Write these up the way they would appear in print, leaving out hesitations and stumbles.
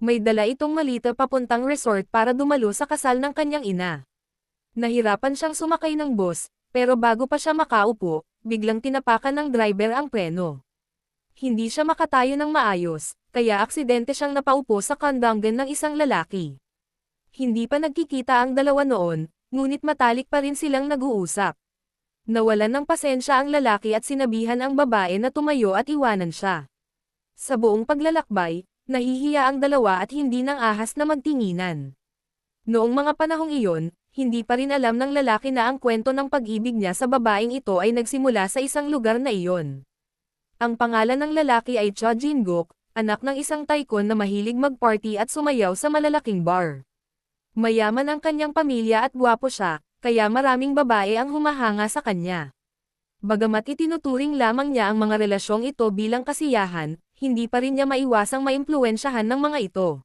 May dala itong malita papuntang resort para dumalo sa kasal ng kanyang ina. Nahirapan siyang sumakay ng bus, pero bago pa siya makaupo, biglang tinapakan ng driver ang preno. Hindi siya makatayo ng maayos, kaya aksidente siyang napaupo sa kandanggan ng isang lalaki. Hindi pa nagkikita ang dalawa noon, ngunit matalik pa rin silang nag-uusap. Nawalan ng pasensya ang lalaki at sinabihan ang babae na tumayo at iwanan siya. Sa buong paglalakbay, nahihiya ang dalawa at hindi nang ahas na magtinginan. Noong mga panahong iyon, hindi pa rin alam ng lalaki na ang kwento ng pag-ibig niya sa babaeng ito ay nagsimula sa isang lugar na iyon. Ang pangalan ng lalaki ay Cha Jin-guk, anak ng isang tycoon na mahilig mag-party at sumayaw sa malalaking bar. Mayaman ang kanyang pamilya at gwapo siya, kaya maraming babae ang humahanga sa kanya. Bagamat itinuturing lamang niya ang mga relasyong ito bilang kasiyahan, hindi pa rin niya maiwasang maimpluwensyahan ng mga ito.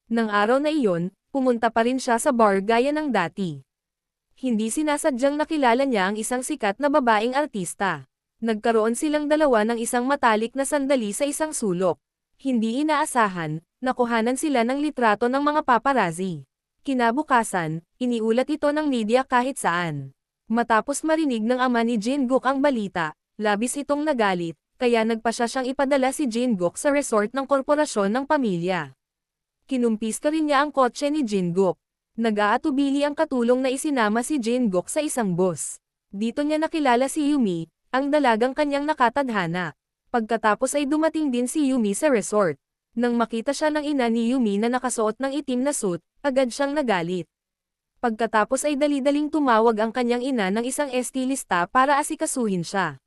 Nang araw na iyon, pumunta pa rin siya sa bar gaya ng dati. Hindi sinasadyang nakilala niya ang isang sikat na babaeng artista. Nagkaroon silang dalawa ng isang matalik na sandali sa isang sulok. Hindi inaasahan, nakuhanan sila ng litrato ng mga paparazzi. Kinabukasan, iniulat ito ng media kahit saan. Matapos marinig ng ama ni Jin-guk ang balita, labis itong nagalit, kaya nagpasya siyang ipadala si Jin-guk sa resort ng korporasyon ng pamilya. Kinumpista rin niya ang kotse ni Jin-guk. Nag-aatubili ang katulong na isinama si Jin-guk sa isang bus. Dito niya nakilala si Yumi, ang dalagang kanyang nakatadhana. Pagkatapos ay dumating din si Yumi sa resort. Nang makita siya ng ina ni Yumi na nakasuot ng itim na suit, agad siyang nagalit. Pagkatapos ay dali-daling tumawag ang kanyang ina ng isang estilista para asikasuhin siya.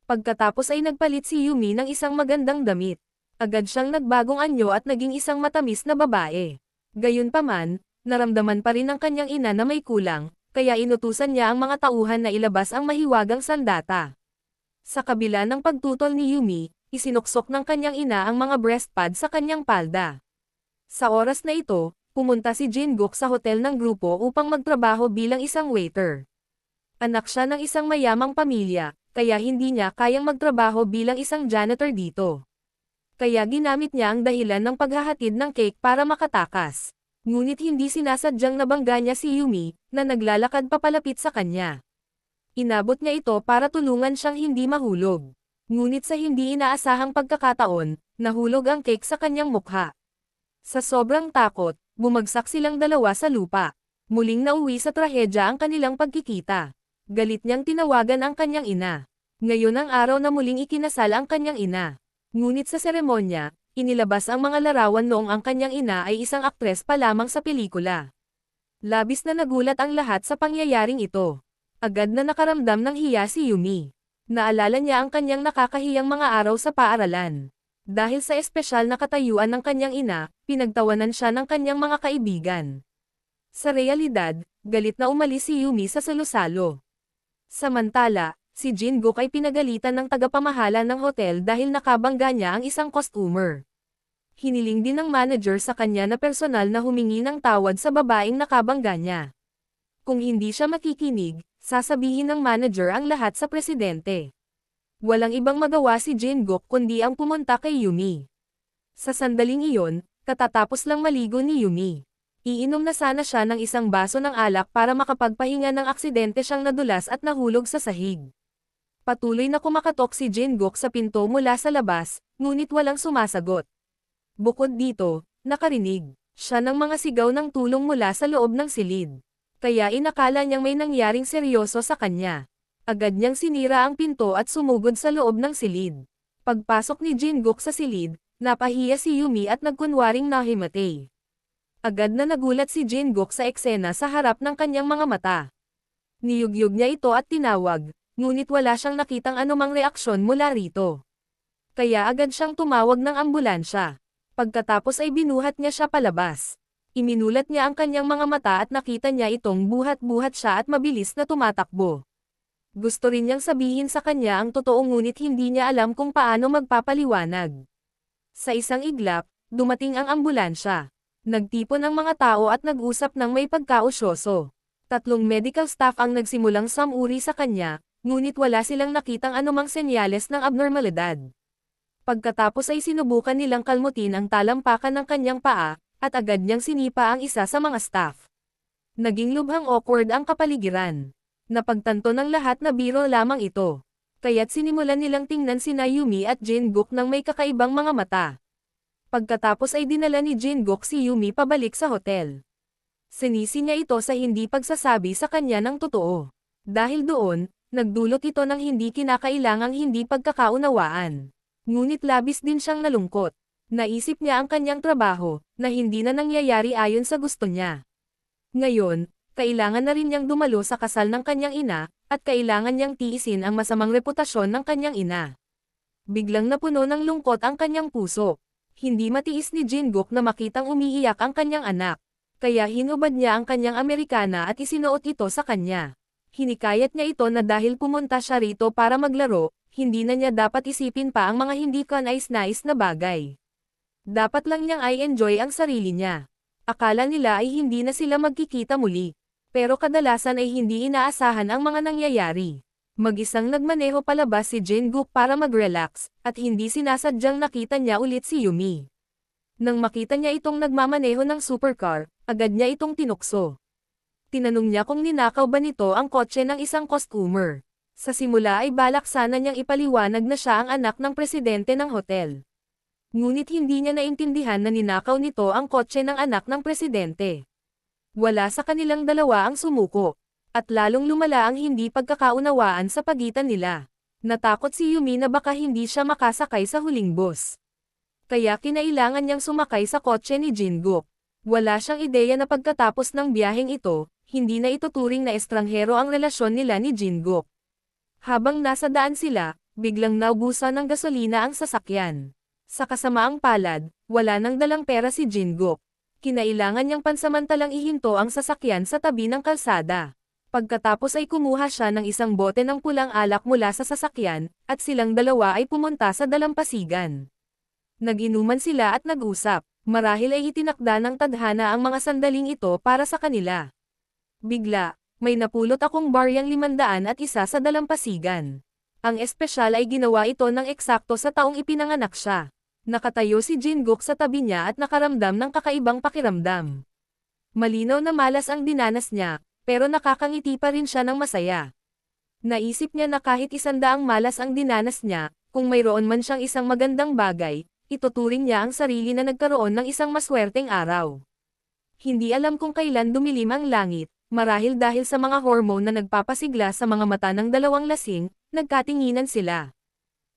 Pagkatapos ay nagpalit si Yumi ng isang magandang damit. Agad siyang nagbagong anyo at naging isang matamis na babae. Gayunpaman, naramdaman pa rin ng kanyang ina na may kulang, kaya inutusan niya ang mga tauhan na ilabas ang mahiwagang sandata. Sa kabila ng pagtutol ni Yumi, isinuksok ng kanyang ina ang mga breast pad sa kanyang palda. Sa oras na ito, pumunta si Jin-guk sa hotel ng grupo upang magtrabaho bilang isang waiter. Anak siya ng isang mayamang pamilya, kaya hindi niya kayang magtrabaho bilang isang janitor dito. Kaya ginamit niya ang dahilan ng paghahatid ng cake para makatakas. Ngunit hindi sinasadyang nabangga niya si Yumi, na naglalakad papalapit sa kanya. Inabot niya ito para tulungan siyang hindi mahulog. Ngunit sa hindi inaasahang pagkakataon, nahulog ang cake sa kanyang mukha. Sa sobrang takot, bumagsak silang dalawa sa lupa. Muling nauwi sa trahedya ang kanilang pagkikita. Galit niyang tinawagan ang kanyang ina. Ngayon ang araw na muling ikinasal ang kanyang ina. Ngunit sa seremonya, inilabas ang mga larawan noong ang kanyang ina ay isang aktres pa lamang sa pelikula. Labis na nagulat ang lahat sa pangyayaring ito. Agad na nakaramdam ng hiya si Yumi. Naalala niya ang kanyang nakakahiyang mga araw sa paaralan. Dahil sa espesyal na katayuan ng kanyang ina, pinagtawanan siya ng kanyang mga kaibigan. Sa realidad, galit na umalis si Yumi sa salo-salo. Samantala, si Jin-guk ay pinagalitan ng tagapamahala ng hotel dahil nakabangga niya ang isang customer. Hiniling din ng manager sa kanya na personal na humingi ng tawad sa babaeng nakabangga niya. Kung hindi siya makikinig, sasabihin ng manager ang lahat sa presidente. Walang ibang magawa si Jin-guk kundi ang pumunta kay Yumi. Sa sandaling iyon, katatapos lang maligo ni Yumi. Iinom na sana siya ng isang baso ng alak para makapagpahinga ng aksidente siyang nadulas at nahulog sa sahig. Patuloy na kumakatok si Jin-guk sa pinto mula sa labas, ngunit walang sumasagot. Bukod dito, nakarinig siya ng mga sigaw ng tulong mula sa loob ng silid. Kaya inakala niyang may nangyaring seryoso sa kanya. Agad niyang sinira ang pinto at sumugod sa loob ng silid. Pagpasok ni Jin-guk sa silid, napahiya si Yumi at nagkunwaring nahimatay. Agad na nagulat si Jin-guk sa eksena sa harap ng kanyang mga mata. Niyugyug niya ito at tinawag, ngunit wala siyang nakitang anumang reaksyon mula rito. Kaya agad siyang tumawag ng ambulansya. Pagkatapos ay binuhat niya siya palabas. Iminulat niya ang kanyang mga mata at nakita niya itong buhat-buhat siya at mabilis na tumatakbo. Gusto rin niyang sabihin sa kanya ang totoo ngunit hindi niya alam kung paano magpapaliwanag. Sa isang iglap, dumating ang ambulansya. Nagtipon ang mga tao at nag-usap ng may pagkausyoso. 3 medical staff ang nagsimulang samuri sa kanya, ngunit wala silang nakitang anumang senyales ng abnormalidad. Pagkatapos ay sinubukan nilang kalmutin ang talampakan ng kanyang paa, at agad niyang sinipa ang isa sa mga staff. Naging lubhang awkward ang kapaligiran. Napagtanto ng lahat na biro lamang ito. Kaya't sinimulan nilang tingnan sina Yumi at Jin-guk ng may kakaibang mga mata. Pagkatapos ay dinala ni Jin-guk si Yumi pabalik sa hotel. Sinisi niya ito sa hindi pagsasabi sa kanya ng totoo. Dahil doon, nagdulot ito ng hindi kinakailangang hindi pagkakaunawaan. Ngunit labis din siyang nalungkot. Naisip niya ang kanyang trabaho, na hindi na nangyayari ayon sa gusto niya. Ngayon, kailangan na rin niyang dumalo sa kasal ng kanyang ina, at kailangan niyang tiisin ang masamang reputasyon ng kanyang ina. Biglang napuno ng lungkot ang kanyang puso. Hindi matiis ni Jin-guk na makitang umiiyak ang kanyang anak. Kaya hinubad niya ang kanyang Amerikana at isinuot ito sa kanya. Hinikayat niya ito na dahil pumunta siya rito para maglaro, hindi na niya dapat isipin pa ang mga hindi kanais-nais na bagay. Dapat lang niyang i-enjoy ang sarili niya. Akala nila ay hindi na sila magkikita muli. Pero kadalasan ay hindi inaasahan ang mga nangyayari. Mag-isang nagmaneho palabas si Jin-guk para mag-relax, at hindi sinasadyang nakita niya ulit si Yumi. Nang makita niya itong nagmamaneho ng supercar, agad niya itong tinukso. Tinanong niya kung ninakaw ba nito ang kotse ng isang customer. Sa simula ay balak sana niyang ipaliwanag na siya ang anak ng presidente ng hotel. Ngunit hindi niya naintindihan na ninakaw nito ang kotse ng anak ng presidente. Wala sa kanilang dalawa ang sumuko. At lalong lumala ang hindi pagkakaunawaan sa pagitan nila. Natakot si Yumi na baka hindi siya makasakay sa huling bus. Kaya kinailangan niyang sumakay sa kotse ni Jin-guk. Wala siyang ideya na pagkatapos ng biyaheng ito, hindi na ito turing na estranghero ang relasyon nila ni Jin-guk. Habang nasa daan sila, biglang naubusan ng gasolina ang sasakyan. Sa kasamaang palad, wala nang dalang pera si Jin-guk. Kinailangan niyang pansamantalang ihinto ang sasakyan sa tabi ng kalsada. Pagkatapos ay kumuha siya ng isang bote ng pulang alak mula sa sasakyan, at silang dalawa ay pumunta sa dalampasigan. Nag-inuman sila at nag-usap. Marahil ay itinakda ng tadhana ang mga sandaling ito para sa kanila. Bigla, may napulot akong baryang 500 at isa sa dalampasigan. Ang espesyal ay ginawa ito ng eksakto sa taong ipinanganak siya. Nakatayo si Jin-guk sa tabi niya at nakaramdam ng kakaibang pakiramdam. Malinaw na malas ang dinanas niya, pero nakakangiti pa rin siya ng masaya. Naisip niya na kahit 100 malas ang dinanas niya, kung mayroon man siyang isang magandang bagay, ituturing niya ang sarili na nagkaroon ng isang maswerteng araw. Hindi alam kung kailan dumilim ang langit, marahil dahil sa mga hormone na nagpapasigla sa mga mata ng dalawang lasing, nagkatinginan sila.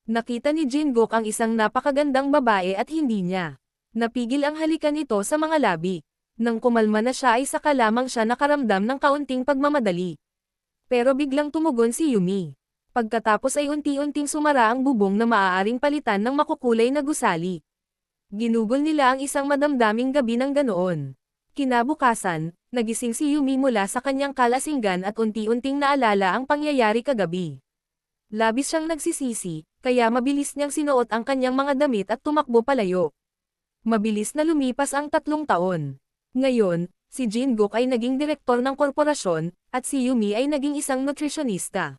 Nakita ni Jin-guk ang isang napakagandang babae at hindi niya napigil ang halikan nito sa mga labi. Nang kumalma na siya ay saka lamang siya nakaramdam ng kaunting pagmamadali. Pero biglang tumugon si Yumi. Pagkatapos ay unti-unting sumara ang bubong na maaaring palitan ng makukulay na gusali. Ginugol nila ang isang madamdaming gabi ng ganoon. Kinabukasan, nagising si Yumi mula sa kanyang kalasinggan at unti-unting naalala ang pangyayari kagabi. Labis siyang nagsisisi, kaya mabilis niyang sinuot ang kanyang mga damit at tumakbo palayo. Mabilis na lumipas ang 3 taon. Ngayon, si Jin-guk ay naging direktor ng korporasyon, at si Yumi ay naging isang nutrisyonista.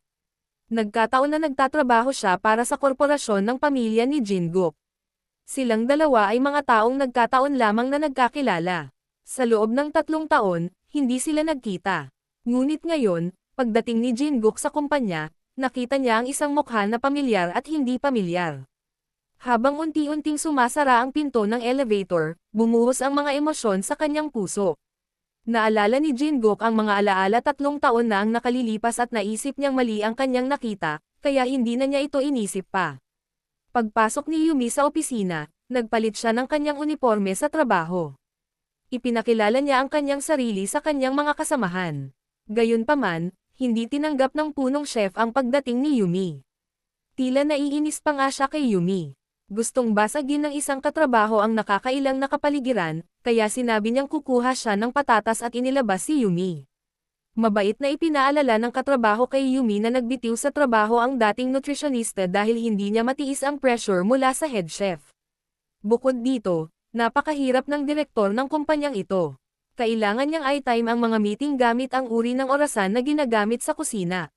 Nagkataon na nagtatrabaho siya para sa korporasyon ng pamilya ni Jin-guk. Silang dalawa ay mga taong nagkataon lamang na nagkakilala. Sa loob ng 3 taon, hindi sila nagkita. Ngunit ngayon, pagdating ni Jin-guk sa kumpanya, nakita niya ang isang mukha na pamilyar at hindi pamilyar. Habang unti-unting sumasara ang pinto ng elevator, bumuhos ang mga emosyon sa kanyang puso. Naalala ni Jin-guk ang mga alaala 3 taon na ang nakalilipas at naisip niyang mali ang kanyang nakita, kaya hindi na niya ito inisip pa. Pagpasok ni Yumi sa opisina, nagpalit siya ng kanyang uniforme sa trabaho. Ipinakilala niya ang kanyang sarili sa kanyang mga kasamahan. Gayunpaman, hindi tinanggap ng punong chef ang pagdating ni Yumi. Tila naiinis pa nga siya kay Yumi. Gustong basagin ng isang katrabaho ang nakakailang na kapaligiran, kaya sinabi niyang kukuha siya ng patatas at inilabas si Yumi. Mabait na ipinaalala ng katrabaho kay Yumi na nagbitiw sa trabaho ang dating nutritionista dahil hindi niya matiis ang pressure mula sa head chef. Bukod dito, napakahirap ng direktor ng kumpanyang ito. Kailangan niyang i-time ang mga meeting gamit ang uri ng orasan na ginagamit sa kusina.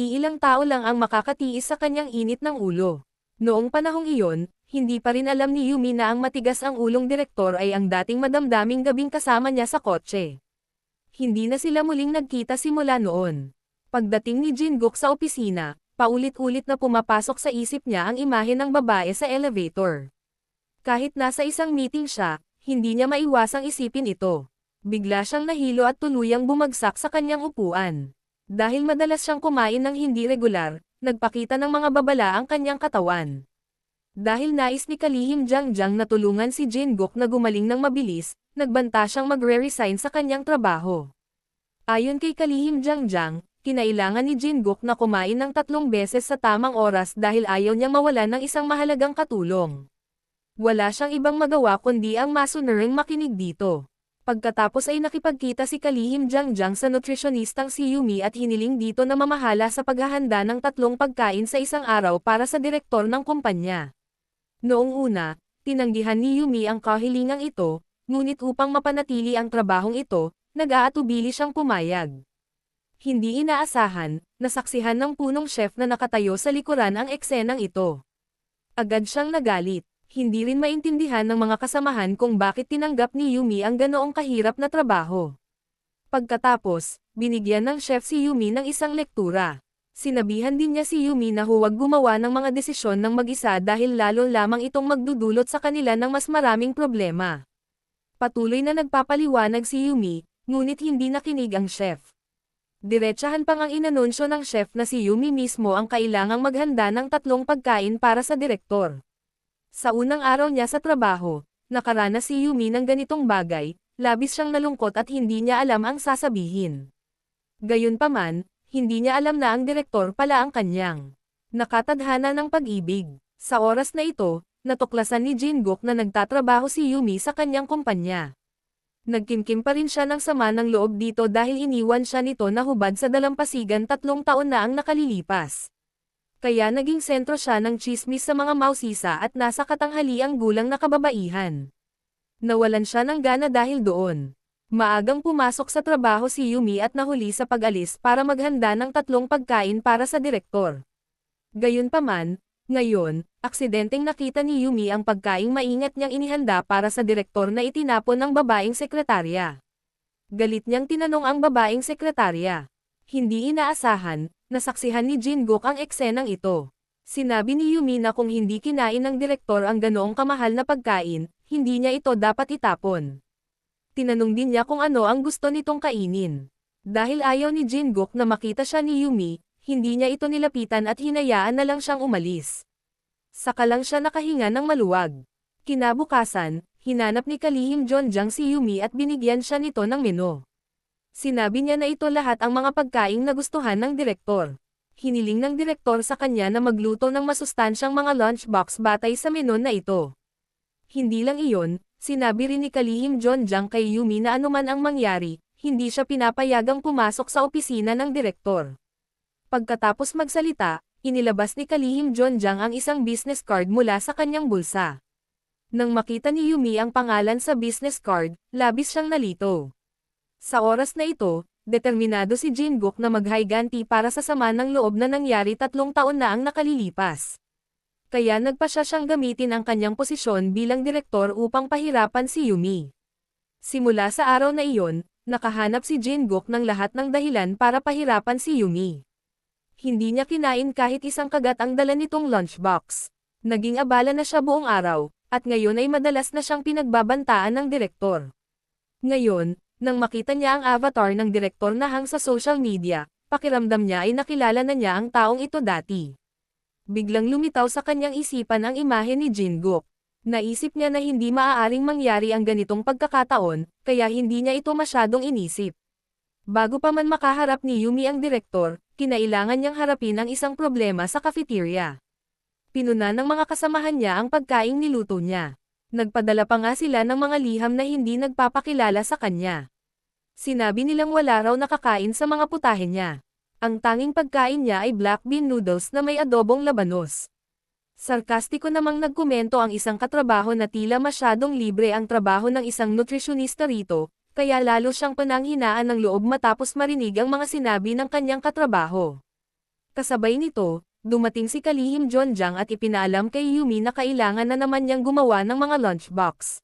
Iilang tao lang ang makakatiis sa kanyang init ng ulo. Noong panahong iyon, hindi pa rin alam ni Yumi na ang matigas ang ulong direktor ay ang dating madamdaming gabing kasama niya sa kotse. Hindi na sila muling nagkita simula noon. Pagdating ni Jin-guk sa opisina, paulit-ulit na pumapasok sa isip niya ang imahe ng babae sa elevator. Kahit nasa isang meeting siya, hindi niya maiwasang isipin ito. Bigla siyang nahilo at tuluyang bumagsak sa kanyang upuan. Dahil madalas siyang kumain ng hindi regular, nagpakita ng mga babala ang kanyang katawan. Dahil nais ni Kalihim Jiangjang na tulungan si Jin-guk na gumaling ng mabilis, nagbanta siyang magre-resign sa kanyang trabaho. Ayon kay Kalihim Jiangjang, kinailangan ni Jin-guk na kumain ng 3 beses sa tamang oras dahil ayaw niyang mawalan ng isang mahalagang katulong. Wala siyang ibang magawa kundi ang masunuring makinig dito. Pagkatapos ay nakipagkita si Kalihim Jiangjang sa nutritionistang si Yumi at hiniling dito na mamahala sa paghahanda ng 3 pagkain sa isang araw para sa direktor ng kumpanya. Noong una, tinanggihan ni Yumi ang kahilingang ito, ngunit upang mapanatili ang trabahong ito, nag-aatubili siyang pumayag. Hindi inaasahan, nasaksihan ng punong chef na nakatayo sa likuran ang eksenang ito. Agad siyang nagalit. Hindi rin maintindihan ng mga kasamahan kung bakit tinanggap ni Yumi ang ganoong kahirap na trabaho. Pagkatapos, binigyan ng chef si Yumi ng isang lektura. Sinabihan din niya si Yumi na huwag gumawa ng mga desisyon ng mag-isa dahil lalo lamang itong magdudulot sa kanila ng mas maraming problema. Patuloy na nagpapaliwanag si Yumi, ngunit hindi nakinig ang chef. Diretsahan pang ang inanunsyo ng chef na si Yumi mismo ang kailangang maghanda ng 3 pagkain para sa direktor. Sa unang araw niya sa trabaho, nakaranas si Yumi ng ganitong bagay, labis siyang nalungkot at hindi niya alam ang sasabihin. Gayunpaman, hindi niya alam na ang direktor pala ang kanyang nakatadhana ng pag-ibig. Sa oras na ito, natuklasan ni Jin-guk na nagtatrabaho si Yumi sa kanyang kumpanya. Nagkimkim pa rin siya ng sama ng loob dito dahil iniwan siya nito na hubad sa dalampasigan 3 taon na ang nakalilipas. Kaya naging sentro siya ng tsismis sa mga mausisa at nasa katanghaliang gulang na kababaihan. Nawalan siya ng gana dahil doon. Maagang pumasok sa trabaho si Yumi at nahuli sa pag-alis para maghanda ng 3 pagkain para sa direktor. Gayunpaman, ngayon, aksidenteng nakita ni Yumi ang pagkaing maingat niyang inihanda para sa direktor na itinapon ng babaeng sekretarya. Galit niyang tinanong ang babaeng sekretarya. Hindi inaasahan, nasaksihan ni Jin-guk ang eksenang ito. Sinabi ni Yumi na kung hindi kinain ng direktor ang ganoong kamahal na pagkain, hindi niya ito dapat itapon. Tinanong din niya kung ano ang gusto nitong kainin. Dahil ayaw ni Jin-guk na makita siya ni Yumi, hindi niya ito nilapitan at hinayaan na lang siyang umalis. Saka lang siya nakahinga ng maluwag. Kinabukasan, hinanap ni Kalihim Jiangjang si Yumi at binigyan siya nito ng menu. Sinabi niya na ito lahat ang mga pagkaing nagustuhan ng direktor. Hiniling ng direktor sa kanya na magluto ng masustansyang mga lunchbox batay sa menu na ito. Hindi lang iyon, sinabi rin ni Kalihim Jiangjang kay Yumi na anuman ang mangyari, hindi siya pinapayagang pumasok sa opisina ng direktor. Pagkatapos magsalita, inilabas ni Kalihim Jiangjang ang isang business card mula sa kanyang bulsa. Nang makita ni Yumi ang pangalan sa business card, labis siyang nalito. Sa oras na ito, determinado si Jin-guk na maghayganti para sa sama ng loob na nangyari 3 taon na ang nakalilipas. Kaya nagpasya siyang gamitin ang kanyang posisyon bilang direktor upang pahirapan si Yumi. Simula sa araw na iyon, nakahanap si Jin-guk ng lahat ng dahilan para pahirapan si Yumi. Hindi niya kinain kahit isang kagat ang dala nitong lunchbox. Naging abala na siya buong araw, at ngayon ay madalas na siyang pinagbabantaan ng direktor. Ngayon, nang makita niya ang avatar ng direktor na hang sa social media, pakiramdam niya ay nakilala na niya ang taong ito dati. Biglang lumitaw sa kanyang isipan ang imahe ni Jin-guk. Naisip niya na hindi maaaring mangyari ang ganitong pagkakataon, kaya hindi niya ito masyadong inisip. Bago pa man makaharap ni Yumi ang direktor, kinailangan niyang harapin ang isang problema sa cafeteria. Pinuna ng mga kasamahan niya ang pagkaing niluto niya. Nagpadala pa nga sila ng mga liham na hindi nagpapakilala sa kanya. Sinabi nilang wala raw nakakain sa mga putahe niya. Ang tanging pagkain niya ay black bean noodles na may adobong labanos. Sarkastiko namang nagkomento ang isang katrabaho na tila masyadong libre ang trabaho ng isang nutritionista rito, kaya lalo siyang pananghinaan ng loob matapos marinig ang mga sinabi ng kanyang katrabaho. Kasabay nito, Dumating si Kalihim Jonjang at ipinaalam kay Yumi na kailangan na naman niyang gumawa ng mga lunchbox.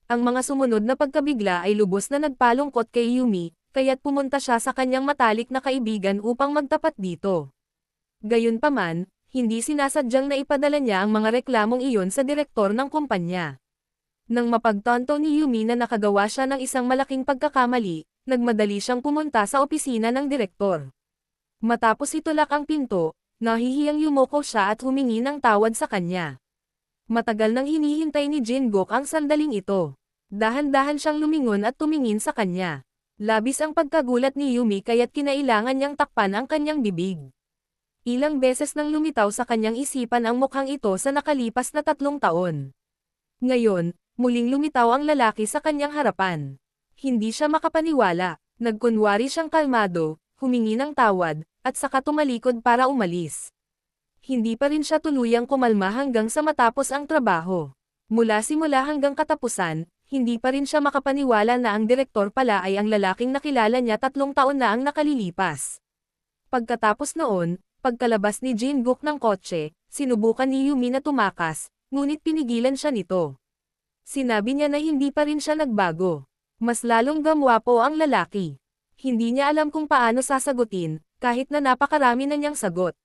Ang mga sumunod na pagkabigla ay lubos na nagpalungkot kay Yumi, kaya't pumunta siya sa kanyang matalik na kaibigan upang magtapat dito. Gayunpaman, hindi sinasadyang na ipadala niya ang mga reklamong iyon sa direktor ng kumpanya. Nang mapagtanto ni Yumi na nakagawa siya ng isang malaking pagkakamali, nagmadali siyang pumunta sa opisina ng direktor. Matapos itulak ang pinto, nahihiyang yumoko siya at humingi ng tawad sa kanya. Matagal nang hinihintay ni Jin-guk ang sandaling ito. Dahan-dahan siyang lumingon at tumingin sa kanya. Labis ang pagkagulat ni Yumi kaya't kinailangan niyang takpan ang kanyang bibig. Ilang beses nang lumitaw sa kanyang isipan ang mukhang ito sa nakalipas na 3 taon. Ngayon, muling lumitaw ang lalaki sa kanyang harapan. Hindi siya makapaniwala, nagkunwari siyang kalmado, humingi ng tawad, at saka tumalikod para umalis. Hindi pa rin siya tuluyang kumalma hanggang sa matapos ang trabaho. Mula simula hanggang katapusan, hindi pa rin siya makapaniwala na ang direktor pala ay ang lalaking nakilala niya 3 taon na ang nakalilipas. Pagkatapos noon, pagkalabas ni Jin-guk ng kotse, sinubukan ni Yumi na tumakas, ngunit pinigilan siya nito. Sinabi niya na hindi pa rin siya nagbago. Mas lalong gamwapo ang lalaki. Hindi niya alam kung paano sasagutin, kahit na napakarami na niyang sagot.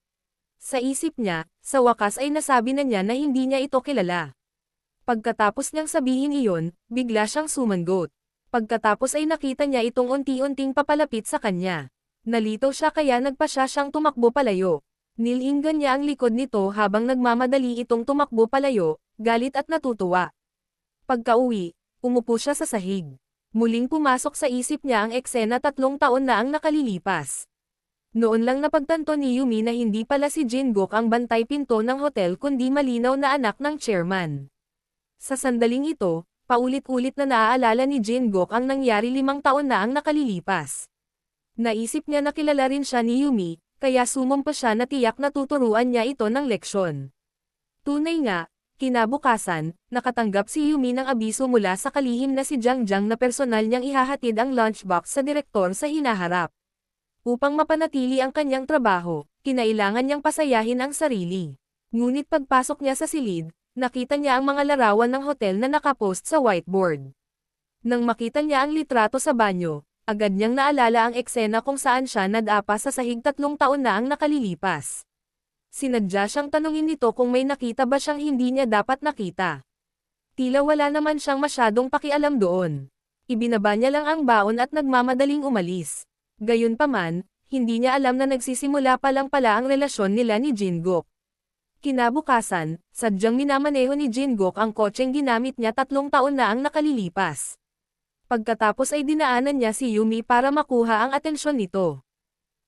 Sa isip niya, sa wakas ay nasabi na niya na hindi niya ito kilala. Pagkatapos niyang sabihin iyon, bigla siyang sumangot. Pagkatapos ay nakita niya itong unti-unting papalapit sa kanya. Nalito siya kaya nagpasya siyang tumakbo palayo. Nilinggan niya ang likod nito habang nagmamadali itong tumakbo palayo, galit at natutuwa. Pagka-uwi, umupo siya sa sahig. Muling pumasok sa isip niya ang eksena 3 taon na ang nakalilipas. Noon lang napagtanto ni Yumi na hindi pala si Jin-guk ang bantay pinto ng hotel kundi malinaw na anak ng chairman. Sa sandaling ito, paulit-ulit na naaalala ni Jin-guk ang nangyari 5 taon na ang nakalilipas. Naisip niya na kilala rin siya ni Yumi, kaya sumumpa siya na tiyak na tuturuan niya ito ng leksyon. Tunay nga, kinabukasan, nakatanggap si Yumi ng abiso mula sa kalihim na si Jiang na personal niyang ihahatid ang lunchbox sa direktor sa hinaharap. Upang mapanatili ang kanyang trabaho, kinailangan niyang pasayahin ang sarili. Ngunit pagpasok niya sa silid, nakita niya ang mga larawan ng hotel na nakapost sa whiteboard. Nang makita niya ang litrato sa banyo, agad niyang naalala ang eksena kung saan siya nadapa sa sahig 3 taon na ang nakalilipas. Sinadya siyang tanungin nito kung may nakita ba siyang hindi niya dapat nakita. Tila wala naman siyang masyadong pakialam doon. Ibinaba niya lang ang baon at nagmamadaling umalis. Gayunpaman, hindi niya alam na nagsisimula pa lang pala ang relasyon nila ni Jin-guk. Kinabukasan, sadyang minamaneho ni Jin-guk ang kotseng ginamit niya 3 taon na ang nakalilipas. Pagkatapos ay dinaanan niya si Yumi para makuha ang atensyon nito.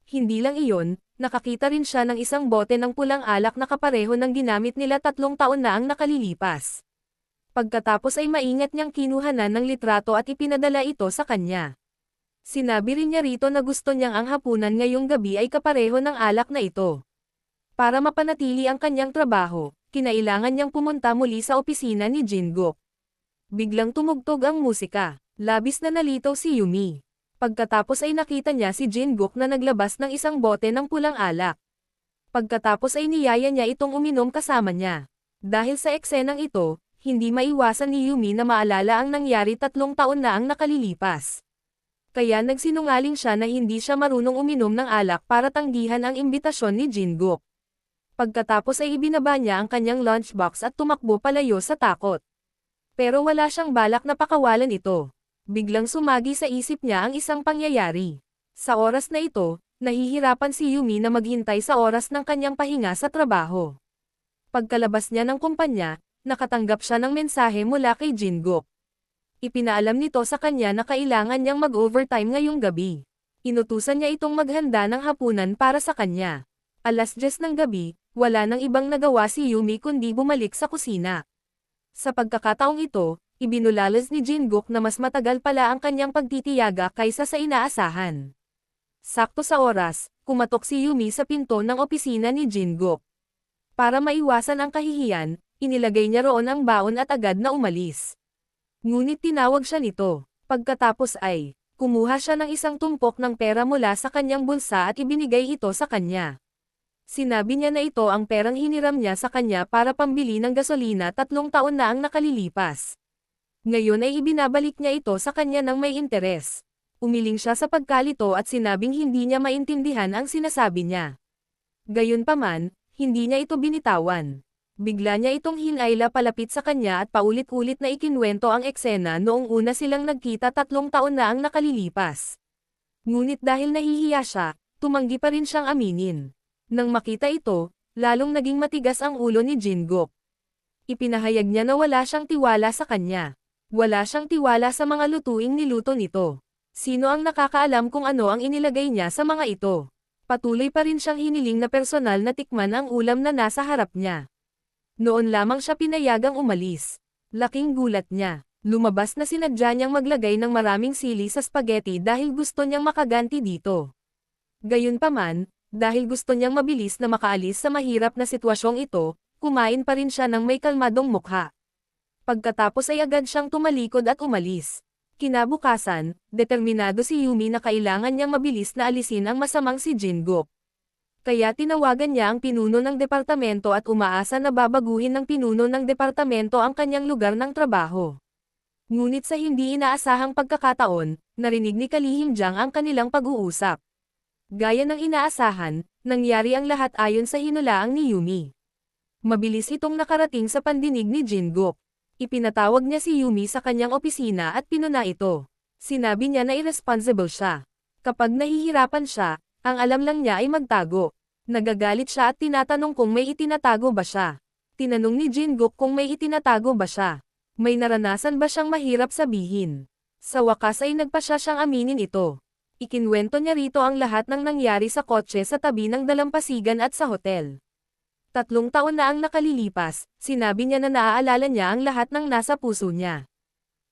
Hindi lang iyon, nakakita rin siya ng isang bote ng pulang alak na kapareho ng ginamit nila 3 taon na ang nakalilipas. Pagkatapos ay maingat niyang kinuhanan ng litrato at ipinadala ito sa kanya. Sinabi rin niya rito na gusto niyang ang hapunan ngayong gabi ay kapareho ng alak na ito. Para mapanatili ang kanyang trabaho, kinailangan niyang pumunta muli sa opisina ni Jin-guk. Biglang tumugtog ang musika. Labis na nalito si Yumi. Pagkatapos ay nakita niya si Jin-guk na naglabas ng isang bote ng pulang alak. Pagkatapos ay niyaya niya itong uminom kasama niya. Dahil sa eksenang ito, hindi maiwasan ni Yumi na maalala ang nangyari 3 taon na ang nakalilipas. Kaya nagsinungaling siya na hindi siya marunong uminom ng alak para tanggihan ang imbitasyon ni Jin-guk. Pagkatapos ay ibinaba niya ang kanyang lunchbox at tumakbo palayo sa takot. Pero wala siyang balak na pakawalan ito. Biglang sumagi sa isip niya ang isang pangyayari. Sa oras na ito, nahihirapan si Yumi na maghintay sa oras ng kanyang pahinga sa trabaho. Pagkalabas niya ng kumpanya, nakatanggap siya ng mensahe mula kay Jin-guk. Ipinaalam nito sa kanya na kailangan niyang mag-overtime ngayong gabi. Inutusan niya itong maghanda ng hapunan para sa kanya. 10:00 ng gabi, wala nang ibang nagawa si Yumi kundi bumalik sa kusina. Sa pagkakataong ito, ibinulalas ni Jin-guk na mas matagal pala ang kanyang pagtitiyaga kaysa sa inaasahan. Sakto sa oras, kumatok si Yumi sa pinto ng opisina ni Jin-guk. Para maiwasan ang kahihiyan, inilagay niya roon ang baon at agad na umalis. Ngunit tinawag siya nito. Pagkatapos ay, kumuha siya ng isang tumpok ng pera mula sa kanyang bulsa at ibinigay ito sa kanya. Sinabi niya na ito ang perang hiniram niya sa kanya para pambili ng gasolina 3 taon na ang nakalilipas. Ngayon ay ibinabalik niya ito sa kanya ng may interes. Umiling siya sa pagkalito at sinabing hindi niya maintindihan ang sinasabi niya. Gayunpaman, hindi niya ito binitawan. Bigla niya itong hinayla palapit sa kanya at paulit-ulit na ikinwento ang eksena noong una silang nagkita 3 taon na ang nakalilipas. Ngunit dahil nahihiya siya, tumanggi pa rin siyang aminin. Nang makita ito, lalong naging matigas ang ulo ni Jin-guk. Ipinahayag niya na wala siyang tiwala sa kanya. Wala siyang tiwala sa mga lutuing niluto nito. Sino ang nakakaalam kung ano ang inilagay niya sa mga ito? Patuloy pa rin siyang hiniling na personal na tikman ang ulam na nasa harap niya. Noon lamang siya pinayagang umalis. Laking gulat niya. Lumabas na sinadya niyang maglagay ng maraming sili sa spaghetti dahil gusto niyang makaganti dito. Gayunpaman, dahil gusto niyang mabilis na makaalis sa mahirap na sitwasyong ito, kumain pa rin siya ng may kalmadong mukha. Pagkatapos ay agad siyang tumalikod at umalis. Kinabukasan, determinado si Yumi na kailangan niyang mabilis na alisin ang masamang si Jin-guk. Kaya tinawagan niya ang pinuno ng departamento at umaasa na babaguhin ng pinuno ng departamento ang kanyang lugar ng trabaho. Ngunit sa hindi inaasahang pagkakataon, narinig ni Kalihim Jang ang kanilang pag-uusap. Gaya ng inaasahan, nangyari ang lahat ayon sa hinulaang ni Yumi. Mabilis itong nakarating sa pandinig ni Jin-guk. Ipinatawag niya si Yumi sa kanyang opisina at pinuna ito. Sinabi niya na irresponsible siya. Kapag nahihirapan siya, ang alam lang niya ay magtago. Nagagalit siya at tinatanong kung may itinatago ba siya. Tinanong ni Jin-guk kung may itinatago ba siya. May naranasan ba siyang mahirap sabihin? Sa wakas ay nagpasya siyang aminin ito. Ikinwento niya rito ang lahat ng nangyari sa kotse sa tabi ng dalampasigan at sa hotel. 3 taon na ang nakalilipas, sinabi niya na naaalala niya ang lahat ng nasa puso niya.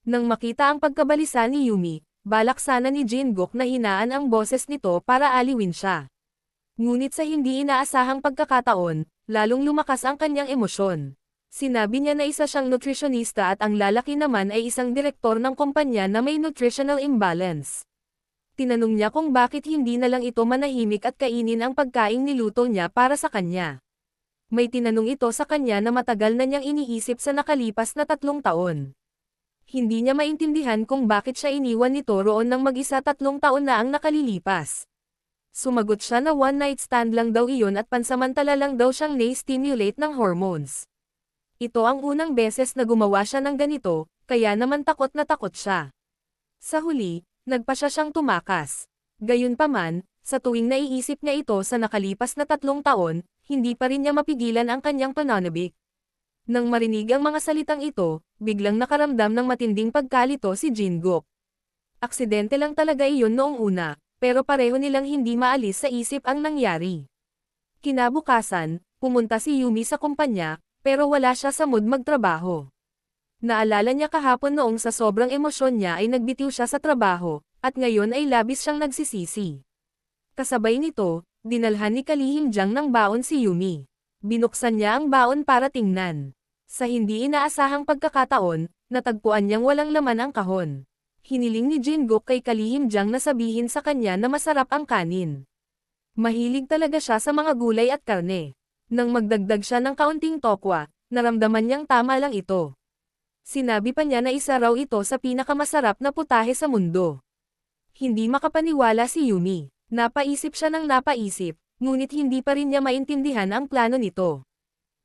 Nang makita ang pagkabalisa ni Yumi, balak sana ni Jin-guk na hinaan ang boses nito para aliwin siya. Ngunit sa hindi inaasahang pagkakataon, lalong lumakas ang kanyang emosyon. Sinabi niya na isa siyang nutritionista at ang lalaki naman ay isang direktor ng kumpanya na may nutritional imbalance. Tinanong niya kung bakit hindi na lang ito manahimik at kainin ang pagkaing niluto niya para sa kanya. May tinanong ito sa kanya na matagal na niyang iniisip sa nakalipas na 3 taon. Hindi niya maintindihan kung bakit siya iniwan nito roon ng mag-isa 3 taon na ang nakalilipas. Sumagot siya na one night stand lang daw iyon at pansamantala lang daw siyang na-stimulate ng hormones. Ito ang unang beses na gumawa siya ng ganito, kaya naman takot na takot siya. Sa huli, nagpasya siyang tumakas. Gayunpaman, sa tuwing naiisip niya ito sa nakalipas na 3 taon, hindi pa rin niya mapigilan ang kanyang pananabik. Nang marinig ang mga salitang ito, biglang nakaramdam ng matinding pagkalito si Jin-guk. Aksidente lang talaga iyon noong una, pero pareho nilang hindi maalis sa isip ang nangyari. Kinabukasan, pumunta si Yumi sa kumpanya, pero wala siya sa mood magtrabaho. Naalala niya kahapon noong sa sobrang emosyon niya ay nagbitiw siya sa trabaho, at ngayon ay labis siyang nagsisisi. Kasabay nito, dinalhan ni Kalihim Jang ng baon si Yumi. Binuksan niya ang baon para tingnan. Sa hindi inaasahang pagkakataon, natagpuan niyang walang laman ang kahon. Hiniling ni Jin-guk kay Kalihim Jang na sabihin sa kanya na masarap ang kanin. Mahilig talaga siya sa mga gulay at karne. Nang magdagdag siya ng kaunting tokwa, naramdaman niyang tama lang ito. Sinabi pa niya na isa raw ito sa pinakamasarap na putahe sa mundo. Hindi makapaniwala si Yumi. Napaisip siya ng napaisip, ngunit hindi pa rin niya maintindihan ang plano nito.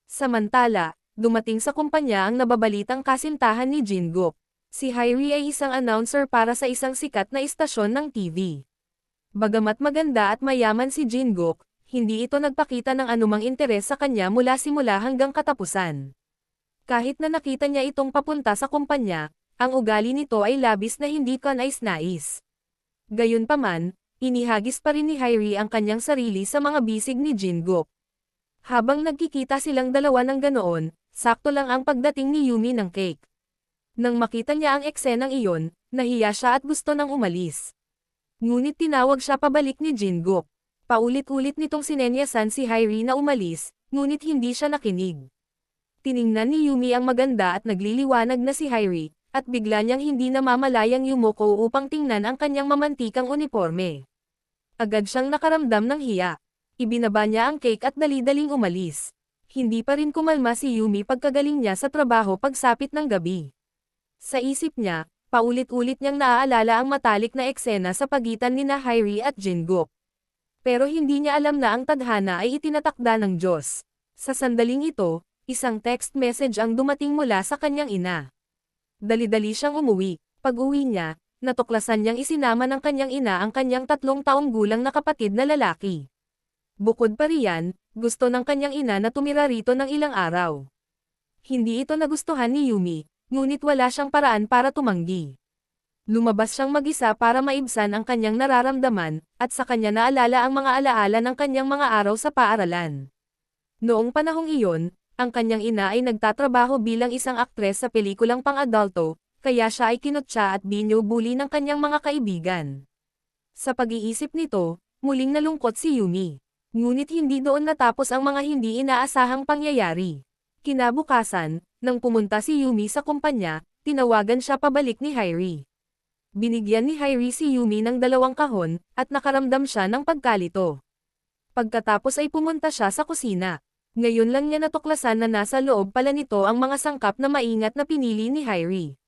Samantala, dumating sa kumpanya ang nababalitang kasintahan ni Jin-guk. Si Hairi ay isang announcer para sa isang sikat na istasyon ng TV. Bagamat maganda at mayaman si Jin-guk, hindi ito nagpakita ng anumang interes sa kanya mula simula hanggang katapusan. Kahit na nakita niya itong papunta sa kumpanya, ang ugali nito ay labis na hindi kanais-nais. Gayunpaman, inihagis pa rin ni Hairi ang kanyang sarili sa mga bisig ni Jin-guk. Habang nagkikita silang dalawa ng ganoon, sakto lang ang pagdating ni Yumi ng cake. Nang makita niya ang eksenang iyon, nahiya siya at gusto nang umalis. Ngunit tinawag siya pabalik ni Jin-guk. Paulit-ulit nitong sinenyasan si Hairi na umalis, ngunit hindi siya nakinig. Tiningnan ni Yumi ang maganda at nagliliwanag na si Hairi, at bigla niyang hindi namamalayang yumuko upang tingnan ang kanyang mamantikang uniforme. Agad siyang nakaramdam ng hiya. Ibinaba niya ang cake at dali-daling umalis. Hindi pa rin kumalma si Yumi pagkagaling niya sa trabaho pagsapit ng gabi. Sa isip niya, paulit-ulit niyang naaalala ang matalik na eksena sa pagitan nina Hairi at Jingkook. Pero hindi niya alam na ang tadhana ay itinatakda ng Diyos. Sa sandaling ito, isang text message ang dumating mula sa kanyang ina. Dali-dali siyang umuwi. Pag-uwi niya, natuklasan niyang isinama ng kanyang ina ang kanyang 3 taong gulang na kapatid na lalaki. Bukod pa riyan, gusto ng kanyang ina na tumira rito ng ilang araw. Hindi ito nagustuhan ni Yumi, ngunit wala siyang paraan para tumanggi. Lumabas siyang mag-isa para maibsan ang kanyang nararamdaman, at sa kanya naalala ang mga alaala ng kanyang mga araw sa paaralan. Noong panahong iyon, ang kanyang ina ay nagtatrabaho bilang isang aktres sa pelikulang pang-adulto, kaya siya ay kinutya at binubuli ng kanyang mga kaibigan. Sa pag-iisip nito, muling nalungkot si Yumi. Ngunit hindi doon natapos ang mga hindi inaasahang pangyayari. Kinabukasan, nang pumunta si Yumi sa kumpanya, tinawagan siya pabalik ni Hairi. Binigyan ni Hairi si Yumi ng 2 kahon, at nakaramdam siya ng pagkalito. Pagkatapos ay pumunta siya sa kusina. Ngayon lang niya natuklasan na nasa loob pala nito ang mga sangkap na maingat na pinili ni Hairi.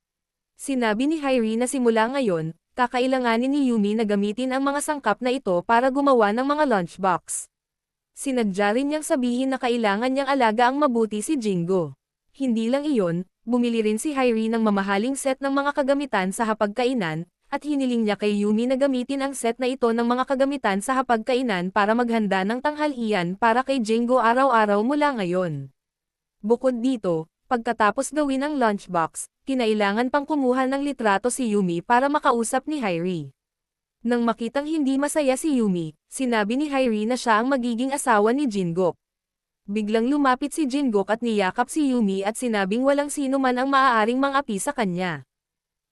Sinabi ni Hairi na simula ngayon, kakailanganin ni Yumi na gamitin ang mga sangkap na ito para gumawa ng mga lunchbox. Sinadya rin niyang sabihin na kailangan niyang alaga ang mabuti si Jingo. Hindi lang iyon, bumili rin si Hairi ng mamahaling set ng mga kagamitan sa hapagkainan, at hiniling niya kay Yumi na gamitin ang set na ito ng mga kagamitan sa hapagkainan para maghanda ng tanghalian para kay Jingo araw-araw mula ngayon. Bukod dito, pagkatapos gawin ang lunchbox, kinailangan pang kumuha ng litrato si Yumi para makausap ni Hairi. Nang makitang hindi masaya si Yumi, sinabi ni Hairi na siya ang magiging asawa ni Jingkook. Biglang lumapit si Jingkook at niyakap si Yumi at sinabing walang sino man ang maaaring mangapi sa kanya.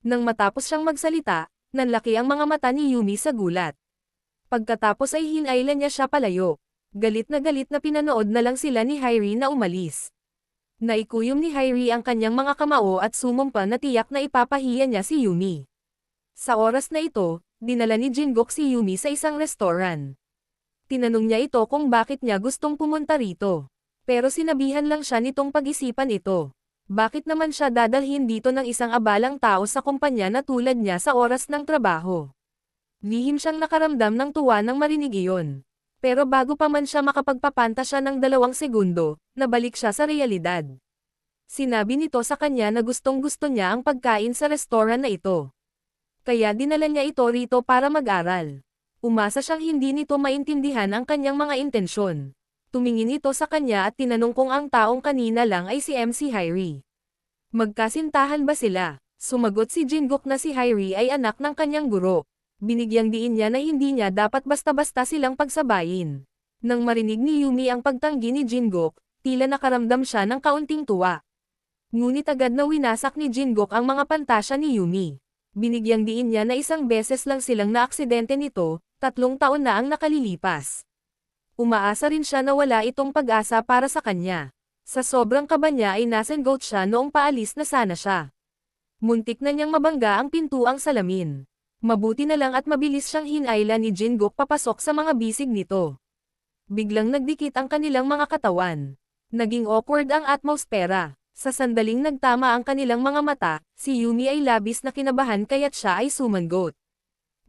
Nang matapos siyang magsalita, nanlaki ang mga mata ni Yumi sa gulat. Pagkatapos ay hinailan niya siya palayo. Galit na pinanood na lang sila ni Hairi na umalis. Naikuyom ni Hairi ang kanyang mga kamao at sumumpa na tiyak na ipapahiya niya si Yumi. Sa oras na ito, dinala ni Jingkook si Yumi sa isang restaurant. Tinanong niya ito kung bakit niya gustong pumunta rito. Pero sinabihan lang siya nitong pag-isipan ito. Bakit naman siya dadalhin dito ng isang abalang tao sa kumpanya na tulad niya sa oras ng trabaho? Lihim siyang nakaramdam ng tuwa nang marinig iyon. Pero bago pa man siya makapagpapanta siya ng 2 segundo, nabalik siya sa realidad. Sinabi nito sa kanya na gustong-gusto niya ang pagkain sa restoran na ito. Kaya dinala niya ito rito para mag-aral. Umasa siyang hindi nito maintindihan ang kanyang mga intensyon. Tumingin ito sa kanya at tinanong kung ang taong kanina lang ay si MC Hairi. Magkasintahan ba sila? Sumagot si Jingkook na si Hairi ay anak ng kanyang guro. Binigyang diin niya na hindi niya dapat basta-basta silang pagsabayin. Nang marinig ni Yumi ang pagtanggi ni Jingkook, tila nakaramdam siya ng kaunting tuwa. Ngunit agad na winasak ni Jingkook ang mga pantasya ni Yumi. Binigyang diin niya na isang beses lang silang naaksidente nito, 3 taon na ang nakalilipas. Umaasa rin siya na wala itong pag-asa para sa kanya. Sa sobrang kaba niya ay nasengot siya noong paalis na sana siya. Muntik na niyang mabangga ang pintuang salamin. Mabuti na lang at mabilis siyang hinayla ni Jingkook papasok sa mga bisig nito. Biglang nagdikit ang kanilang mga katawan. Naging awkward ang atmosfera. Sa sandaling nagtama ang kanilang mga mata, si Yumi ay labis na kinabahan kaya't siya ay sumangot.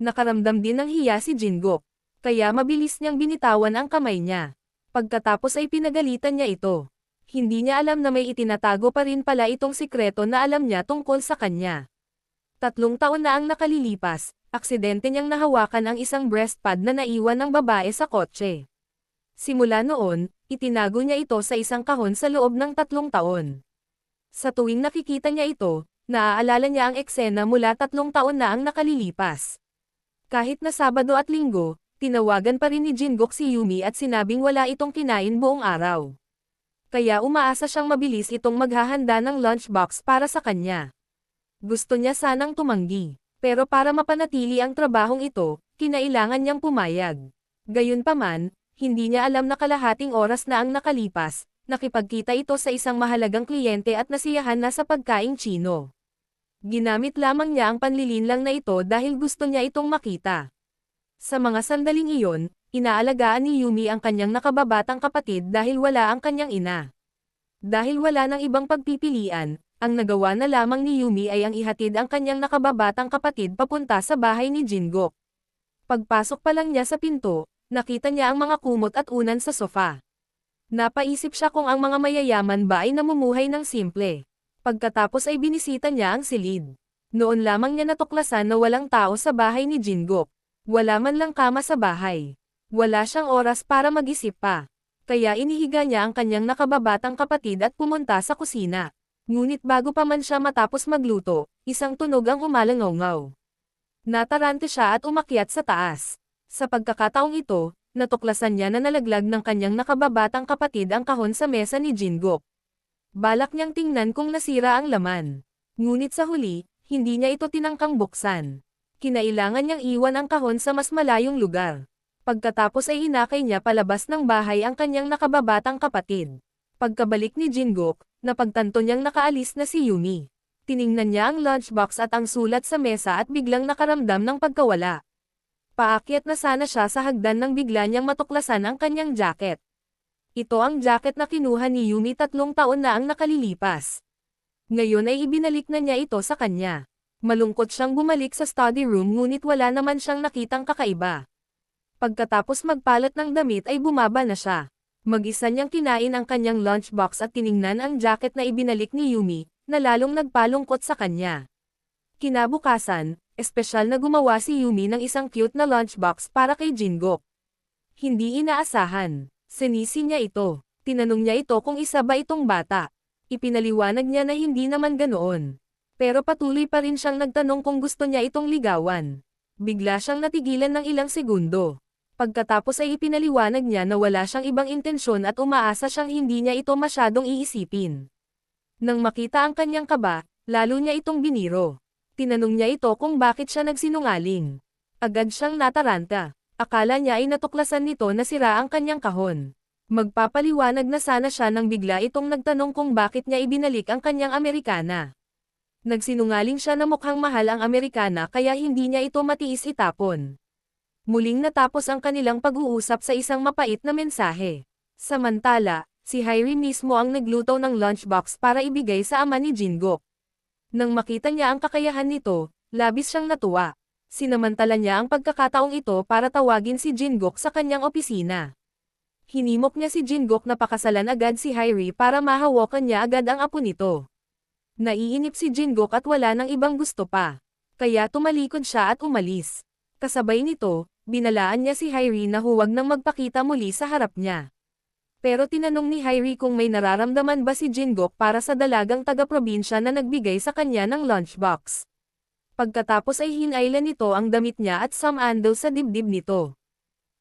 Nakaramdam din ng hiya si Jingkook. Kaya mabilis niyang binitawan ang kamay niya. Pagkatapos ay pinagalitan niya ito. Hindi niya alam na may itinatago pa rin pala itong sikreto na alam niya tungkol sa kanya. 3 taon na ang nakalilipas, aksidente niyang nahawakan ang isang breast pad na naiwan ng babae sa kotse. Simula noon, itinago niya ito sa isang kahon sa loob ng 3 taon. Sa tuwing nakikita niya ito, naaalala niya ang eksena mula 3 taon na ang nakalilipas. Kahit na Sabado at Linggo, tinawagan pa rin ni Jingkook si Yumi at sinabing wala itong kinain buong araw. Kaya umaasa siyang mabilis itong maghahanda ng lunchbox para sa kanya. Gusto niya sanang tumanggi, pero para mapanatili ang trabahong ito, kinailangan niyang pumayag. Gayunpaman, hindi niya alam na kalahating oras na ang nakalipas, nakipagkita ito sa isang mahalagang kliyente at nasiyahan na sa pagkaing Chino. Ginamit lamang niya ang panlilinlang na ito dahil gusto niya itong makita. Sa mga sandaling iyon, Inaalagaan ni Yumi ang kanyang nakababatang kapatid dahil wala ang kanyang ina. Dahil wala ng ibang pagpipilian, ang nagawa na lamang ni Yumi ay ang ihatid ang kanyang nakababatang kapatid papunta sa bahay ni Jingok. Pagpasok pa lang niya sa pinto, nakita niya ang mga kumot at unan sa sofa. Napaisip siya kung ang mga mayayaman ba ay namumuhay ng simple. Pagkatapos ay binisita niya ang silid. Noon lamang niya natuklasan na walang tao sa bahay ni Jingok. Wala man lang kama sa bahay. Wala siyang oras para mag-isip pa. Kaya inihiga niya ang kanyang nakababatang kapatid at pumunta sa kusina. Ngunit bago pa man siya matapos magluto, isang tunog ang humalangaw-ngaw. Natarante siya at umakyat sa taas. Sa pagkakataong ito, natuklasan niya na nalaglag ng kanyang nakababatang kapatid ang kahon sa mesa ni Jingok. Balak niyang tingnan kung nasira ang laman. Ngunit sa huli, hindi niya ito tinangkang buksan. Kinailangan niyang iwan ang kahon sa mas malayong lugar. Pagkatapos ay hinakay niya palabas ng bahay ang kanyang nakababatang kapatid. Pagkabalik ni Jingok, napagtanto niyang nakaalis na si Yumi. Tiningnan niya ang lunchbox at ang sulat sa mesa at biglang nakaramdam ng pagkawala. Paakyat na sana siya sa hagdan nang bigla niyang matuklasan ang kanyang jacket. Ito ang jacket na kinuha ni Yumi 3 taon na ang nakalilipas. Ngayon ay ibinalik na niya ito sa kanya. Malungkot siyang bumalik sa study room ngunit wala naman siyang nakitang kakaiba. Pagkatapos magpalat ng damit ay bumaba na siya. Mag-isa niyang kinain ang kanyang lunchbox at tiningnan ang jacket na ibinalik ni Yumi, na lalong nagpalungkot sa kanya. Kinabukasan, espesyal na gumawa si Yumi ng isang cute na lunchbox para kay Jingok. Hindi inaasahan. Sinisi niya ito. Tinanong niya ito kung isa ba itong bata. Ipinaliwanag niya na hindi naman ganoon. Pero patuloy pa rin siyang nagtanong kung gusto niya itong ligawan. Bigla siyang natigilan ng ilang segundo. Pagkatapos ay ipinaliwanag niya na wala siyang ibang intensyon at umaasa siyang hindi niya ito masyadong iisipin. Nang makita ang kanyang kaba, lalo niya itong biniro. Tinanong niya ito kung bakit siya nagsinungaling. Agad siyang nataranta. Akala niya ay natuklasan nito na sira ang kanyang kahon. Magpapaliwanag na sana siya nang bigla itong nagtanong kung bakit niya ibinalik ang kanyang Amerikana. Nagsinungaling siya na mukhang mahal ang Amerikana kaya hindi niya ito matiis itapon. Muling natapos ang kanilang pag-uusap sa isang mapait na mensahe. Samantala, si Hairi mismo ang nagluto ng lunchbox para ibigay sa ama ni Jingok. Nang makita niya ang kakayahan nito, labis siyang natuwa. Sinamantala niya ang pagkakataong ito para tawagin si Jingok sa kanyang opisina. Hinimok niya si Jingok na pakasalan agad si Hairi para mahawakan niya agad ang apo nito. Naiinip si Jingok at wala nang ibang gusto pa. Kaya tumalikod siya at umalis. Kasabay nito, binalaan niya si Hairi na huwag nang magpakita muli sa harap niya. Pero tinanong ni Hairi kung may nararamdaman ba si Jingok para sa dalagang taga-probinsya na nagbigay sa kanya ng lunchbox. Pagkatapos ay hinailan nito ang damit niya at samandal sa dibdib nito.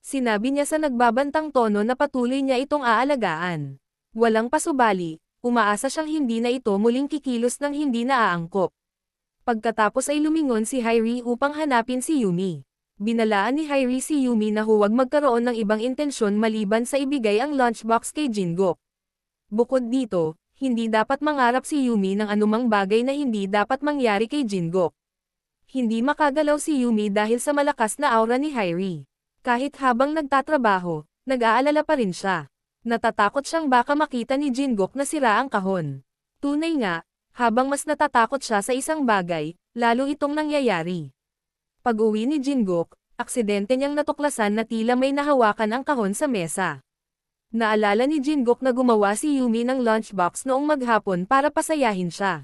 Sinabi niya sa nagbabantang tono na patuloy niya itong aalagaan. Walang pasubali, umaasa siyang hindi na ito muling kikilos ng hindi naaangkop. Pagkatapos ay lumingon si Hairi upang hanapin si Yumi. Binalaan ni Hairi si Yumi na huwag magkaroon ng ibang intensyon maliban sa ibigay ang lunchbox kay Jingok. Bukod dito, hindi dapat mangarap si Yumi ng anumang bagay na hindi dapat mangyari kay Jingok. Hindi makagalaw si Yumi dahil sa malakas na aura ni Hairi. Kahit habang nagtatrabaho, nag-aalala pa rin siya. Natatakot siyang baka makita ni Jingok na sira ang kahon. Tunay nga, habang mas natatakot siya sa isang bagay, lalo itong nangyayari. Pag-uwi ni Jingok, aksidente niyang natuklasan na tila may nahawakan ang kahon sa mesa. Naalala ni Jingok na gumawa si Yumi ng lunchbox noong maghapon para pasayahin siya.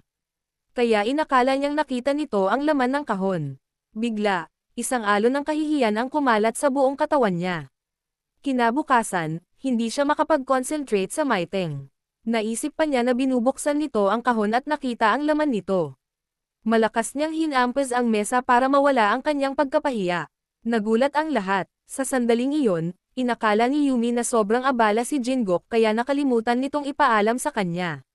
Kaya inakala niyang nakita nito ang laman ng kahon. Bigla, isang alon ng kahihiyan ang kumalat sa buong katawan niya. Kinabukasan, hindi siya makapag-concentrate sa meeting. Naisip pa niya na binubuksan nito ang kahon at nakita ang laman nito. Malakas niyang hinampas ang mesa para mawala ang kanyang pagkapahiya. Nagulat ang lahat. Sa sandaling iyon, inakala ni Yumi na sobrang abala si Jingok kaya nakalimutan nitong ipaalam sa kanya.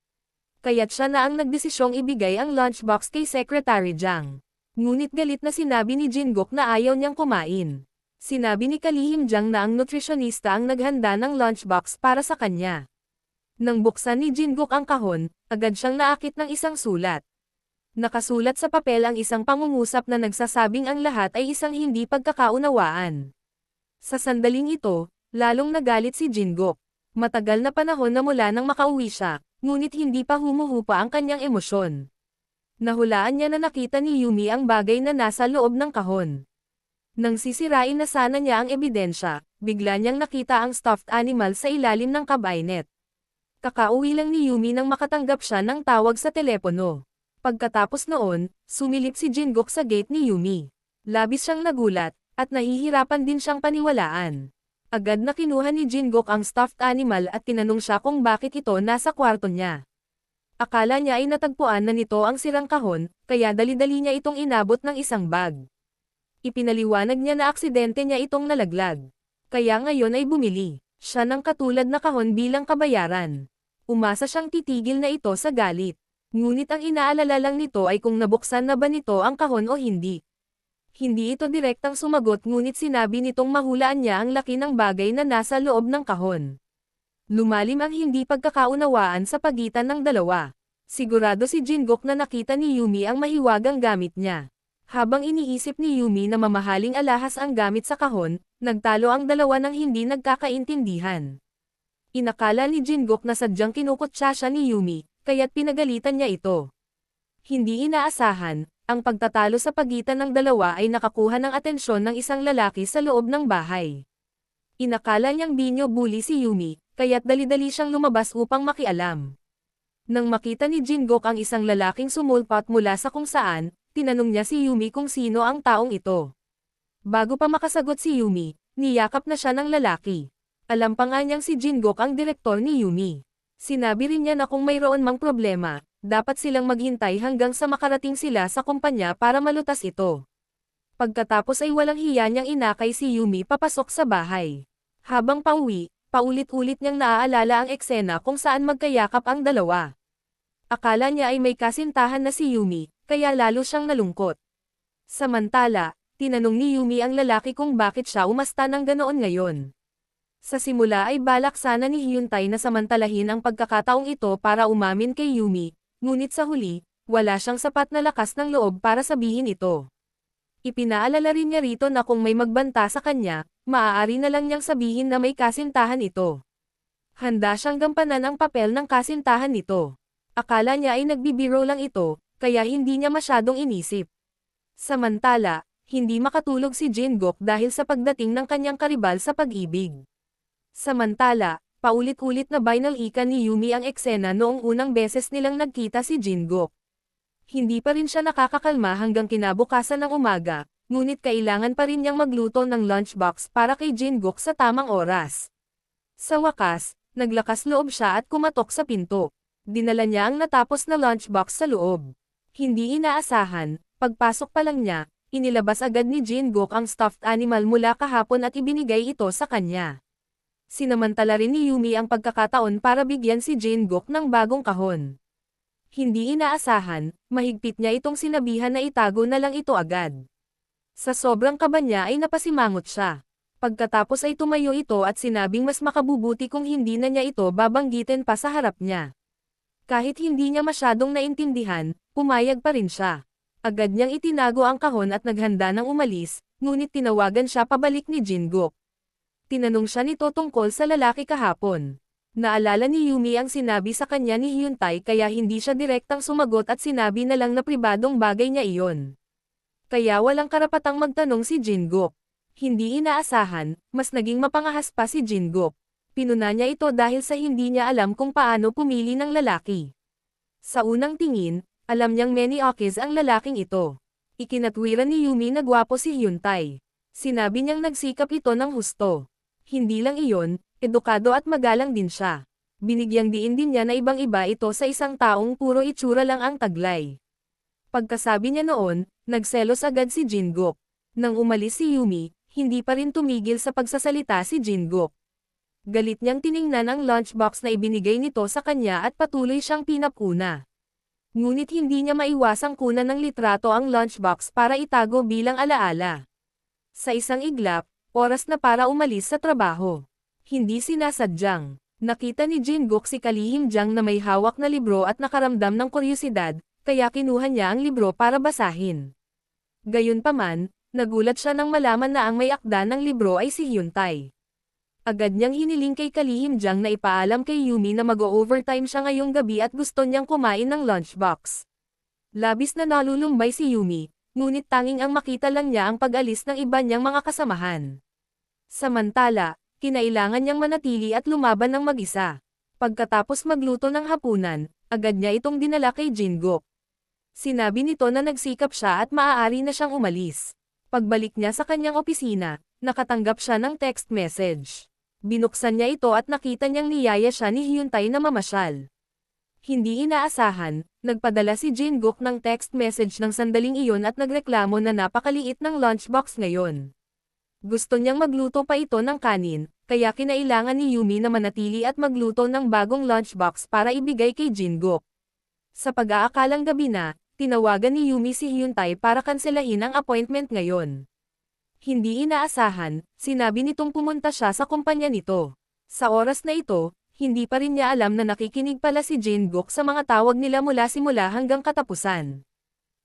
Kaya't siya na ang nagdesisyong ibigay ang lunchbox kay Secretary Jiang. Ngunit galit na sinabi ni Jingok na ayaw niyang kumain. Sinabi ni Kalihim Jiang na ang nutritionista ang naghanda ng lunchbox para sa kanya. Nang buksan ni Jingok ang kahon, agad siyang naakit ng isang sulat. Nakasulat sa papel ang isang pangungusap na nagsasabing ang lahat ay isang hindi pagkakaunawaan. Sa sandaling ito, lalong nagalit si Jingok. Matagal na panahon na mula nang makauwi siya, ngunit hindi pa humuhupa ang kanyang emosyon. Nahulaan niya na nakita ni Yumi ang bagay na nasa loob ng kahon. Nang sisirain na sana niya ang ebidensya, bigla niyang nakita ang stuffed animal sa ilalim ng cabinet. Kakauwi lang ni Yumi nang makatanggap siya ng tawag sa telepono. Pagkatapos noon, sumilip si Jingok sa gate ni Yumi. Labis siyang nagulat, at nahihirapan din siyang paniwalaan. Agad na kinuha ni Jingok ang stuffed animal at tinanong siya kung bakit ito nasa kwarto niya. Akala niya ay natagpuan na nito ang sirang kahon, kaya dali-dali niya itong inabot ng isang bag. Ipinaliwanag niya na aksidente niya itong nalaglag. Kaya ngayon ay bumili siya ng katulad na kahon bilang kabayaran. Umasa siyang titigil na ito sa galit. Ngunit ang inaalala lang nito ay kung nabuksan na ba nito ang kahon o hindi. Hindi ito direktang sumagot ngunit sinabi nitong mahulaan niya ang laki ng bagay na nasa loob ng kahon. Lumalim ang hindi pagkakaunawaan sa pagitan ng dalawa. Sigurado si Jingok na nakita ni Yumi ang mahiwagang gamit niya. Habang iniisip ni Yumi na mamahaling alahas ang gamit sa kahon, nagtalo ang dalawa ng hindi nagkakaintindihan. Inakala ni Jingok na sadyang kinukutsa siya ni Yumi, kaya't pinagalitan niya ito. Hindi inaasahan, ang pagtatalo sa pagitan ng dalawa ay nakakuha ng atensyon ng isang lalaki sa loob ng bahay. Inakala niyang binyo bully si Yumi, kaya't dali-dali siyang lumabas upang makialam. Nang makita ni Jingok ang isang lalaking sumulpot mula sa kung saan, tinanong niya si Yumi kung sino ang taong ito. Bago pa makasagot si Yumi, niyakap na siya ng lalaki. Alam pa nga niyang si Jingok ang direktor ni Yumi. Sinabi rin niya na kung mayroon mang problema, dapat silang maghintay hanggang sa makarating sila sa kumpanya para malutas ito. Pagkatapos ay walang hiya niyang inakay si Yumi papasok sa bahay. Habang pauwi, paulit-ulit niyang naaalala ang eksena kung saan magkayakap ang dalawa. Akala niya ay may kasintahan na si Yumi, kaya lalo siyang nalungkot. Samantala, tinanong ni Yumi ang lalaki kung bakit siya umasta ng ganoon ngayon. Sa simula ay balak sana ni Hyuntay na samantalahin ang pagkakataong ito para umamin kay Yumi, ngunit sa huli, wala siyang sapat na lakas ng loob para sabihin ito. Ipinaalala rin niya rito na kung may magbanta sa kanya, maaari na lang niyang sabihin na may kasintahan ito. Handa siyang gampanan ang papel ng kasintahan nito. Akala niya ay nagbibiro lang ito, kaya hindi niya masyadong inisip. Samantala, hindi makatulog si Jingok dahil sa pagdating ng kanyang karibal sa pag-ibig. Samantala, paulit-ulit na binalikan ni Yumi ang eksena noong unang beses nilang nagkita si Jingok. Hindi pa rin siya nakakakalma hanggang kinabukasan ng umaga, ngunit kailangan pa rin niyang magluto ng lunchbox para kay Jingok sa tamang oras. Sa wakas, naglakas loob siya at kumatok sa pinto. Dinala niya ang natapos na lunchbox sa loob. Hindi inaasahan, pagpasok pa lang niya, inilabas agad ni Jingok ang stuffed animal mula kahapon at ibinigay ito sa kanya. Sinamantala rin ni Yumi ang pagkakataon para bigyan si Jingok ng bagong kahon. Hindi inaasahan, mahigpit niya itong sinabihan na itago na lang ito agad. Sa sobrang kaba niya ay napasimangot siya. Pagkatapos ay tumayo ito at sinabing mas makabubuti kung hindi na niya ito babanggitin pa sa harap niya. Kahit hindi niya masyadong naintindihan, pumayag pa rin siya. Agad niyang itinago ang kahon at naghanda ng umalis, ngunit tinawagan siya pabalik ni Jingok. Tinanong siya nito tungkol sa lalaki kahapon. Naalala ni Yumi ang sinabi sa kanya ni Hyuntay kaya hindi siya direktang sumagot at sinabi na lang na pribadong bagay niya iyon. Kaya walang karapatang magtanong si Jingok. Hindi inaasahan, mas naging mapangahas pa si Jingok. Pinuna niya ito dahil sa hindi niya alam kung paano pumili ng lalaki. Sa unang tingin, alam niyang Meniokiz ang lalaking ito. Ikinatwiran ni Yumi na gwapo si Hyuntay. Sinabi niyang nagsikap ito ng husto. Hindi lang iyon, edukado at magalang din siya. Binigyang diin din niya na ibang-iba ito sa isang taong puro itsura lang ang taglay. Pagkasabi niya noon, nagselos agad si Jingok. Nang umalis si Yumi, hindi pa rin tumigil sa pagsasalita si Jingok. Galit niyang tiningnan ang lunchbox na ibinigay nito sa kanya at patuloy siyang pinapuna. Ngunit hindi niya maiwasang kunan ng litrato ang lunchbox para itago bilang alaala. Sa isang iglap, oras na para umalis sa trabaho. Hindi sinasadyang. Nakita ni Jingok si Kalihim Jang na may hawak na libro at nakaramdam ng kuryosidad, kaya kinuha niya ang libro para basahin. Gayunpaman, Nagulat siya nang malaman na ang may akda ng libro ay si Hyuntae. Agad niyang hiniling kay Kalihim Jang na ipaalam kay Yumi na mag-o-overtime siya ngayong gabi at gusto niyang kumain ng lunchbox. Labis na nalulumbay si Yumi, ngunit tanging ang makita lang niya ang pag-alis ng iba niyang mga kasamahan. Samantala, kinailangan niyang manatili at lumaban ng mag-isa. Pagkatapos magluto ng hapunan, agad niya itong dinala kay Jin-guk. Sinabi nito na nagsikap siya at maaari na siyang umalis. Pagbalik niya sa kanyang opisina, nakatanggap siya ng text message. Binuksan niya ito at nakita niyang niyaya siya ni Hyuntae na mamasyal. Hindi inaasahan, nagpadala si Jin-guk ng text message ng sandaling iyon at nagreklamo na napakaliit ng lunchbox ngayon. Gusto niyang magluto pa ito ng kanin, kaya kinailangan ni Yumi na manatili at magluto ng bagong lunchbox para ibigay kay Jin-guk. Sa pag-aakalang gabi na, tinawagan ni Yumi si Hyuntae para kanselahin ang appointment ngayon. Hindi inaasahan, sinabi nitong pumunta siya sa kumpanya nito. Sa oras na ito, hindi pa rin niya alam na nakikinig pala si Jin-guk sa mga tawag nila mula simula hanggang katapusan.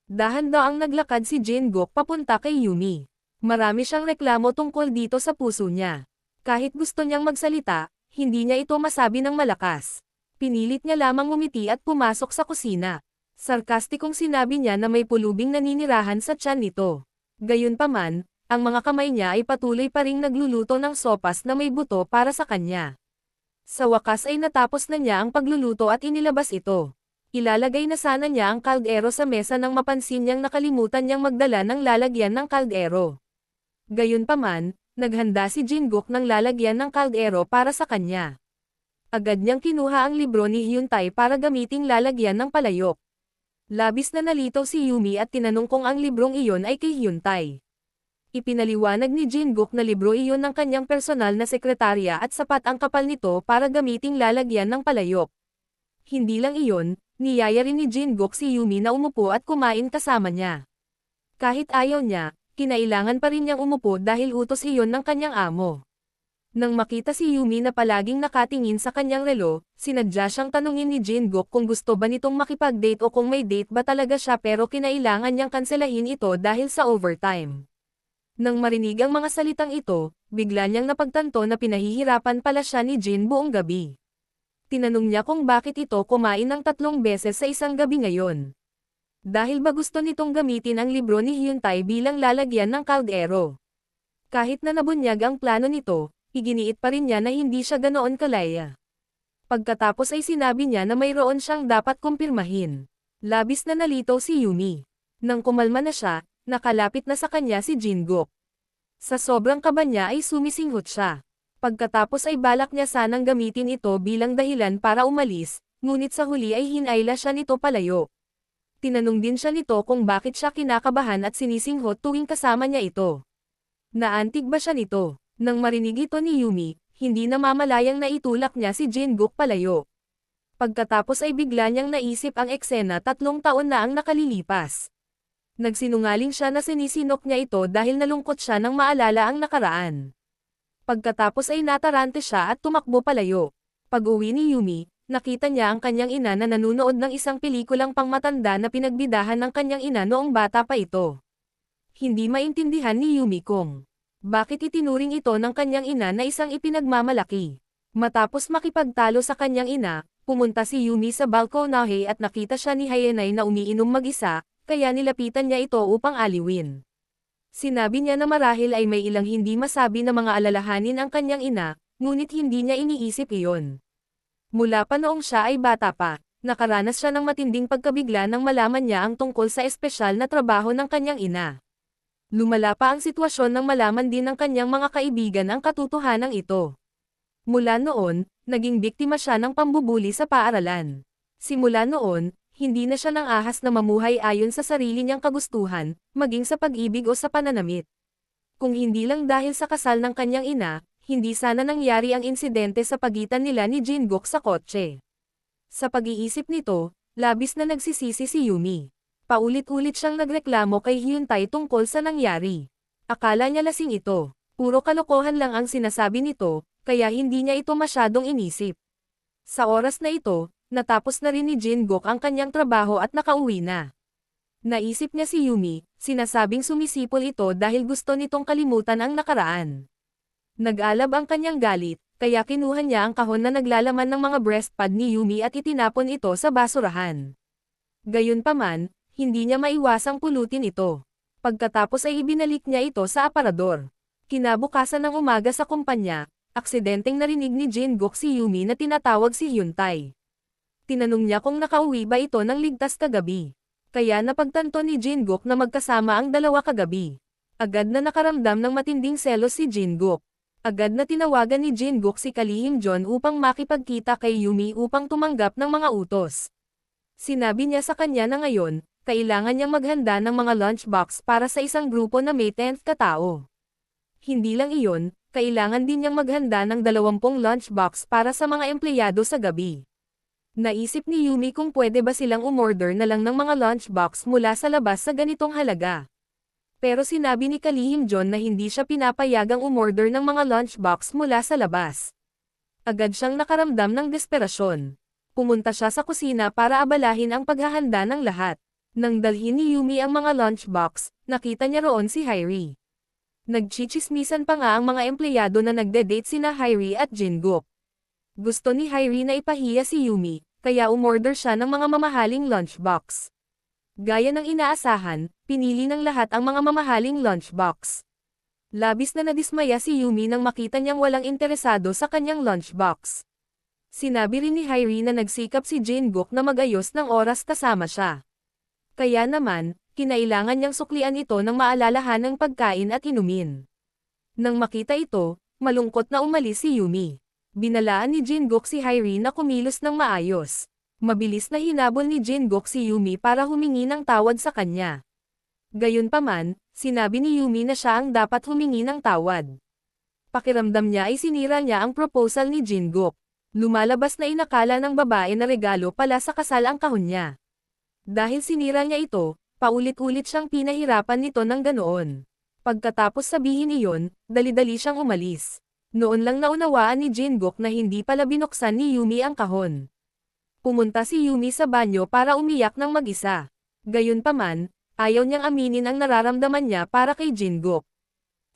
Dahan-daang naglakad si Jin-guk papunta kay Yumi. Marami siyang reklamo tungkol dito sa puso niya. Kahit gusto niyang magsalita, hindi niya ito masabi ng malakas. Pinilit niya lamang ngumiti at pumasok sa kusina. Sarkastikong sinabi niya na may pulubing naninirahan sa tiyan nito. Gayunpaman, ang mga kamay niya ay patuloy pa ring nagluluto ng sopas na may buto para sa kanya. Sa wakas ay natapos na niya ang pagluluto at inilabas ito. Ilalagay na sana niya ang kaldero sa mesa nang mapansin niyang nakalimutan niyang magdala ng lalagyan ng kaldero. Gayunpaman, naghanda si Jin-guk ng lalagyan ng kaldero para sa kanya. Agad niyang kinuha ang libro ni Hyuntae para gamiting lalagyan ng palayok. Labis na nalito si Yumi at tinanong kung ang librong iyon ay kay Hyuntae. Ipinaliwanag ni Jin-guk na libro iyon ng kanyang personal na sekretarya at sapat ang kapal nito para gamiting lalagyan ng palayok. Hindi lang iyon, niyaya rin ni Jin-guk si Yumi na umupo at kumain kasama niya. Kahit ayaw niya, kinailangan pa rin niyang umupo dahil utos iyon ng kanyang amo. Nang makita si Yumi na palaging nakatingin sa kanyang relo, sinadya siyang tanungin ni Jin-guk kung gusto ba nitong makipag-date o kung may date ba talaga siya pero kinailangan niyang kanselahin ito dahil sa overtime. Nang marinig ang mga salitang ito, bigla niyang napagtanto na pinahihirapan pala siya ni Jin buong gabi. Tinanong niya kung bakit ito kumain ng 3 beses sa isang gabi ngayon. Dahil ba gusto nitong gamitin ang libro ni Hyuntae bilang lalagyan ng kaldero. Kahit na nabunyag ang plano nito, iginiit pa rin niya na hindi siya ganoon kalaya. Pagkatapos ay sinabi niya na mayroon siyang dapat kumpirmahin. Labis na nalito si Yumi. Nang kumalma na siya, nakalapit na sa kanya si Jin-guk. Sa sobrang kaba niya ay sumisinghot siya. Pagkatapos ay balak niya sanang gamitin ito bilang dahilan para umalis, ngunit sa huli ay hinayla siya nito palayo. Tinanong din siya nito kung bakit siya kinakabahan at sinisinghot tuwing kasama niya ito. Naantig ba siya nito? Nang marinig ito ni Yumi, hindi namamalayang naitulak niya si Jin-guk palayo. Pagkatapos ay bigla niyang naisip ang eksena 3 taon na ang nakalilipas. Nagsinungaling siya na sinisinok niya ito dahil nalungkot siya nang maalala ang nakaraan. Pagkatapos ay natarante siya at tumakbo palayo. Pag-uwi ni Yumi, nakita niya ang kanyang ina na nanunood ng isang pelikulang pangmatanda na pinagbidahan ng kanyang ina noong bata pa ito. Hindi maintindihan ni Yumi kung bakit itinuring ito ng kanyang ina na isang ipinagmamalaki. Matapos makipagtalo sa kanyang ina, pumunta si Yumi sa balkonahe at nakita siya ni Hayenay na umiinom mag-isa, kaya nilapitan niya ito upang aliwin. Sinabi niya na marahil ay may ilang hindi masabi na mga alalahanin ang kanyang ina, ngunit hindi niya iniisip iyon. Mula pa noong siya ay bata pa, nakaranas siya ng matinding pagkabigla nang malaman niya ang tungkol sa espesyal na trabaho ng kanyang ina. Lumala pa ang sitwasyon nang malaman din ng kanyang mga kaibigan ang katotohanan ito. Mula noon, naging biktima siya ng pambubuli sa paaralan. Simula noon, hindi na siya nang ahas na mamuhay ayon sa sarili niyang kagustuhan, maging sa pag-ibig o sa pananamit. Kung hindi lang dahil sa kasal ng kanyang ina, hindi sana nangyari ang insidente sa pagitan nila ni Jin-guk sa kotse. Sa pag-iisip nito, labis na nagsisisi si Yumi. Paulit-ulit siyang nagreklamo kay Hyuntae tungkol sa nangyari. Akala niya lasing ito. Puro kalokohan lang ang sinasabi nito, kaya hindi niya ito masyadong inisip. Sa oras na ito, natapos na rin ni Jin-guk ang kanyang trabaho at nakauwi na. Naisip niya si Yumi, sinasabing sumisipol ito dahil gusto nitong kalimutan ang nakaraan. Nag-alab ang kanyang galit, kaya kinuha niya ang kahon na naglalaman ng mga breast pad ni Yumi at itinapon ito sa basurahan. Gayunpaman, hindi niya maiwasang pulutin ito. Pagkatapos ay ibinalik niya ito sa aparador. Kinabukasan ng umaga sa kumpanya, aksidenteng narinig ni Jin-guk si Yumi na tinatawag si Hyun-tae. Tinanong niya kung nakauwi ba ito ng ligtas kagabi. Kaya napagtanto ni Jin-guk na magkasama ang dalawa kagabi. Agad na nakaramdam ng matinding selos si Jin-guk. Agad na tinawagan ni Jin-guk si Kalihim John upang makipagkita kay Yumi upang tumanggap ng mga utos. Sinabi niya sa kanya na ngayon, kailangan niyang maghanda ng mga lunchbox para sa isang grupo na may 10 katao. Hindi lang iyon, kailangan din niyang maghanda ng 20 lunchbox para sa mga empleyado sa gabi. Naisip ni Yumi kung pwede ba silang umorder na lang ng mga lunchbox mula sa labas sa ganitong halaga. Pero sinabi ni Kalihim John na hindi siya pinapayagang umorder ng mga lunchbox mula sa labas. Agad siyang nakaramdam ng desperasyon. Pumunta siya sa kusina para abalahin ang paghahanda ng lahat. Nang dalhin ni Yumi ang mga lunchbox, nakita niya roon si Hairi. Nagchichismisan pa nga ang mga empleyado na nagde-date sina Hairi at Jin-guk. Gusto ni Hairi na ipahiya si Yumi, kaya umorder siya ng mga mamahaling lunchbox. Gaya ng inaasahan, pinili ng lahat ang mga mamahaling lunchbox. Labis na nadismaya si Yumi nang makita niyang walang interesado sa kanyang lunchbox. Sinabi rin ni Hairi na nagsikap si Jin-guk na mag-ayos ng oras kasama siya. Kaya naman, kinailangan niyang suklian ito ng maalalahan ng pagkain at inumin. Nang makita ito, malungkot na umalis si Yumi. Binalaan ni Jin-guk si Hairi na kumilos ng maayos. Mabilis na hinabol ni Jin-guk si Yumi para humingi ng tawad sa kanya. Gayunpaman, sinabi ni Yumi na siya ang dapat humingi ng tawad. Pakiramdam niya ay sinira niya ang proposal ni Jin-guk. Lumalabas na inakala ng babae na regalo pala sa kasal ang kahon niya. Dahil sinira niya ito, paulit-ulit siyang pinahirapan nito ng ganoon. Pagkatapos sabihin iyon, dali-dali siyang umalis. Noon lang naunawaan ni Jin-guk na hindi pala binuksan ni Yumi ang kahon. Pumunta si Yumi sa banyo para umiyak ng mag-isa. Gayunpaman, ayaw niyang aminin ang nararamdaman niya para kay Jin-guk.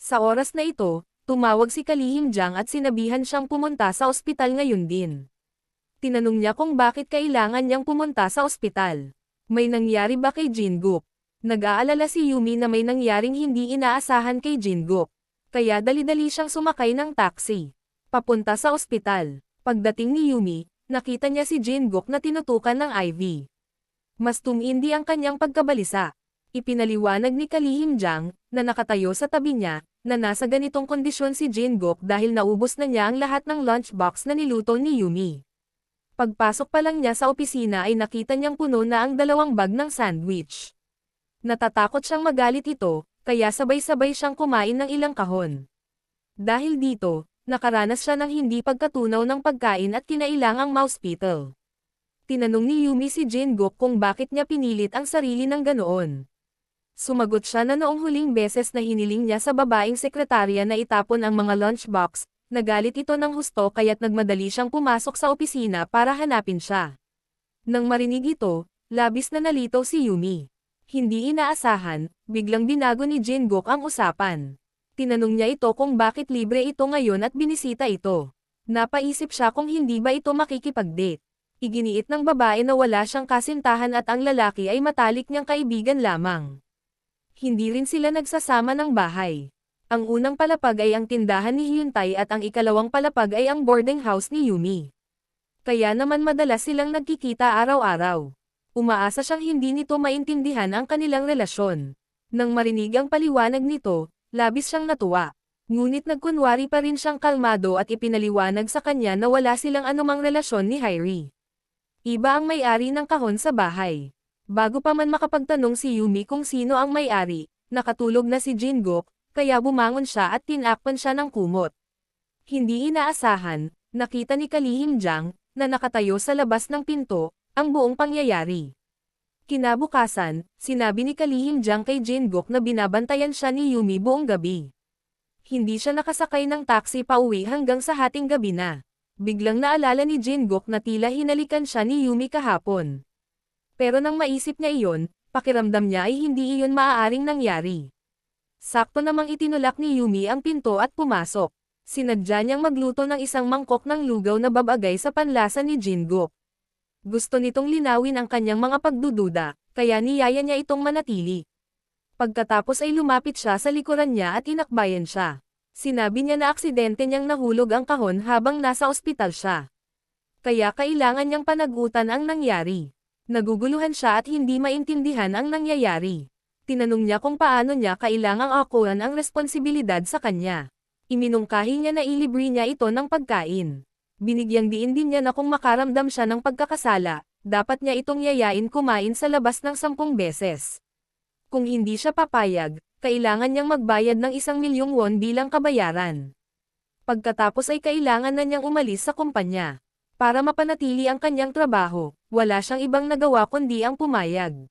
Sa oras na ito, tumawag si Kalihim Jang at sinabihan siyang pumunta sa ospital ngayon din. Tinanong niya kung bakit kailangan niyang pumunta sa ospital. May nangyari ba kay Jin-guk? Nag-aalala si Yumi na may nangyaring hindi inaasahan kay Jin-guk. Kaya dali-dali siyang sumakay ng taxi. Papunta sa ospital. Pagdating ni Yumi, nakita niya si Jin-guk na tinutukan ng IV. Mas tumindi ang kanyang pagkabalisa. Ipinaliwanag ni Kalihim Jang, na nakatayo sa tabi niya, na nasa ganitong kondisyon si Jin-guk dahil naubos na niya ang lahat ng lunchbox na niluto ni Yumi. Pagpasok pa lang niya sa opisina ay nakita niyang puno na ang 2 bag ng sandwich. Natatakot siyang magalit ito, kaya sabay-sabay siyang kumain ng ilang kahon. Dahil dito, nakaranas siya ng hindi pagkatunaw ng pagkain at kinailangang ma-hospital. Tinanong ni Yumi si Jin-guk kung bakit niya pinilit ang sarili ng ganoon. Sumagot siya na noong huling beses na hiniling niya sa babaeng sekretarya na itapon ang mga lunchbox, nagalit ito ng husto kaya't nagmadali siyang pumasok sa opisina para hanapin siya. Nang marinig ito, labis na nalitaw si Yumi. Hindi inaasahan, biglang binago ni Jin-guk ang usapan. Tinanong niya ito kung bakit libre ito ngayon at binisita ito. Napaisip siya kung hindi ba ito makikipag-date. Iginiit ng babae na wala siyang kasintahan at ang lalaki ay matalik niyang kaibigan lamang. Hindi rin sila nagsasama ng bahay. Ang unang palapag ay ang tindahan ni Hyun-tae at ang ikalawang palapag ay ang boarding house ni Yumi. Kaya naman madalas silang nagkikita araw-araw. Umaasa siyang hindi nito maintindihan ang kanilang relasyon. Nang marinig ang paliwanag nito, labis siyang natuwa. Ngunit nagkunwari pa rin siyang kalmado at ipinaliwanag sa kanya na wala silang anumang relasyon ni Hairi. Iba ang may-ari ng kahon sa bahay. Bago pa man makapagtanong si Yumi kung sino ang may-ari, nakatulog na si Jin-guk, kaya bumangon siya at tinakpan siya ng kumot. Hindi inaasahan, nakita ni Kalihim Jang, na nakatayo sa labas ng pinto, ang buong pangyayari. Kinabukasan, sinabi ni Kalihim Jang kay Jin-guk na binabantayan siya ni Yumi buong gabi. Hindi siya nakasakay ng taxi pauwi hanggang sa hating gabi na. Biglang naalala ni Jin-guk na tila hinalikan siya ni Yumi kahapon. Pero nang maisip niya iyon, Pakiramdam niya ay hindi iyon maaaring nangyari. Sakto namang itinulak ni Yumi ang pinto at pumasok. Sinadya niyang magluto ng isang mangkok ng lugaw na babagay sa panlasa ni Jin-guk. Gusto nitong linawin ang kanyang mga pagdududa, kaya niyaya niya itong manatili. Pagkatapos ay lumapit siya sa likuran niya at inakbayan siya. Sinabi niya na aksidente niyang nahulog ang kahon habang nasa ospital siya. Kaya kailangan niyang panagutan ang nangyari. Naguguluhan siya at hindi maintindihan ang nangyayari. Tinanong niya kung paano niya kailangang akuhan ang responsibilidad sa kanya. Iminungkahi niya na ilibre niya ito ng pagkain. Binigyang diin din niya na kung makaramdam siya ng pagkakasala, dapat niya itong yayain kumain sa labas ng 10 beses. Kung hindi siya papayag, kailangan niyang magbayad ng 1,000,000 won bilang kabayaran. Pagkatapos ay kailangan na niyang umalis sa kumpanya. Para mapanatili ang kanyang trabaho, wala siyang ibang nagawa kundi ang pumayag.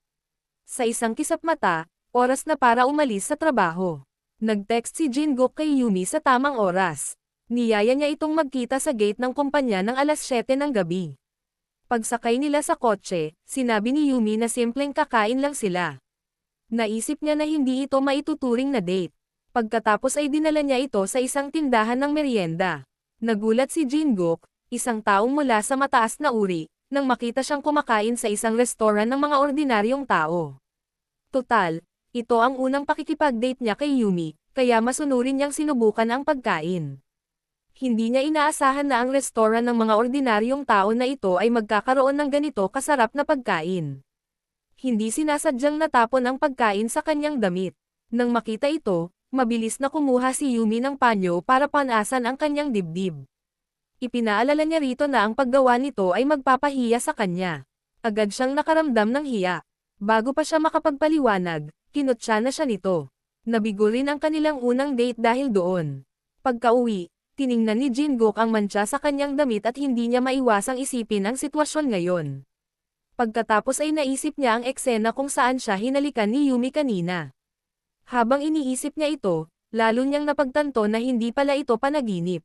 Sa isang kisap mata, oras na para umalis sa trabaho. Nag-text si Jin-guk kay Yumi sa tamang oras. Niyaya niya itong magkita sa gate ng kumpanya ng alas 7 ng gabi. Pagsakay nila sa kotse, sinabi ni Yumi na simpleng kakain lang sila. Naisip niya na hindi ito maituturing na date. Pagkatapos ay dinala niya ito sa isang tindahan ng merienda. Nagulat si Jin-guk, isang taong mula sa mataas na uri, nang makita siyang kumakain sa isang restoran ng mga ordinaryong tao. Total, ito ang unang pakikipag-date niya kay Yumi, kaya masunurin niyang sinubukan ang pagkain. Hindi niya inaasahan na ang restoran ng mga ordinaryong tao na ito ay magkakaroon ng ganito kasarap na pagkain. Hindi sinasadyang natapon ang pagkain sa kanyang damit. Nang makita ito, mabilis na kumuha si Yumi ng panyo para panasan ang kanyang dibdib. Ipinaalala niya rito na ang paggawa nito ay magpapahiya sa kanya. Agad siyang nakaramdam ng hiya. Bago pa siya makapagpaliwanag, kinutya na siya nito. Nabigo rin ang kanilang unang date dahil doon. Pagka-uwi, tiningnan ni Jin-guk ang mantsa sa kanyang damit at hindi niya maiwasang isipin ang sitwasyon ngayon. Pagkatapos ay naisip niya ang eksena kung saan siya hinalikan ni Yumi kanina. Habang iniisip niya ito, lalo niyang napagtanto na hindi pala ito panaginip.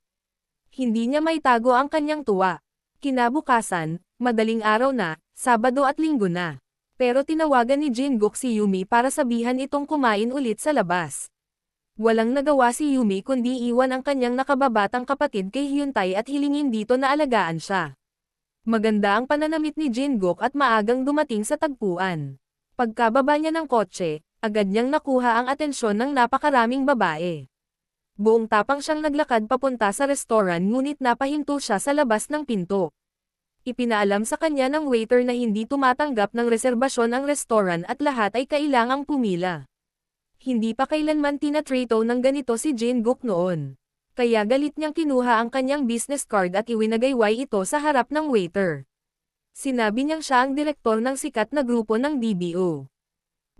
Hindi niya maitago ang kanyang tuwa. Kinabukasan, madaling araw na, Sabado at Linggo na. Pero tinawagan ni Jin-guk si Yumi para sabihan itong kumain ulit sa labas. Walang nagawa si Yumi kundi iwan ang kanyang nakababatang kapatid kay Hyuntae at hilingin dito na alagaan siya. Maganda ang pananamit ni Jin-guk at maagang dumating sa tagpuan. Pagkababa niya ng kotse, agad niyang nakuha ang atensyon ng napakaraming babae. Buong tapang siyang naglakad papunta sa restoran ngunit napahinto siya sa labas ng pinto. Ipinaalam sa kanya ng waiter na hindi tumatanggap ng reserbasyon ang restoran at lahat ay kailangang pumila. Hindi pa kailanman tinatrato ng ganito si Jin-guk noon. Kaya galit niyang kinuha ang kanyang business card at iwinagayway ito sa harap ng waiter. Sinabi niyang siya ang direktor ng sikat na grupo ng DBO.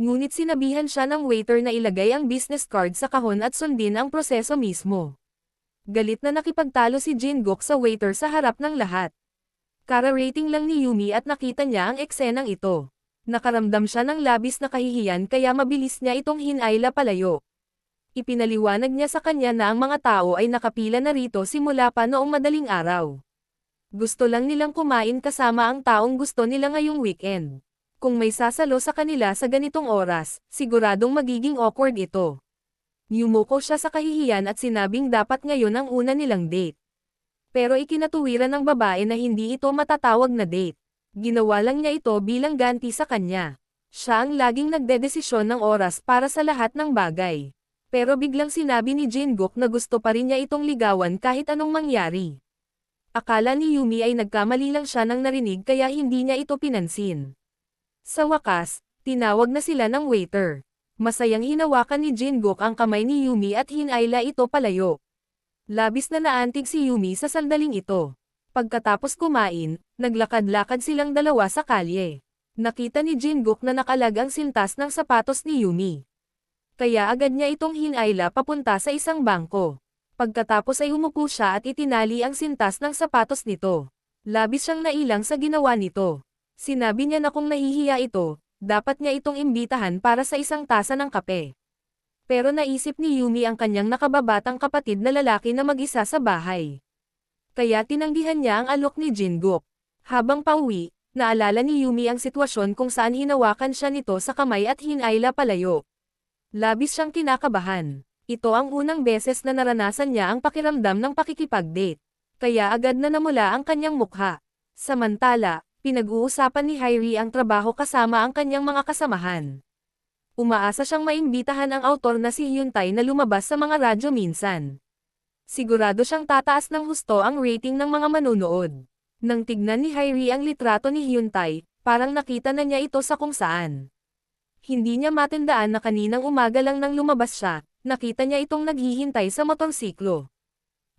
Ngunit sinabihan siya ng waiter na ilagay ang business card sa kahon at sundin ang proseso mismo. Galit na nakipagtalo si Jin-guk sa waiter sa harap ng lahat. Kara-rating lang ni Yumi at nakita niya ang eksenang ito. Nakaramdam siya ng labis na kahihiyan kaya mabilis niya itong hinayla palayo. Ipinaliwanag niya sa kanya na ang mga tao ay nakapila na rito simula pa noong madaling araw. Gusto lang nilang kumain kasama ang taong gusto nila ngayong weekend. Kung may sasalo sa kanila sa ganitong oras, siguradong magiging awkward ito. Yumuko siya sa kahihiyan at sinabing dapat ngayon ang una nilang date. Pero ikinatuwiran ng babae na hindi ito matatawag na date. Ginawa lang niya ito bilang ganti sa kanya. Siya ang laging nagdedesisyon ng oras para sa lahat ng bagay. Pero biglang sinabi ni Jin-guk na gusto pa rin niya itong ligawan kahit anong mangyari. Akala ni Yumi ay nagkamali lang siya nang narinig kaya hindi niya ito pinansin. Sa wakas, tinawag na sila ng waiter. Masayang hinawakan ni Jin-guk ang kamay ni Yumi at hinayla ito palayo. Labis na naantig si Yumi sa sandaling ito. Pagkatapos kumain, naglakad-lakad silang dalawa sa kalye. Nakita ni Jin-guk na nakalag ang sintas ng sapatos ni Yumi. Kaya agad niya itong hinayla papunta sa isang bangko. Pagkatapos ay umupo siya at itinali ang sintas ng sapatos nito. Labis siyang nailang sa ginawa nito. Sinabi niya na kung nahihiya ito, dapat niya itong imbitahan para sa isang tasa ng kape. Pero naisip ni Yumi ang kanyang nakababatang kapatid na lalaki na mag-isa sa bahay. Kaya tinanggihan niya ang alok ni Jin-guk. Habang pauwi, Naalala ni Yumi ang sitwasyon kung saan hinawakan siya nito sa kamay at hinayla palayo. Labis siyang kinakabahan. Ito ang unang beses na naranasan niya ang pakiramdam ng pakikipag-date. Kaya agad na namula ang kanyang mukha. Samantala, pinag-uusapan ni Hairi ang trabaho kasama ang kanyang mga kasamahan. Umaasa siyang maimbitahan ang autor na si Hyuntay na lumabas sa mga radyo minsan. Sigurado siyang tataas ng husto ang rating ng mga manunood. Nang tignan ni Hairi ang litrato ni Hyuntay, parang nakita na niya ito sa kung saan. Hindi niya matandaan na kaninang umaga lang nang lumabas siya, nakita niya itong naghihintay sa motorsiklo.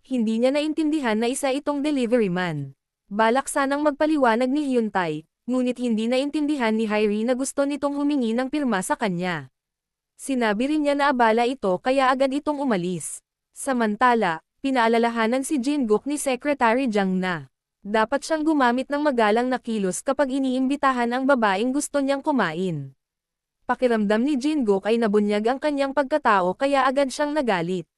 Hindi niya naintindihan na isa itong delivery man. Balak sanang magpaliwanag ni Hyuntay, ngunit hindi naintindihan ni Hairi na gusto nitong humingi ng pirma sa kanya. Sinabi rin niya na abala ito kaya agad itong umalis. Samantala, pinaalalahanan si Jin-guk ni Secretary Jang na dapat siyang gumamit ng magalang na kilos kapag iniimbitahan ang babaeng gusto niyang kumain. Pakiramdam ni Jin-guk ay nabunyag ang kanyang pagkatao kaya agad siyang nagalit.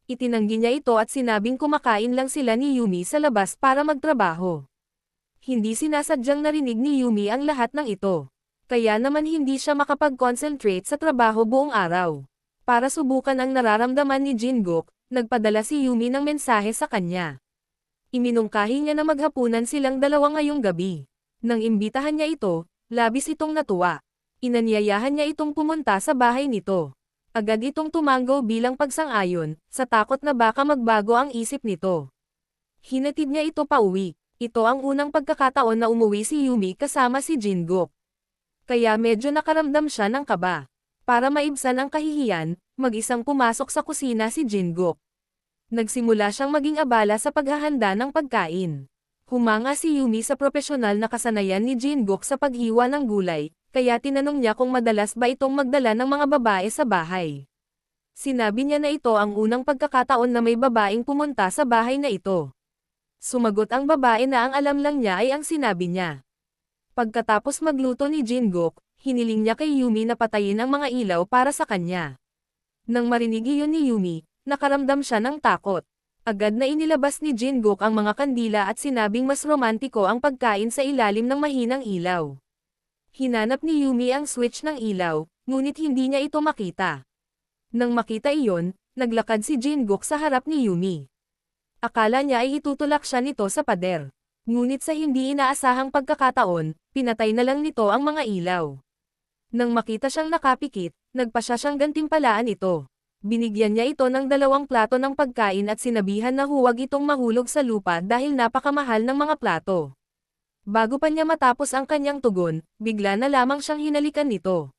Itinanggi niya ito at sinabing kumakain lang sila ni Yumi sa labas para magtrabaho. Hindi sinasadyang narinig ni Yumi ang lahat ng ito. Kaya naman hindi siya makapag-concentrate sa trabaho buong araw. Para subukan ang nararamdaman ni Jin-guk, nagpadala si Yumi ng mensahe sa kanya. Iminungkahi niya na maghapunan silang dalawa ngayong gabi. Nang imbitahan niya ito, labis itong natuwa. Inanyayahan niya itong pumunta sa bahay nito. Agad itong tumanggo bilang pagsang-ayon, sa takot na baka magbago ang isip nito. Hinatid niya ito pauwi. Ito ang unang pagkakataon na umuwi si Yumi kasama si Jin-guk. Kaya medyo nakaramdam siya ng kaba. Para maibsan ang kahihiyan, mag-isang pumasok sa kusina si Jin-guk. Nagsimula siyang maging abala sa paghahanda ng pagkain. Humanga si Yumi sa propesyonal na kasanayan ni Jin-guk sa paghiwa ng gulay, kaya tinanong niya kung madalas ba itong magdala ng mga babae sa bahay. Sinabi niya na ito ang unang pagkakataon na may babaeng pumunta sa bahay na ito. Sumagot ang babae na ang alam lang niya ay ang sinabi niya. Pagkatapos magluto ni Jin-guk, hiniling niya kay Yumi na patayin ang mga ilaw para sa kanya. Nang marinig iyon ni Yumi, nakaramdam siya ng takot. Agad na inilabas ni Jin-guk ang mga kandila at sinabing mas romantiko ang pagkain sa ilalim ng mahinang ilaw. Hinanap ni Yumi ang switch ng ilaw, ngunit hindi niya ito makita. Nang makita iyon, naglakad si Jin-guk sa harap ni Yumi. Akala niya ay itutulak siya nito sa pader. Ngunit sa hindi inaasahang pagkakataon, pinatay na lang nito ang mga ilaw. Nang makita siyang nakapikit, nagpasya siyang gantimpalaan ito. Binigyan niya ito ng 2 plato ng pagkain at sinabihan na huwag itong mahulog sa lupa dahil napakamahal ng mga plato. Bago pa niya matapos ang kanyang tugon, bigla na lamang siyang hinalikan nito.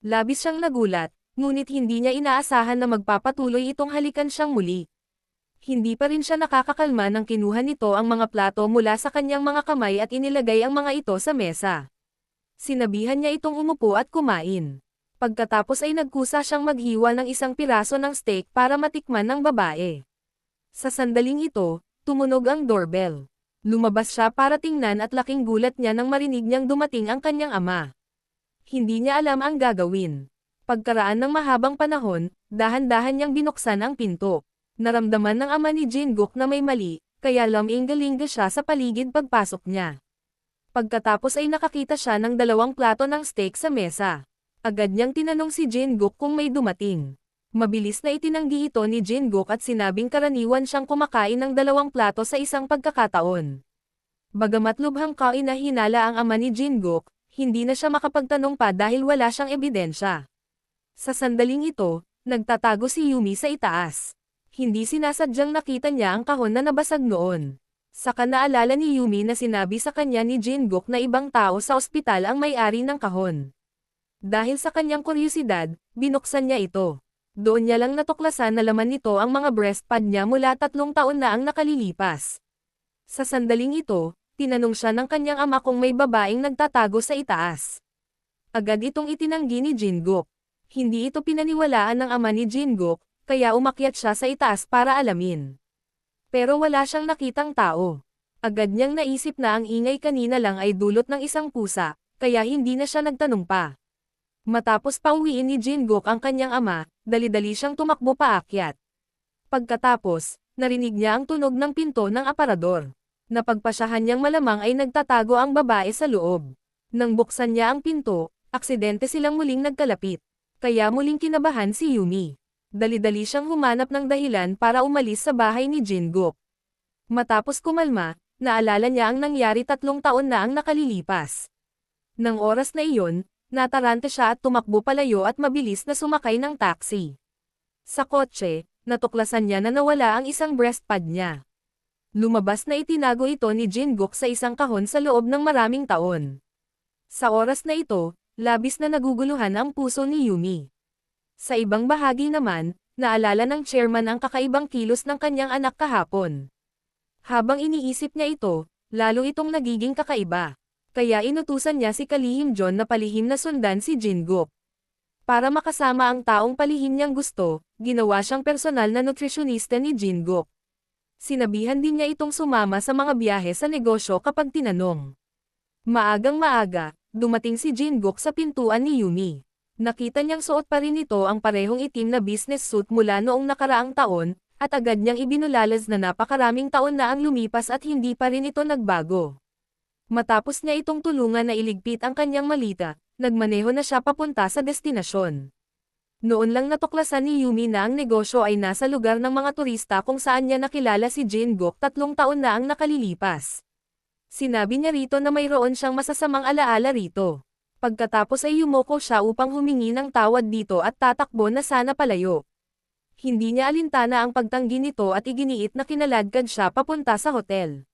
Labis siyang nagulat, ngunit hindi niya inaasahan na magpapatuloy itong halikan siyang muli. Hindi pa rin siya nakakakalma nang kinuha nito ang mga plato mula sa kanyang mga kamay at inilagay ang mga ito sa mesa. Sinabihan niya itong umupo at kumain. Pagkatapos ay nagkusa siyang maghiwa ng isang piraso ng steak para matikman ng babae. Sa sandaling ito, tumunog ang doorbell. Lumabas siya para tingnan at laking gulat niya nang marinig niyang dumating ang kanyang ama. Hindi niya alam ang gagawin. Pagkaraan ng mahabang panahon, dahan-dahan niyang binuksan ang pinto. Naramdaman ng ama ni Jin-guk na may mali, kaya laminggalinga siya sa paligid pagpasok niya. Pagkatapos ay nakakita siya ng 2 plato ng steak sa mesa. Agad niyang tinanong si Jin-guk kung may dumating. Mabilis na itinanggi ito ni Jin-guk at sinabing karaniwan siyang kumakain ng 2 plato sa isang pagkakataon. Bagamat lubhang kainahinala ang ama ni Jin-guk, hindi na siya makapagtanong pa dahil wala siyang ebidensya. Sa sandaling ito, nagtatago si Yumi sa itaas. Hindi sinasadyang nakita niya ang kahon na nabasag noon. Saka naalala ni Yumi na sinabi sa kanya ni Jin-guk na ibang tao sa ospital ang may-ari ng kahon. Dahil sa kanyang kuryosidad, binuksan niya ito. Doon niya lang natuklasan na laman nito ang mga breast pad niya mula 3 taon na ang nakalilipas. Sa sandaling ito, tinanong siya ng kanyang ama kung may babaeng nagtatago sa itaas. Agad itong itinanggi ni Jin-guk. Hindi ito pinaniwalaan ng ama ni Jin-guk, kaya umakyat siya sa itaas para alamin. Pero wala siyang nakitang tao. Agad niyang naisip na ang ingay kanina lang ay dulot ng isang pusa, kaya hindi na siya nagtanong pa. Matapos pauwiin ni Jin-guk ang kanyang ama, dali-dali siyang tumakbo paakyat. Pagkatapos, narinig niya ang tunog ng pinto ng aparador. Napagpasyahan niyang malamang ay nagtatago ang babae sa loob. Nang buksan niya ang pinto, aksidente silang muling nagkalapit. Kaya muling kinabahan si Yumi. Dali-dali siyang humanap ng dahilan para umalis sa bahay ni Jin-guk. Matapos kumalma, naalala niya ang nangyari 3 taon na ang nakalilipas. Nang oras na iyon, natarante siya at tumakbo palayo at mabilis na sumakay ng taxi. Sa kotse, natuklasan niya na nawala ang isang breast pad niya. Lumabas na itinago ito ni Jin-guk sa isang kahon sa loob ng maraming taon. Sa oras na ito, labis na naguguluhan ang puso ni Yumi. Sa ibang bahagi naman, naalala ng chairman ang kakaibang kilos ng kanyang anak kahapon. Habang iniisip niya ito, lalo itong nagiging kakaiba. Kaya inutusan niya si Kalihim John na palihim na sundan si Jin-guk. Para makasama ang taong palihim niyang gusto, ginawa siyang personal na nutrisyonista ni Jin-guk. Sinabihan din niya itong sumama sa mga biyahe sa negosyo kapag tinanong. Maagang maaga, dumating si Jin-guk sa pintuan ni Yumi. Nakita niyang suot pa rin ito ang parehong itim na business suit mula noong nakaraang taon, at agad niyang ibinulalas na napakaraming taon na ang lumipas at hindi pa rin ito nagbago. Matapos niya itong tulungan na iligpit ang kanyang malita, nagmaneho na siya papunta sa destinasyon. Noon lang natuklasan ni Yumi na ang negosyo ay nasa lugar ng mga turista kung saan niya nakilala si Jin-guk 3 taon na ang nakalilipas. Sinabi niya rito na mayroon siyang masasamang alaala rito. Pagkatapos ay yumoko siya upang humingi ng tawad dito at tatakbo na sana palayo. Hindi niya alintana ang pagtanggi nito at iginiit na kinaladkad siya papunta sa hotel.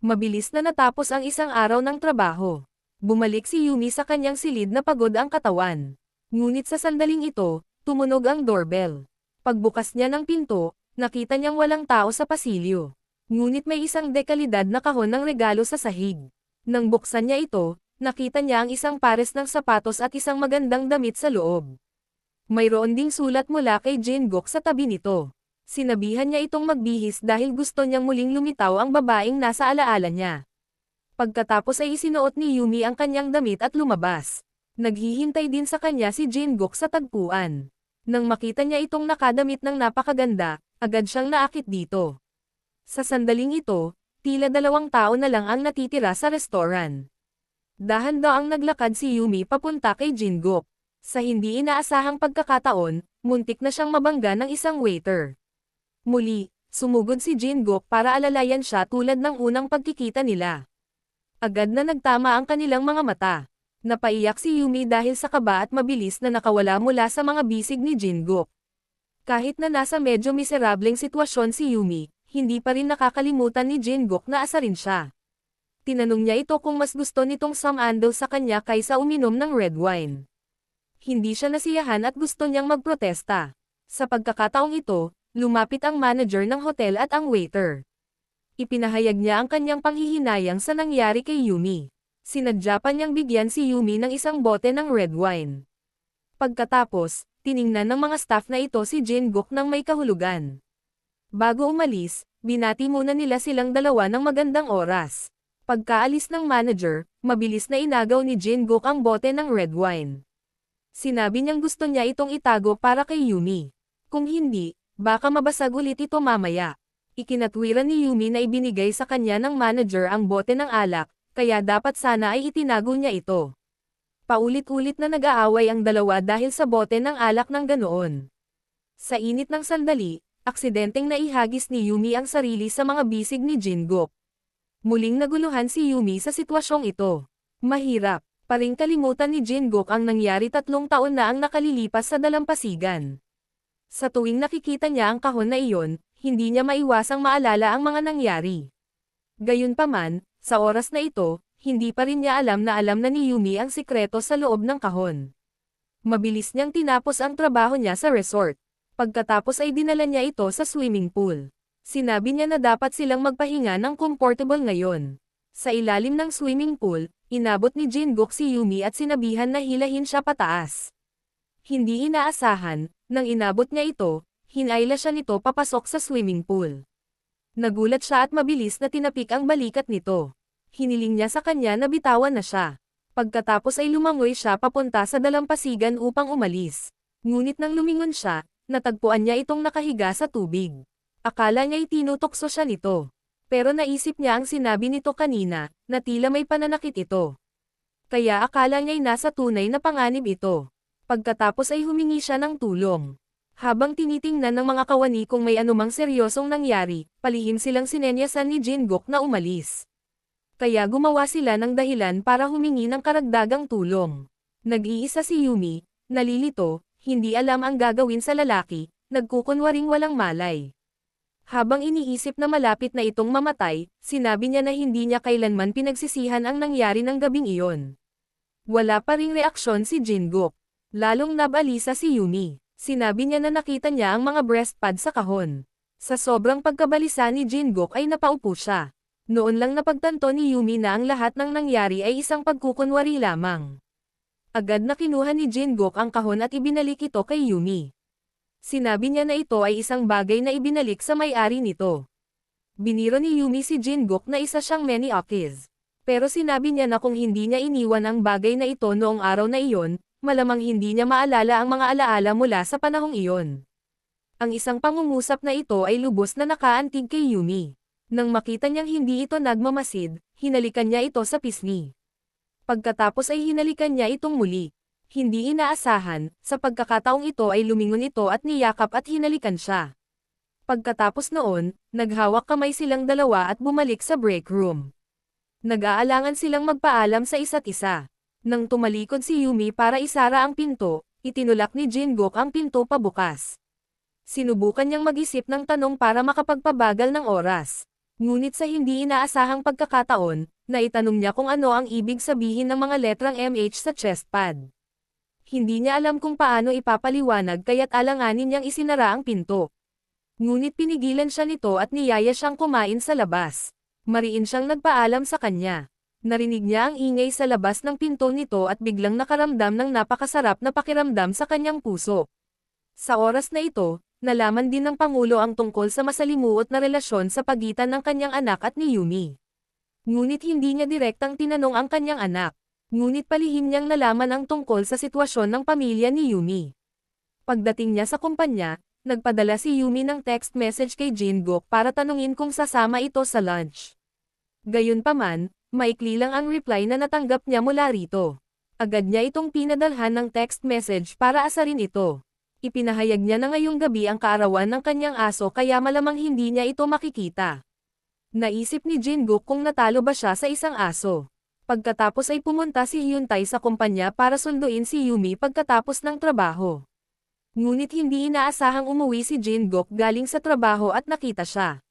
Mabilis na natapos ang isang araw ng trabaho. Bumalik si Yumi sa kanyang silid na pagod ang katawan. Ngunit sa sandaling ito, tumunog ang doorbell. Pagbukas niya ng pinto, nakita niyang walang tao sa pasilyo. Ngunit may isang dekalidad na kahon ng regalo sa sahig. Nang buksan niya ito, nakita niya ang isang pares ng sapatos at isang magandang damit sa loob. Mayroon ding sulat mula kay Jin-guk sa tabi nito. Sinabihan niya itong magbihis dahil gusto niyang muling lumitaw ang babaeng nasa alaala niya. Pagkatapos ay isinuot ni Yumi ang kanyang damit at lumabas. Naghihintay din sa kanya si Jin-guk sa tagpuan. Nang makita niya itong nakadamit ng napakaganda, agad siyang naakit dito. Sa sandaling ito, tila 2 tao na lang ang natitira sa restaurant. Dahan-daang naglakad si Yumi papunta kay Jin-guk. Sa hindi inaasahang pagkakataon, muntik na siyang mabangga ng isang waiter. Muli, sumugod si Jin-guk para alalayan siya tulad ng unang pagkikita nila. Agad na nagtama ang kanilang mga mata. Napaiyak si Yumi dahil sa kaba at mabilis na nakawala mula sa mga bisig ni Jin-guk. Kahit na nasa medyo miserableng sitwasyon si Yumi, hindi pa rin nakakalimutan ni Jin-guk na asarin siya. Tinanong niya ito kung mas gusto nitong sumandal sa kanya kaysa uminom ng red wine. Hindi siya nasiyahan at gusto niyang magprotesta. Sa pagkakataong ito, lumapit ang manager ng hotel at ang waiter. Ipinahayag niya ang kanyang panghihinayang sa nangyari kay Yumi. Sinadya pa niyang bigyan si Yumi ng isang bote ng red wine. Pagkatapos, tiningnan ng mga staff na ito si Jin-guk ng may kahulugan. Bago umalis, binati muna nila silang dalawa ng magandang oras. Pagkaalis ng manager, mabilis na inagaw ni Jin-guk ang bote ng red wine. Sinabi niyang gusto niya itong itago para kay Yumi. Kung hindi, baka mabasag ulit ito mamaya. Ikinatwiran ni Yumi na ibinigay sa kanya ng manager ang bote ng alak, kaya dapat sana ay itinago niya ito. Paulit-ulit na nag-aaway ang dalawa dahil sa bote ng alak ng ganoon. Sa init ng sandali, aksidenteng naihagis ni Yumi ang sarili sa mga bisig ni Jin-guk. Muling naguluhan si Yumi sa sitwasyong ito. Mahirap pa ring kalimutan ni Jin-guk ang nangyari 3 taon na ang nakalilipas sa dalampasigan. Sa tuwing nakikita niya ang kahon na iyon, hindi niya maiwasang maalala ang mga nangyari. Gayunpaman, sa oras na ito, hindi pa rin niya alam na ni Yumi ang sikreto sa loob ng kahon. Mabilis niyang tinapos ang trabaho niya sa resort. Pagkatapos ay dinala niya ito sa swimming pool. Sinabi niya na dapat silang magpahinga ng comfortable ngayon. Sa ilalim ng swimming pool, inabot ni Jin-guk si Yumi at sinabihan na hilahin siya pataas. Hindi inaasahan, nang inabot niya ito, hinayla siya nito papasok sa swimming pool. Nagulat siya at mabilis na tinapik ang balikat nito. Hiniling niya sa kanya na bitawan na siya. Pagkatapos ay lumangoy siya papunta sa dalampasigan upang umalis. Ngunit nang lumingon siya, natagpuan niya itong nakahiga sa tubig. Akala niya itinutokso siya nito. Pero naisip niya ang sinabi nito kanina, na tila may pananakit ito. Kaya akala niya'y nasa tunay na panganib ito. Pagkatapos ay humingi siya ng tulong. Habang tinitingnan ng mga kawani kung may anumang seryosong nangyari, palihim silang sinenyasan ni Jin-guk na umalis. Kaya gumawa sila ng dahilan para humingi ng karagdagang tulong. Nag-iisa si Yumi, nalilito, hindi alam ang gagawin sa lalaki, nagkukunwaring walang malay. Habang iniisip na malapit na itong mamatay, sinabi niya na hindi niya kailanman pinagsisihan ang nangyari ng gabing iyon. Wala pa ring reaksyon si Jin-guk. Lalong nabalisa si Yumi. Sinabi niya na nakita niya ang mga breast pad sa kahon. Sa sobrang pagkabalisa ni Jin-guk ay napaupo siya. Noon lang napagtanto ni Yumi na ang lahat ng nangyari ay isang pagkukunwari lamang. Agad na kinuha ni Jin-guk ang kahon at ibinalik ito kay Yumi. Sinabi niya na ito ay isang bagay na ibinalik sa may-ari nito. Biniro ni Yumi si Jin-guk na isa siyang Many-Okis. Pero sinabi niya na kung hindi niya iniwan ang bagay na ito noong araw na iyon, malamang hindi niya maalala ang mga alaala mula sa panahong iyon. Ang isang pangungusap na ito ay lubos na nakaantig kay Yumi. Nang makita niyang hindi ito nagmamasid, hinalikan niya ito sa pisngi. Pagkatapos ay hinalikan niya itong muli. Hindi inaasahan, sa pagkakataong ito ay lumingon ito at niyakap at hinalikan siya. Pagkatapos noon, naghawak kamay silang dalawa at bumalik sa break room. Nag-aalangan silang magpaalam sa isa't isa. Nang tumalikod si Yumi para isara ang pinto, itinulak ni Jin-guk ang pinto pabukas. Sinubukan niyang mag-isip ng tanong para makapagpabagal ng oras. Ngunit sa hindi inaasahang pagkakataon, naitanong niya kung ano ang ibig sabihin ng mga letrang MH sa chest pad. Hindi niya alam kung paano ipapaliwanag kaya't alanganin niyang isinara ang pinto. Ngunit pinigilan siya nito at niyaya siyang kumain sa labas. Mariin siyang nagpaalam sa kanya. Narinig niya ang ingay sa labas ng pinto nito at biglang nakaramdam ng napakasarap na pakiramdam sa kanyang puso. Sa oras na ito, nalaman din ng Pangulo ang tungkol sa masalimuot na relasyon sa pagitan ng kanyang anak at ni Yumi. Ngunit hindi niya direktang tinanong ang kanyang anak. Ngunit palihim niyang nalaman ang tungkol sa sitwasyon ng pamilya ni Yumi. Pagdating niya sa kumpanya, nagpadala si Yumi ng text message kay Jin-guk para tanungin kung sasama ito sa lunch. Gayunpaman, maikli lang ang reply na natanggap niya mula rito. Agad niya itong pinadalhan ng text message para asarin ito. Ipinahayag niya na ngayong gabi ang kaarawan ng kanyang aso kaya malamang hindi niya ito makikita. Naisip ni Jin-guk kung natalo ba siya sa isang aso. Pagkatapos ay pumunta si Hyun-tae sa kumpanya para sunduin si Yumi pagkatapos ng trabaho. Ngunit hindi inaasahang umuwi si Jin-guk galing sa trabaho at nakita siya.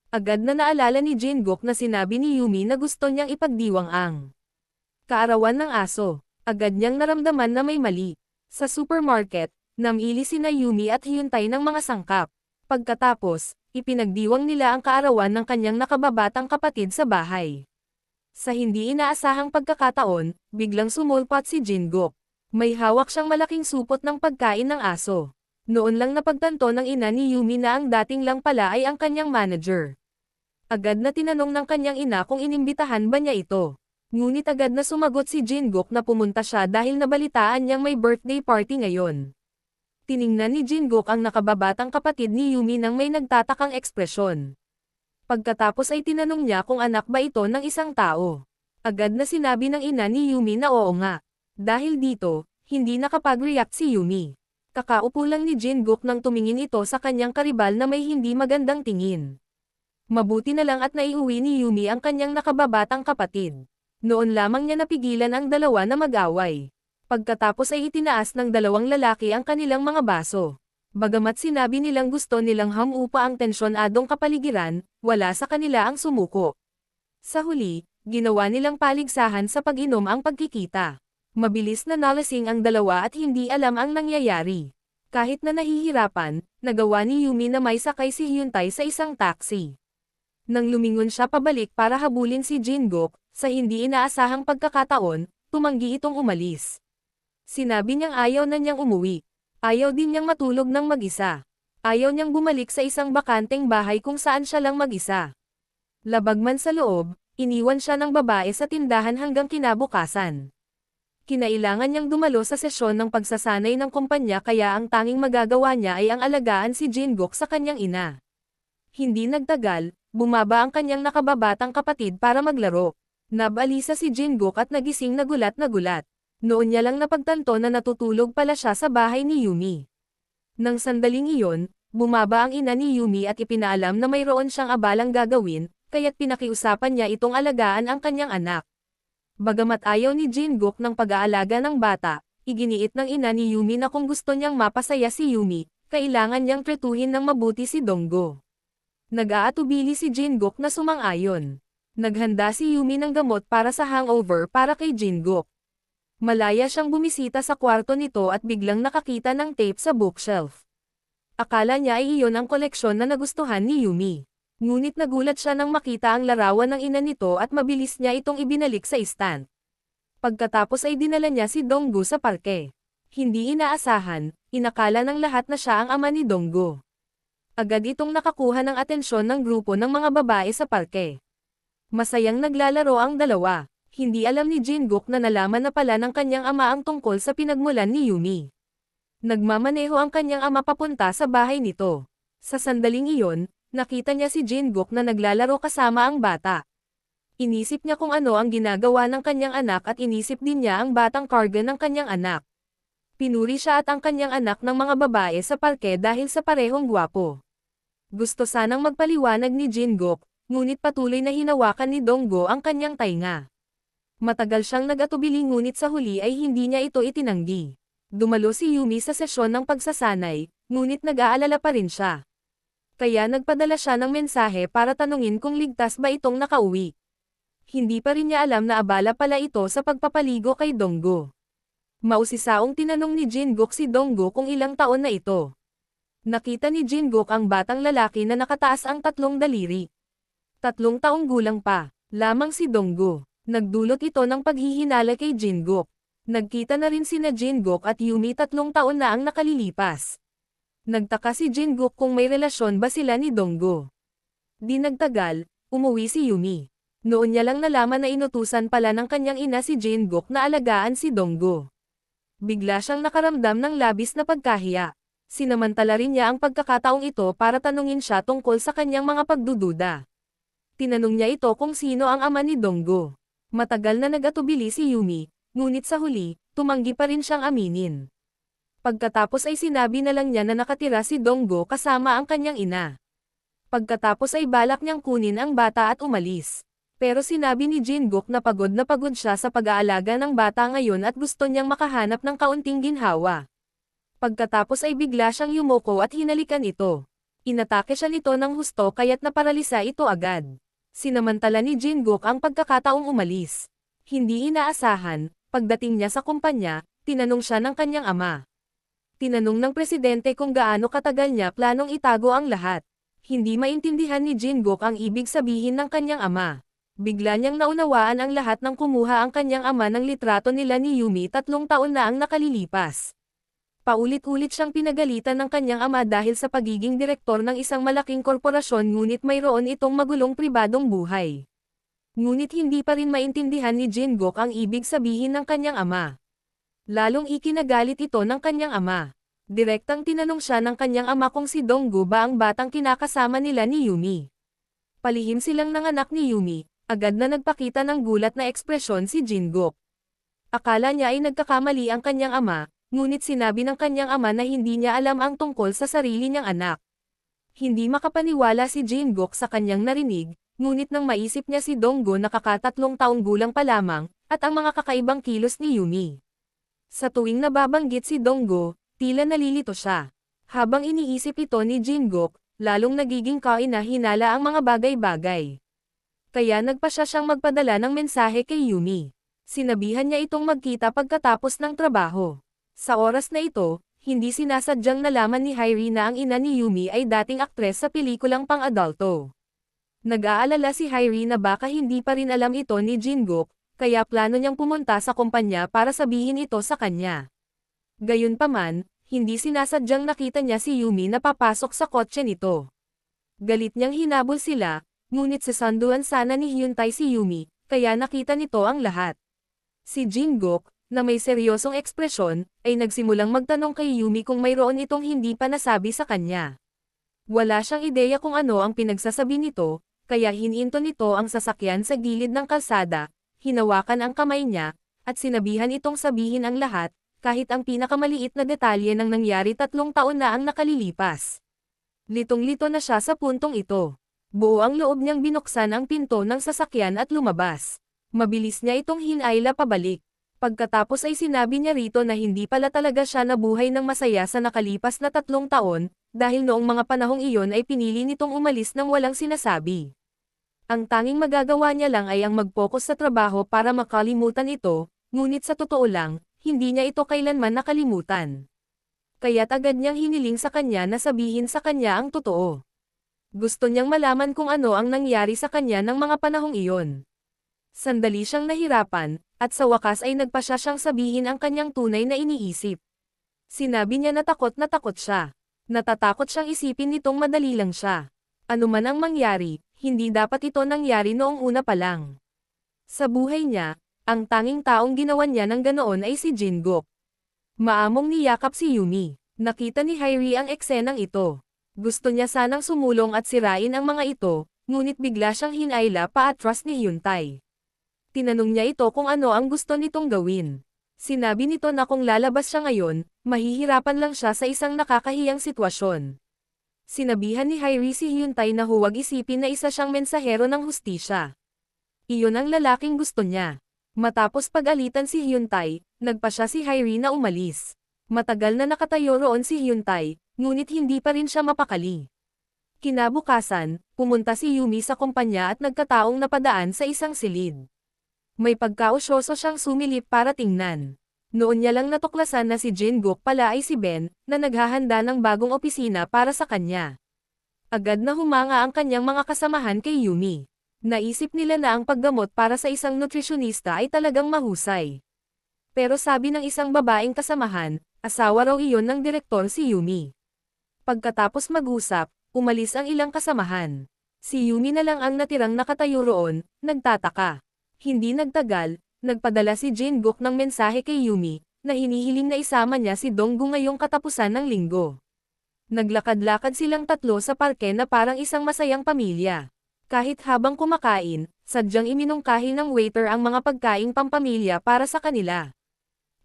Agad na naalala ni Jin-guk na sinabi ni Yumi na gusto niyang ipagdiwang ang kaarawan ng aso. Agad niyang naramdaman na may mali. Sa supermarket, namili sina Yumi at Hyun-tae ng mga sangkap. Pagkatapos, ipinagdiwang nila ang kaarawan ng kanyang nakababatang kapatid sa bahay. Sa hindi inaasahang pagkakataon, biglang sumulpot si Jin-guk. May hawak siyang malaking supot ng pagkain ng aso. Noon lang napagtanto ng ina ni Yumi na ang dating lang pala ay ang kanyang manager. Agad na tinanong ng kanyang ina kung inimbitahan ba niya ito. Ngunit agad na sumagot si Jin-guk na pumunta siya dahil nabalitaan niyang may birthday party ngayon. Tiningnan ni Jin-guk ang nakababatang kapatid ni Yumi nang may nagtatakang ekspresyon. Pagkatapos ay tinanong niya kung anak ba ito ng isang tao. Agad na sinabi ng ina ni Yumi na oo nga. Dahil dito, hindi nakapag-react si Yumi. Kakaupo lang ni Jin-guk nang tumingin ito sa kanyang karibal na may hindi magandang tingin. Mabuti na lang at naiuwi ni Yumi ang kanyang nakababatang kapatid. Noon lamang niya napigilan ang dalawa na mag-away. Pagkatapos ay itinaas ng dalawang lalaki ang kanilang mga baso. Bagamat sinabi nilang gusto nilang hamupa ang tensyonadong kapaligiran, wala sa kanila ang sumuko. Sa huli, ginawa nilang paligsahan sa pag-inom ang pagkikita. Mabilis na nalasing ang dalawa at hindi alam ang nangyayari. Kahit na nahihirapan, nagawa ni Yumi na may sakay si Hyun-tae sa isang taxi. Nang lumingon siya pabalik para habulin si Jin-guk, sa hindi inaasahang pagkakataon, tumanggi itong umalis. Sinabi niyang ayaw na niyang umuwi. Ayaw din niyang matulog ng mag-isa. Ayaw niyang bumalik sa isang bakanteng bahay kung saan siya lang mag-isa. Labag man sa loob, iniwan siya ng babae sa tindahan hanggang kinabukasan. Kinailangan niyang dumalo sa sesyon ng pagsasanay ng kumpanya kaya ang tanging magagawa niya ay ang alagaan si Jin-guk sa kanyang ina. Hindi nagtagal, Bumaba ang kanyang nakababatang kapatid para maglaro. Nabalisa si Jingkook at nagising na gulat na gulat. Noon niya lang napagtanto na natutulog pala siya sa bahay ni Yumi. Nang sandaling iyon, bumaba ang ina ni Yumi at ipinaalam na mayroon siyang abalang gagawin, kaya't pinakiusapan niya itong alagaan ang kanyang anak. Bagamat ayaw ni Jingkook ng pag-aalaga ng bata, iginiit ng ina ni Yumi na kung gusto niyang mapasaya si Yumi, kailangan niyang tretuhin ng mabuti si Donggo. Nag-aatubili si Jingkook na sumang-ayon. Naghanda si Yumi ng gamot para sa hangover para kay Jingkook. Malaya siyang bumisita sa kwarto nito at biglang nakakita ng tape sa bookshelf. Akala niya ay iyon ang koleksyon na nagustuhan ni Yumi. Ngunit nagulat siya nang makita ang larawan ng ina nito at mabilis niya itong ibinalik sa stand. Pagkatapos ay dinala niya si Donggo sa parke. Hindi inaasahan, inakala ng lahat na siya ang ama ni Donggo. Agad itong nakakuha ng atensyon ng grupo ng mga babae sa parke. Masayang naglalaro ang dalawa. Hindi alam ni Jingkook na nalaman na pala ng kanyang ama ang tungkol sa pinagmulan ni Yumi. Nagmamaneho ang kanyang ama papunta sa bahay nito. Sa sandaling iyon, nakita niya si Jingkook na naglalaro kasama ang bata. Inisip niya kung ano ang ginagawa ng kanyang anak at inisip din niya ang batang Kargan ng kanyang anak. Pinuri siya at ang kanyang anak ng mga babae sa parke dahil sa parehong gwapo. Gusto sanang magpaliwanag ni Jingkook, ngunit patuloy na hinawakan ni Donggo ang kanyang tainga. Matagal siyang nag-atubili ngunit sa huli ay hindi niya ito itinanggi. Dumalo si Yumi sa sesyon ng pagsasanay, ngunit nag-aalala pa rin siya. Kaya nagpadala siya ng mensahe para tanungin kung ligtas ba itong nakauwi. Hindi pa rin niya alam na abala pala ito sa pagpapaligo kay Donggo. Mausisaong tinanong ni Jingkook si Donggo kung ilang taon na ito. Nakita ni Jingkook ang batang lalaki na nakataas ang 3 daliri. 3 taong gulang pa, lamang si Donggo. Nagdulot ito ng paghihinala kay Jingkook. Nagkita na rin sina Jingkook at Yumi 3 taon na ang nakalilipas. Nagtaka si Jingkook kung may relasyon ba sila ni Donggo. Di nagtagal, umuwi si Yumi. Noon niya lang nalaman na inutusan pala ng kanyang ina si Jingkook na alagaan si Donggo. Bigla siyang nakaramdam ng labis na pagkahiya. Sinamantala rin niya ang pagkakataong ito para tanungin siya tungkol sa kanyang mga pagdududa. Tinanong niya ito kung sino ang ama ni Donggo. Matagal na nag-atubili si Yumi, ngunit sa huli, tumanggi pa rin siyang aminin. Pagkatapos ay sinabi na lang niya na nakatira si Donggo kasama ang kanyang ina. Pagkatapos ay balak niyang kunin ang bata at umalis. Pero sinabi ni Jingkook na pagod siya sa pag-aalaga ng bata ngayon at gusto niyang makahanap ng kaunting ginhawa. Pagkatapos ay bigla siyang yumuko at hinalikan ito. Inatake siya nito ng husto kaya't naparalisa ito agad. Sinamantala ni Jingkook ang pagkakataong umalis. Hindi inaasahan, pagdating niya sa kumpanya, tinanong siya ng kanyang ama. Tinanong ng presidente kung gaano katagal niya planong itago ang lahat. Hindi maintindihan ni Jingkook ang ibig sabihin ng kanyang ama. Bigla niyang naunawaan ang lahat nang kumuha ang kanyang ama ng litrato nila ni Yumi 3 taon na ang nakalilipas. Paulit-ulit siyang pinagalitan ng kanyang ama dahil sa pagiging direktor ng isang malaking korporasyon ngunit mayroon itong magulong pribadong buhay. Ngunit hindi pa rin maintindihan ni Jingkook ang ibig sabihin ng kanyang ama. Lalong ikinagalit ito ng kanyang ama. Direktang tinanong siya ng kanyang ama kung si Donggo ba ang batang kinakasama nila ni Yumi. Palihim silang nanganak ni Yumi, agad na nagpakita ng gulat na ekspresyon si Jingkook. Akala niya ay nagkakamali ang kanyang ama, ngunit sinabi ng kanyang ama na hindi niya alam ang tungkol sa sarili niyang anak. Hindi makapaniwala si Jingkook sa kanyang narinig, ngunit nang maisip niya si Donggo na kaka-3 taong gulang pa lamang, at ang mga kakaibang kilos ni Yumi. Sa tuwing nababanggit si Donggo, tila nalilito siya. Habang iniisip ito ni Jingkook, lalong nagiging kainahinala ang mga bagay-bagay. Kaya nagpa siya siyang magpadala ng mensahe kay Yumi. Sinabihan niya itong magkita pagkatapos ng trabaho. Sa oras na ito, hindi sinasadyang nalaman ni Hairi na ang ina ni Yumi ay dating aktres sa pelikulang pang-adulto. Nag-aalala si Hairi na baka hindi pa rin alam ito ni Jingkook, kaya plano niyang pumunta sa kumpanya para sabihin ito sa kanya. Gayunpaman, hindi sinasadyang nakita niya si Yumi na papasok sa kotse nito. Galit niyang hinabol sila, ngunit sasanduan sana ni Hyuntae si Yumi, kaya nakita nito ang lahat. Si Jingkook, na may seryosong ekspresyon, ay nagsimulang magtanong kay Yumi kung mayroon itong hindi pa nasabi sa kanya. Wala siyang ideya kung ano ang pinagsasabi nito, Kaya hininto nito ang sasakyan sa gilid ng kalsada, hinawakan ang kamay niya, at sinabihan itong sabihin ang lahat, kahit ang pinakamaliit na detalye ng nangyari 3 taon na ang nakalilipas. Litong-lito na siya sa puntong ito. Buo ang loob niyang binuksan ang pinto ng sasakyan at lumabas. Mabilis niya itong hinayla pabalik. Pagkatapos ay sinabi niya rito na hindi pala talaga siya nabuhay ng masaya sa nakalipas na 3 taon, dahil noong mga panahong iyon ay pinili nitong umalis ng walang sinasabi. Ang tanging magagawa niya lang ay ang mag-focus sa trabaho para makalimutan ito, ngunit sa totoo lang, hindi niya ito kailanman nakalimutan. Kaya't agad niyang hiniling sa kanya na sabihin sa kanya ang totoo. Gusto niyang malaman kung ano ang nangyari sa kanya ng mga panahong iyon. Sandali siyang nahirapan, at sa wakas ay nagpasya siyang sabihin ang kanyang tunay na iniisip. Sinabi niya na takot siya. Natatakot siyang isipin nitong madali lang siya. Ano man ang mangyari, hindi dapat ito nangyari noong una pa lang. Sa buhay niya, ang tanging taong ginawan niya ng ganoon ay si Jin-guk. Maamong niyakap si Yumi. Nakita ni Hairi ang eksenang ito. Gusto niya sanang sumulong at sirain ang mga ito, ngunit bigla siyang hinayla paatras ni Hyuntae. Tinanong niya ito kung ano ang gusto nitong gawin. Sinabi nito na kung lalabas siya ngayon, mahihirapan lang siya sa isang nakakahiyang sitwasyon. Sinabihan ni Hairi si Hyuntae na huwag isipin na isa siyang mensahero ng hustisya. Iyon ang lalaking gusto niya. Matapos pag-alitan si Hyuntae, nagpasya si Hairi na umalis. Matagal na nakatayo roon si Hyuntae, ngunit hindi pa rin siya mapakali. Kinabukasan, pumunta si Yumi sa kumpanya at nagkataong napadaan sa isang silid. May pagkausyoso siyang sumilip para tingnan. Noon niya lang natuklasan na si Jin-guk pala ay si Ben, na naghahanda ng bagong opisina para sa kanya. Agad na humanga ang kanyang mga kasamahan kay Yumi. Naisip nila na ang paggamot para sa isang nutrisyonista ay talagang mahusay. Pero sabi ng isang babaeng kasamahan, asawa raw iyon ng direktor si Yumi. Pagkatapos mag-usap, umalis ang ilang kasamahan. Si Yumi na lang ang natirang nakatayo roon, nagtataka. Hindi nagtagal, nagpadala si Jin-guk ng mensahe kay Yumi, na hinihiling na isama niya si Donggu ngayong katapusan ng linggo. Naglakad-lakad silang tatlo sa parke na parang isang masayang pamilya. Kahit habang kumakain, sadyang iminungkahi ng waiter ang mga pagkaing pampamilya para sa kanila.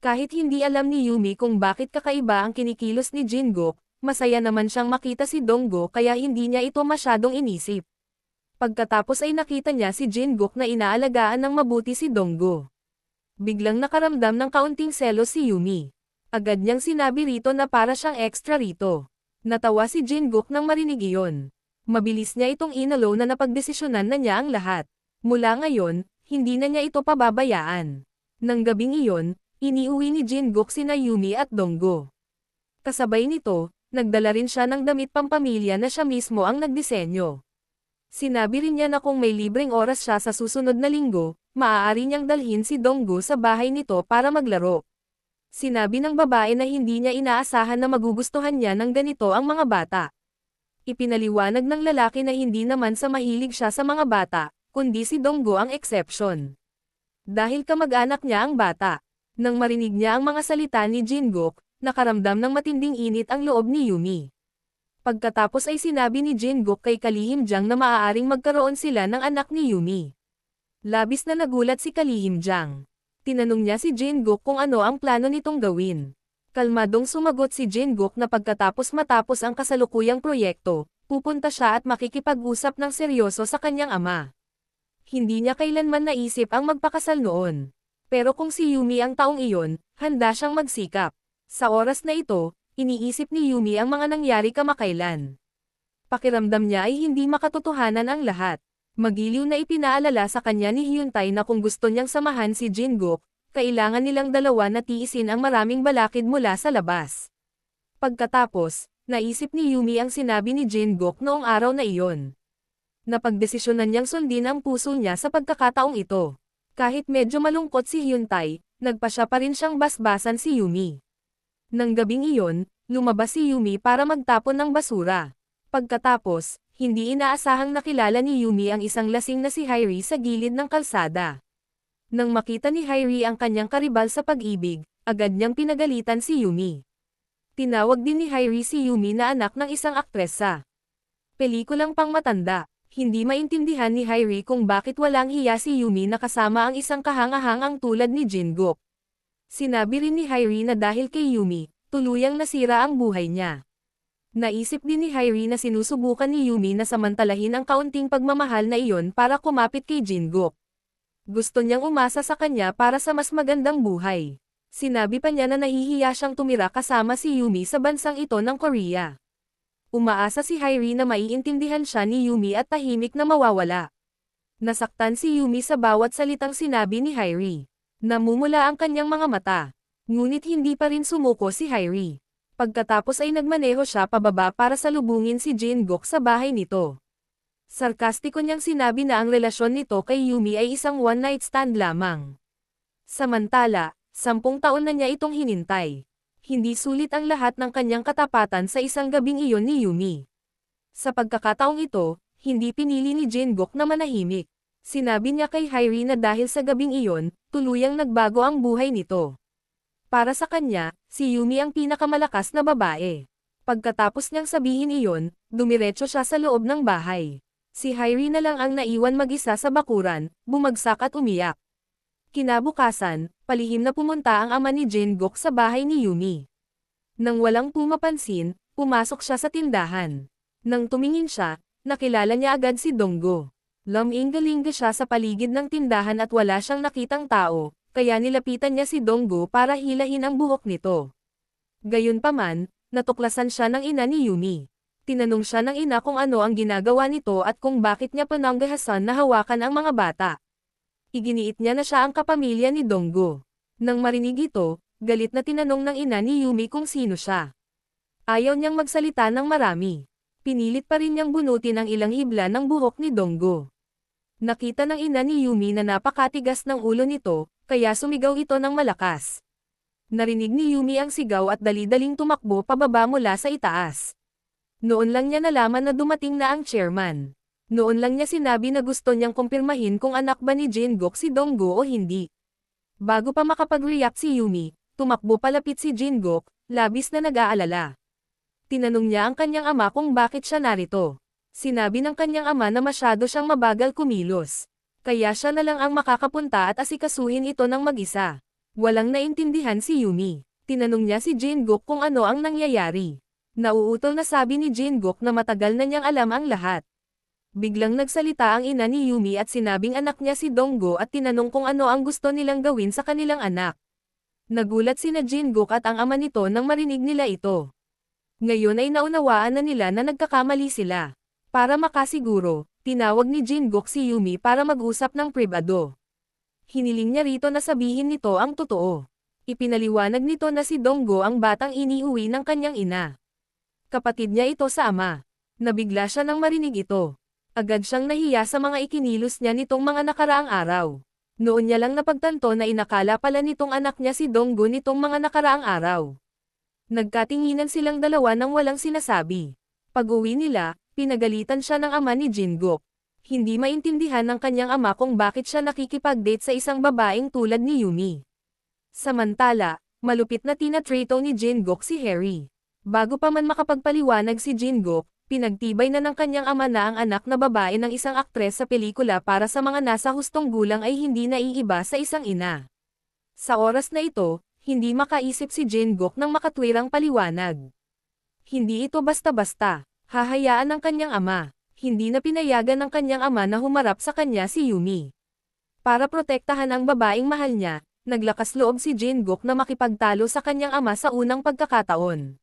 Kahit hindi alam ni Yumi kung bakit kakaiba ang kinikilos ni Jin-guk, masaya naman siyang makita si Donggu kaya hindi niya ito masyadong inisip. Pagkatapos ay nakita niya si Jin-guk na inaalagaan ng mabuti si Donggu. Biglang nakaramdam ng kaunting selos si Yumi. Agad niyang sinabi rito na para siyang extra rito. Natawa si Jin-guk nang marinig iyon. Mabilis niya itong inalo na napagdesisyonan na niya ang lahat. Mula ngayon, hindi na niya ito pababayaan. Nang gabing iyon, iniuwi ni Jin-guk sina Yumi at Donggu. Kasabay nito, nagdala rin siya ng damit pampamilya na siya mismo ang nagdisenyo. Sinabi rin niya na kung may libreng oras siya sa susunod na linggo, maaari niyang dalhin si Donggu sa bahay nito para maglaro. Sinabi ng babae na hindi niya inaasahan na magugustuhan niya ng ganito ang mga bata. Ipinaliwanag ng lalaki na hindi naman sa mahilig siya sa mga bata, kundi si Donggu ang exception. Dahil kamag-anak niya ang bata. Nang marinig niya ang mga salita ni Jin-guk, nakaramdam ng matinding init ang loob ni Yumi. Pagkatapos ay sinabi ni Jin-guk kay Kalihim-jang na maaaring magkaroon sila ng anak ni Yumi. Labis na nagulat si Kalihim-jang. Tinanong niya si Jin-guk kung ano ang plano nitong gawin. Kalmadong sumagot si Jin-guk na matapos ang kasalukuyang proyekto, pupunta siya at makikipag-usap ng seryoso sa kanyang ama. Hindi niya kailanman naisip ang magpakasal noon. Pero kung si Yumi ang taong iyon, handa siyang magsikap. Sa oras na ito, iniisip ni Yumi ang mga nangyari kamakailan. Pakiramdam niya ay hindi makatotohanan ang lahat. Magiliw na ipinaalala sa kanya ni Hyuntae na kung gusto niyang samahan si Jin-guk, kailangan nilang dalawa na tiisin ang maraming balakid mula sa labas. Pagkatapos, naisip ni Yumi ang sinabi ni Jin-guk noong araw na iyon. Napagdesisyonan niyang sundin ang puso niya sa pagkakataong ito. Kahit medyo malungkot si Hyuntae, nagpasya pa rin siyang basbasan si Yumi. Nang gabing iyon, lumabas si Yumi para magtapon ng basura. Pagkatapos, hindi inaasahang nakilala ni Yumi ang isang lasing na si Hairi sa gilid ng kalsada. Nang makita ni Hairi ang kanyang karibal sa pag-ibig, agad niyang pinagalitan si Yumi. Tinawag din ni Hairi si Yumi na anak ng isang aktres sa pelikulang pangmatanda. Hindi maintindihan ni Hairi kung bakit walang hiya si Yumi na kasama ang isang kahangahangang tulad ni Jingkook. Sinabi rin ni Hairi na dahil kay Yumi, tuluyang nasira ang buhay niya. Naisip din ni Hairi na sinusubukan ni Yumi na samantalahin ang kaunting pagmamahal na iyon para kumapit kay Jingkook. Gusto niyang umasa sa kanya para sa mas magandang buhay. Sinabi pa niya na nahihiya siyang tumira kasama si Yumi sa bansang ito ng Korea. Umaasa si Hairi na maiintindihan siya ni Yumi at tahimik na mawawala. Nasaktan si Yumi sa bawat salitang sinabi ni Hairi. Namumula ang kanyang mga mata. Ngunit hindi pa rin sumuko si Hairi. Pagkatapos ay nagmaneho siya pababa para salubungin si Jingkook sa bahay nito. Sarkastiko niyang sinabi na ang relasyon nito kay Yumi ay isang one-night stand lamang. Samantala, 10 taon na niya itong hinintay. Hindi sulit ang lahat ng kanyang katapatan sa isang gabing iyon ni Yumi. Sa pagkakataong ito, hindi pinili ni Jingkook na manahimik. Sinabi niya kay Hairi na dahil sa gabing iyon, tuluyang nagbago ang buhay nito. Para sa kanya, si Yumi ang pinakamalakas na babae. Pagkatapos niyang sabihin iyon, dumiretso siya sa loob ng bahay. Si Hairi na lang ang naiwan mag-isa sa bakuran, bumagsak at umiyak. Kinabukasan, palihim na pumunta ang ama ni Jingkook sa bahay ni Yumi. Nang walang pumapansin, pumasok siya sa tindahan. Nang tumingin siya, nakilala niya agad si Donggo. Laming-galing siya sa paligid ng tindahan at wala siyang nakitang tao, kaya nilapitan niya si Donggo para hilahin ang buhok nito. Gayunpaman, natuklasan siya ng ina ni Yumi. Tinanong siya ng ina kung ano ang ginagawa nito at kung bakit niya pananggahasan na hawakan ang mga bata. Iginiit niya na siya ang kapamilya ni Donggo. Nang marinig ito, galit na tinanong ng ina ni Yumi kung sino siya. Ayaw niyang magsalita ng marami. Pinilit pa rin niyang bunutin ang ilang hibla ng buhok ni Donggo. Nakita ng ina ni Yumi na napakatigas ng ulo nito, kaya sumigaw ito ng malakas. Narinig ni Yumi ang sigaw at dali-daling tumakbo pababa mula sa itaas. Noon lang niya nalaman na dumating na ang chairman. Noon lang niya sinabi na gusto niyang kumpirmahin kung anak ba ni Jingkook si Donggo o hindi. Bago pa makapag-react si Yumi, tumakbo palapit si Jingkook, labis na nag-aalala. Tinanong niya ang kanyang ama kung bakit siya narito. Sinabi ng kanyang ama na masyado siyang mabagal kumilos. Kaya siya na lang ang makakapunta at asikasuhin ito ng mag-isa. Walang naintindihan si Yumi. Tinanong niya si Jingkook kung ano ang nangyayari. Nauutol na sabi ni Jingkook na matagal na niyang alam ang lahat. Biglang nagsalita ang ina ni Yumi at sinabing anak niya si Donggo at tinanong kung ano ang gusto nilang gawin sa kanilang anak. Nagulat sina Jingkook at ang ama nito nang marinig nila ito. Ngayon ay naunawaan na nila na nagkakamali sila. Para makasiguro, tinawag ni Jingkook si Yumi para mag-usap ng pribado. Hiniling niya rito na sabihin nito ang totoo. Ipinaliwanag nito na si Donggo ang batang iniuwi ng kanyang ina. Kapatid niya ito sa ama. Nabigla siya nang marinig ito. Agad siyang nahiya sa mga ikinilos niya nitong mga nakaraang araw. Noon niya lang napagtanto na inakala pala nitong anak niya si Donggo nitong mga nakaraang araw. Nagkatinginan silang dalawa nang walang sinasabi. Pag-uwi nila, pinagalitan siya ng ama ni Jingkook. Hindi maintindihan ng kanyang ama kung bakit siya nakikipag-date sa isang babaeng tulad ni Yumi. Samantala, malupit na tinatrato ni Jingkook si Hairi. Bago pa man makapagpaliwanag si Jingkook, pinagtibay na ng kanyang ama na ang anak na babae ng isang aktres sa pelikula para sa mga nasa hustong gulang ay hindi naiiba sa isang ina. Sa oras na ito, hindi makaisip si Jingkook ng makatwirang paliwanag. Hindi ito basta-basta, hahayaan ng kanyang ama. Hindi na pinayagan ng kanyang ama na humarap sa kanya si Yumi. Para protektahan ang babaeng mahal niya, naglakas loob si Jingkook na makipagtalo sa kanyang ama sa unang pagkakataon.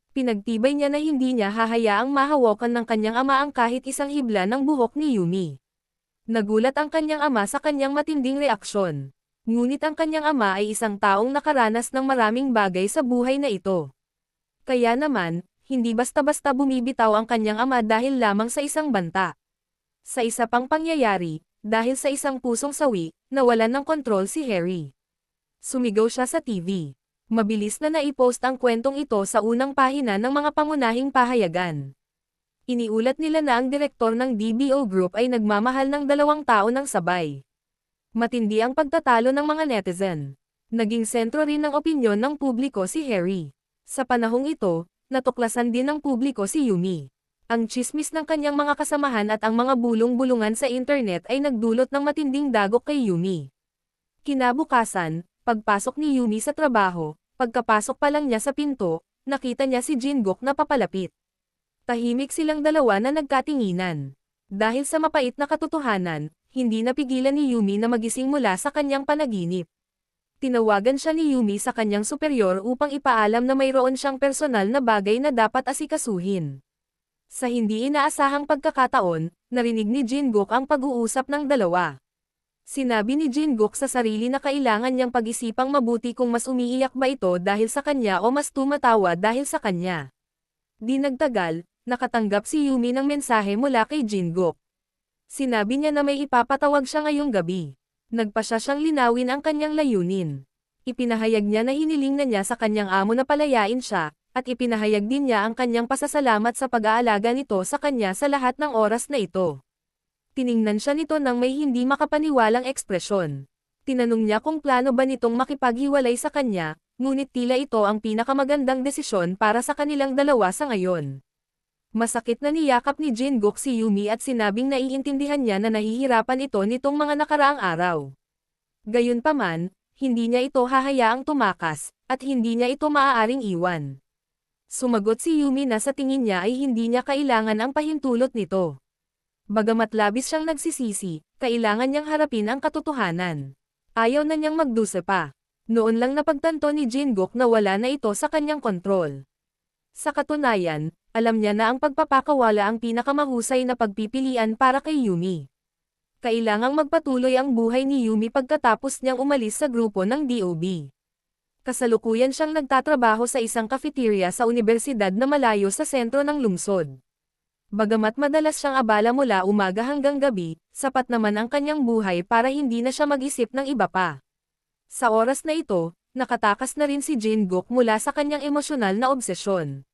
Pinagtibay niya na hindi niya hahayaang mahawakan ng kanyang ama ang kahit isang hibla ng buhok ni Yumi. Nagulat ang kanyang ama sa kanyang matinding reaksyon. Ngunit ang kanyang ama ay isang taong nakaranas ng maraming bagay sa buhay na ito. Kaya naman, hindi basta-basta bumibitaw ang kanyang ama dahil lamang sa isang banta. Sa isa pang pangyayari, dahil sa isang pusong sawi, nawalan ng kontrol si Hairi. Sumigaw siya sa TV. Mabilis na naipost ang kwentong ito sa unang pahina ng mga pangunahing pahayagan. Iniulat nila na ang direktor ng DBO Group ay nagmamahal ng 2 tao ng sabay. Matindi ang pagtatalo ng mga netizen. Naging sentro rin ng opinyon ng publiko si Hairi. Sa panahong ito, natuklasan din ng publiko si Yumi. Ang tsismis ng kanyang mga kasamahan at ang mga bulong-bulungan sa internet ay nagdulot ng matinding dagok kay Yumi. Kinabukasan, pagpasok ni Yumi sa trabaho, pagkapasok pa lang niya sa pinto, nakita niya si Jin-guk na papalapit. Tahimik silang dalawa na nagkatinginan. Dahil sa mapait na katotohanan, hindi napigilan ni Yumi na magising mula sa kanyang panaginip. Tinawagan siya ni Yumi sa kanyang superior upang ipaalam na mayroon siyang personal na bagay na dapat asikasuhin. Sa hindi inaasahang pagkakataon, narinig ni Jin-guk ang pag-uusap ng dalawa. Sinabi ni Jin-guk sa sarili na kailangan niyang pag-isipang mabuti kung mas umiiyak ba ito dahil sa kanya o mas tumatawa dahil sa kanya. Di nagtagal, nakatanggap si Yumi ng mensahe mula kay Jin-guk. Sinabi niya na may ipapatawag siya ngayong gabi. Nagpa siyang linawin ang kanyang layunin. Ipinahayag niya na hiniling na niya sa kanyang amo na palayain siya, at ipinahayag din niya ang kanyang pasasalamat sa pag-aalaga nito sa kanya sa lahat ng oras na ito. Tiningnan siya nito ng may hindi makapaniwalang ekspresyon. Tinanong niya kung plano ba nitong makipaghiwalay sa kanya, ngunit tila ito ang pinakamagandang desisyon para sa kanilang dalawa sa ngayon. Masakit na niyakap ni Jin-guk si Yumi at sinabing naiintindihan niya na nahihirapan ito nitong mga nakaraang araw. Gayunpaman, hindi niya ito hahayaang tumakas, at hindi niya ito maaaring iwan. Sumagot si Yumi na sa tingin niya ay hindi niya kailangan ang pahintulot nito. Bagamat labis siyang nagsisisi, kailangan niyang harapin ang katotohanan. Ayaw na niyang magdusa pa. Noon lang napagtanto ni Jin-guk na wala na ito sa kanyang kontrol. Sa katunayan, alam niya na ang pagpapakawala ang pinakamahusay na pagpipilian para kay Yumi. Kailangang magpatuloy ang buhay ni Yumi pagkatapos niyang umalis sa grupo ng DOB. Kasalukuyan siyang nagtatrabaho sa isang cafeteria sa universidad na malayo sa sentro ng lungsod. Bagamat madalas siyang abala mula umaga hanggang gabi, sapat naman ang kanyang buhay para hindi na siya mag-isip ng iba pa. Sa oras na ito, nakatakas na rin si Jin-guk mula sa kanyang emosyonal na obsesyon.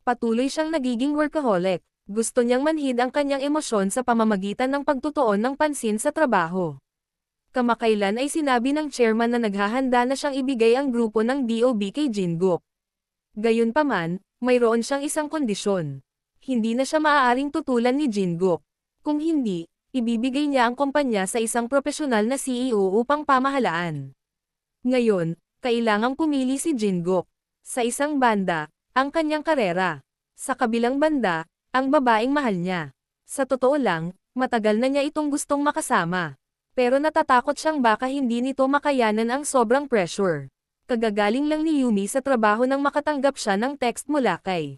Patuloy siyang nagiging workaholic, gusto niyang manhid ang kanyang emosyon sa pamamagitan ng pagtutuon ng pansin sa trabaho. Kamakailan ay sinabi ng chairman na naghahanda na siyang ibigay ang grupo ng DOB kay Jin-guk. Gayunpaman, mayroon siyang isang kondisyon. Hindi na siya maaaring tutulan ni Jin-guk. Kung hindi, ibibigay niya ang kumpanya sa isang profesional na CEO upang pamahalaan. Ngayon, kailangang pumili si Jin-guk. Sa isang banda, ang kanyang karera. Sa kabilang banda, ang babaeng mahal niya. Sa totoo lang, matagal na niya itong gustong makasama. Pero natatakot siyang baka hindi nito makayanan ang sobrang pressure. Kagagaling lang ni Yumi sa trabaho nang makatanggap siya ng text mula kay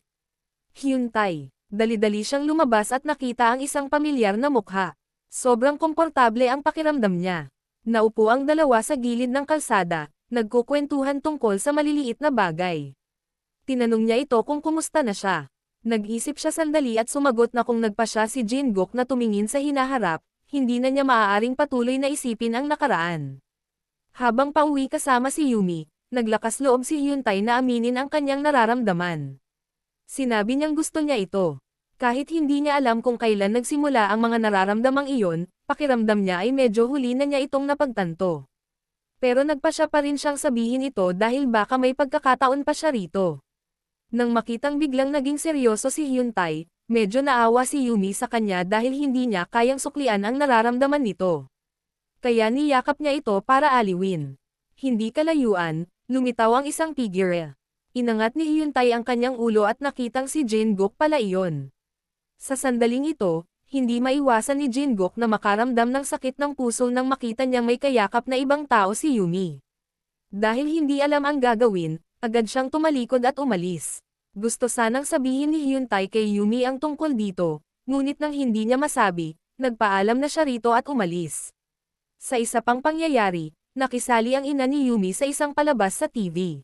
Hyun-tae. Dali-dali siyang lumabas at nakita ang isang pamilyar na mukha. Sobrang komportable ang pakiramdam niya. Naupo ang dalawa sa gilid ng kalsada, nagkukwentuhan tungkol sa maliliit na bagay. Tinanong niya ito kung kumusta na siya. Nag-isip siya sandali at sumagot na kung nagpa siya si Jin-guk na tumingin sa hinaharap, hindi na niya maaaring patuloy na isipin ang nakaraan. Habang pauwi kasama si Yumi, naglakas loob si Hyun-tae na aminin ang kanyang nararamdaman. Sinabi niyang gusto niya ito. Kahit hindi niya alam kung kailan nagsimula ang mga nararamdamang iyon, pakiramdam niya ay medyo huli na niya itong napagtanto. Pero nagpa siya pa rin siyang sabihin ito dahil baka may pagkakataon pa siya rito. Nang makitang biglang naging seryoso si Hyun-tae, medyo naawa si Yumi sa kanya dahil hindi niya kayang suklian ang nararamdaman nito. Kaya niyakap niya ito para aliwin. Hindi kalayuan, lumitaw ang isang figure. Inangat ni Hyun-tae ang kanyang ulo at nakitang si Jin-guk pala iyon. Sa sandaling ito, hindi maiwasan ni Jin-guk na makaramdam ng sakit ng puso nang makita niyang may kayakap na ibang tao si Yumi. Dahil hindi alam ang gagawin, agad siyang tumalikod at umalis. Gusto sanang sabihin ni Hyun-tae kay Yumi ang tungkol dito, ngunit nang hindi niya masabi, nagpaalam na siya rito at umalis. Sa isa pang pangyayari, nakisali ang ina ni Yumi sa isang palabas sa TV.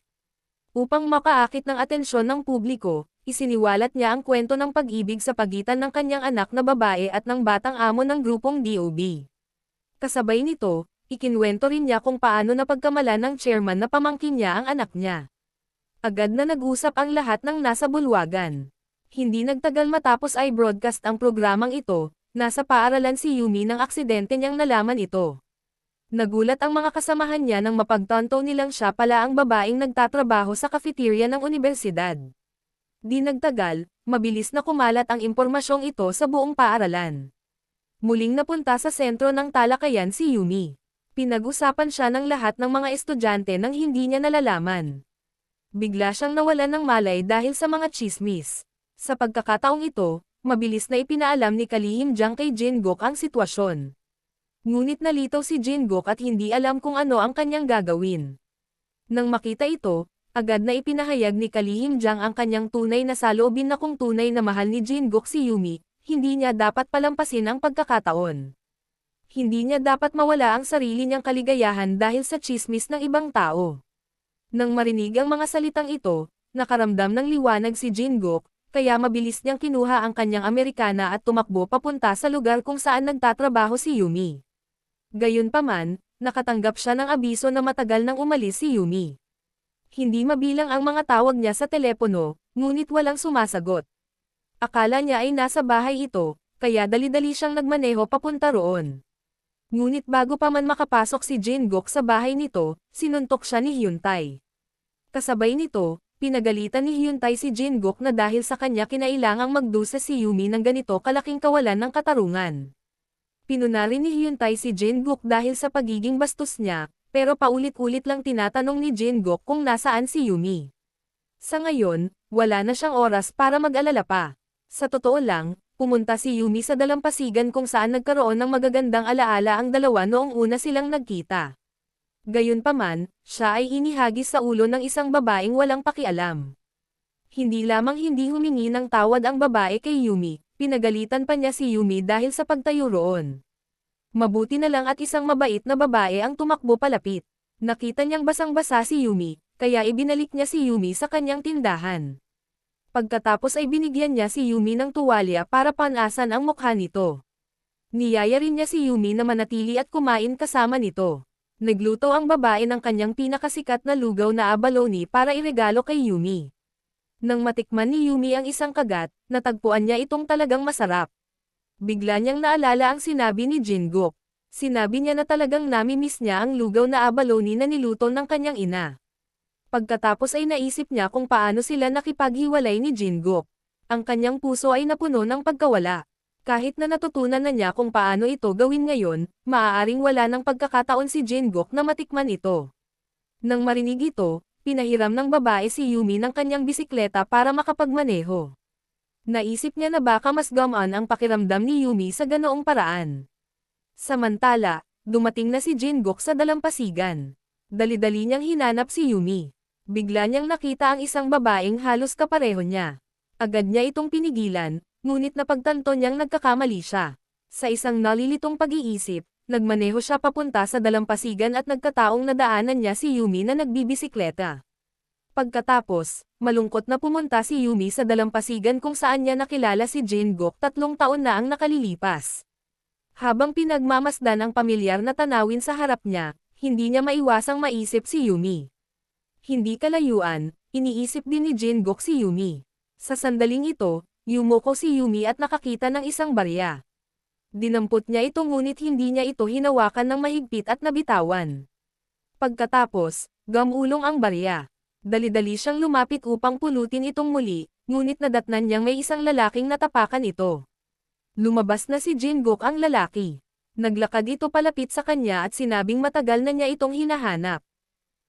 Upang makaakit ng atensyon ng publiko, isiniwalat niya ang kwento ng pag-ibig sa pagitan ng kanyang anak na babae at ng batang amo ng grupong DOB. Kasabay nito, ikinwento rin niya kung paano napagkamalan ng chairman na pamangkin niya ang anak niya. Agad na nag-usap ang lahat ng nasa bulwagan. Hindi nagtagal matapos ay broadcast ang programang ito, nasa paaralan si Yumi nang aksidente niyang nalaman ito. Nagulat ang mga kasamahan niya nang mapagtanto nilang siya pala ang babaeng nagtatrabaho sa cafeteria ng unibersidad. Di nagtagal, mabilis na kumalat ang impormasyong ito sa buong paaralan. Muling napunta sa sentro ng talakayan si Yumi. Pinag-usapan siya ng lahat ng mga estudyante nang hindi niya nalalaman. Bigla siyang nawalan ng malay dahil sa mga tsismis. Sa pagkakataong ito, mabilis na ipinaalam ni Kalihim Jang kay Jin-guk ang sitwasyon. Ngunit nalitaw si Jin-guk at hindi alam kung ano ang kanyang gagawin. Nang makita ito, agad na ipinahayag ni Kalihim Jang ang kanyang tunay na saloobin na kung tunay na mahal ni Jin-guk si Yumi, hindi niya dapat palampasin ang pagkakataon. Hindi niya dapat mawala ang sarili niyang kaligayahan dahil sa tsismis ng ibang tao. Nang marinig ang mga salitang ito, nakaramdam ng liwanag si Jin-guk, kaya mabilis niyang kinuha ang kanyang Amerikana at tumakbo papunta sa lugar kung saan nagtatrabaho si Yumi. Gayunpaman, nakatanggap siya ng abiso na matagal nang umalis si Yumi. Hindi mabilang ang mga tawag niya sa telepono, ngunit walang sumasagot. Akala niya ay nasa bahay ito, kaya dali-dali siyang nagmaneho papunta roon. Ngunit bago pa man makapasok si Jin-guk sa bahay nito, sinuntok siya ni Hyun-tae. Kasabay nito, pinagalitan ni Hyun-tae si Jin-guk na dahil sa kanya kinailangang magdusa si Yumi ng ganito kalaking kawalan ng katarungan. Pinuna rin ni Hyun-tae si Jin-guk dahil sa pagiging bastos niya, pero paulit-ulit lang tinatanong ni Jin-guk kung nasaan si Yumi. Sa ngayon, wala na siyang oras para mag-alala pa. Sa totoo lang, pumunta si Yumi sa dalampasigan kung saan nagkaroon ng magagandang alaala ang dalawa noong una silang nagkita. Gayunpaman, siya ay inihagis sa ulo ng isang babaeng walang pakialam. Hindi lamang hindi humingi ng tawad ang babae kay Yumi, pinagalitan pa niya si Yumi dahil sa pagtayo roon. Mabuti na lang at isang mabait na babae ang tumakbo palapit. Nakita niyang basang-basa si Yumi, kaya ibinalik niya si Yumi sa kanyang tindahan. Pagkatapos ay binigyan niya si Yumi ng tuwalya para panasan ang mukha nito. Niyaya rin niya si Yumi na manatili at kumain kasama nito. Nagluto ang babae ng kanyang pinakasikat na lugaw na abalone para iregalo kay Yumi. Nang matikman ni Yumi ang isang kagat, natagpuan niya itong talagang masarap. Bigla niyang naalala ang sinabi ni Jin-guk. Sinabi niya na talagang nami-miss niya ang lugaw na abalone na niluto ng kanyang ina. Pagkatapos ay naisip niya kung paano sila nakipaghiwalay ni Jin-guk. Ang kanyang puso ay napuno ng pagkawala. Kahit na natutunan na niya kung paano ito gawin ngayon, maaaring wala ng pagkakataon si Jin-guk na matikman ito. Nang marinig ito, pinahiram ng babae si Yumi ng kanyang bisikleta para makapagmaneho. Naisip niya na baka mas gumaan ang pakiramdam ni Yumi sa ganoong paraan. Samantala, dumating na si Jin-guk sa dalampasigan. Dali-dali niyang hinanap si Yumi. Bigla niyang nakita ang isang babaeng halos kapareho niya. Agad niya itong pinigilan, ngunit napagtanto niyang nagkakamali siya. Sa isang nalilitong pag-iisip, nagmaneho siya papunta sa dalampasigan at nagkataong nadaanan niya si Yumi na nagbibisikleta. Pagkatapos, malungkot na pumunta si Yumi sa dalampasigan kung saan niya nakilala si Jin-guk 3 taon na ang nakalilipas. Habang pinagmamasdan ang pamilyar na tanawin sa harap niya, hindi niya maiwasang maisip si Yumi. Hindi kalayuan, iniisip din ni Jin-guk si Yumi. Sa sandaling ito, yumoko si Yumi at nakakita ng isang barya. Dinampot niya ito ngunit hindi niya ito hinawakan ng mahigpit at nabitawan. Pagkatapos, gamulong ang barya. Dali-dali siyang lumapit upang pulutin itong muli, ngunit nadatnan niyang may isang lalaking natapakan ito. Lumabas na si Jin-guk ang lalaki. Naglakad ito palapit sa kanya at sinabing matagal na niya itong hinahanap.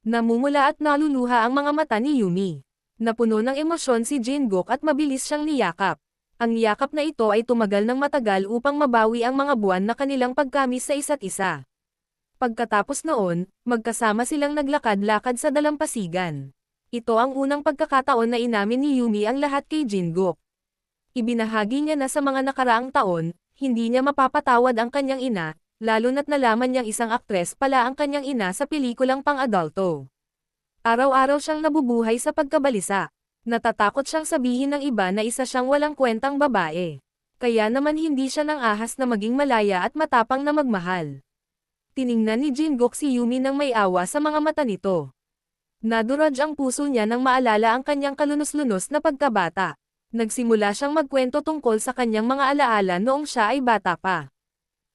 Namumula at naluluha ang mga mata ni Yumi. Napuno ng emosyon si Jin-guk at mabilis siyang niyakap. Ang yakap na ito ay tumagal ng matagal upang mabawi ang mga buwan na kanilang pagkamis sa isa't isa. Pagkatapos noon, magkasama silang naglakad-lakad sa dalampasigan. Ito ang unang pagkakataon na inamin ni Yumi ang lahat kay Jin-guk. Ibinahagi niya na sa mga nakaraang taon, hindi niya mapapatawad ang kanyang ina, lalo na't nalaman niyang isang aktres pala ang kanyang ina sa pelikulang pang-adulto. Araw-araw siyang nabubuhay sa pagkabalisa. Natatakot siyang sabihin ng iba na isa siyang walang kwentang babae. Kaya naman hindi siya nang ahas na maging malaya at matapang na magmahal. Tiningnan ni Jin-guk si Yumi nang may awa sa mga mata nito. Nadurog ang puso niya nang maalala ang kanyang kalunos-lunos na pagkabata. Nagsimula siyang magkwento tungkol sa kanyang mga alaala noong siya ay bata pa.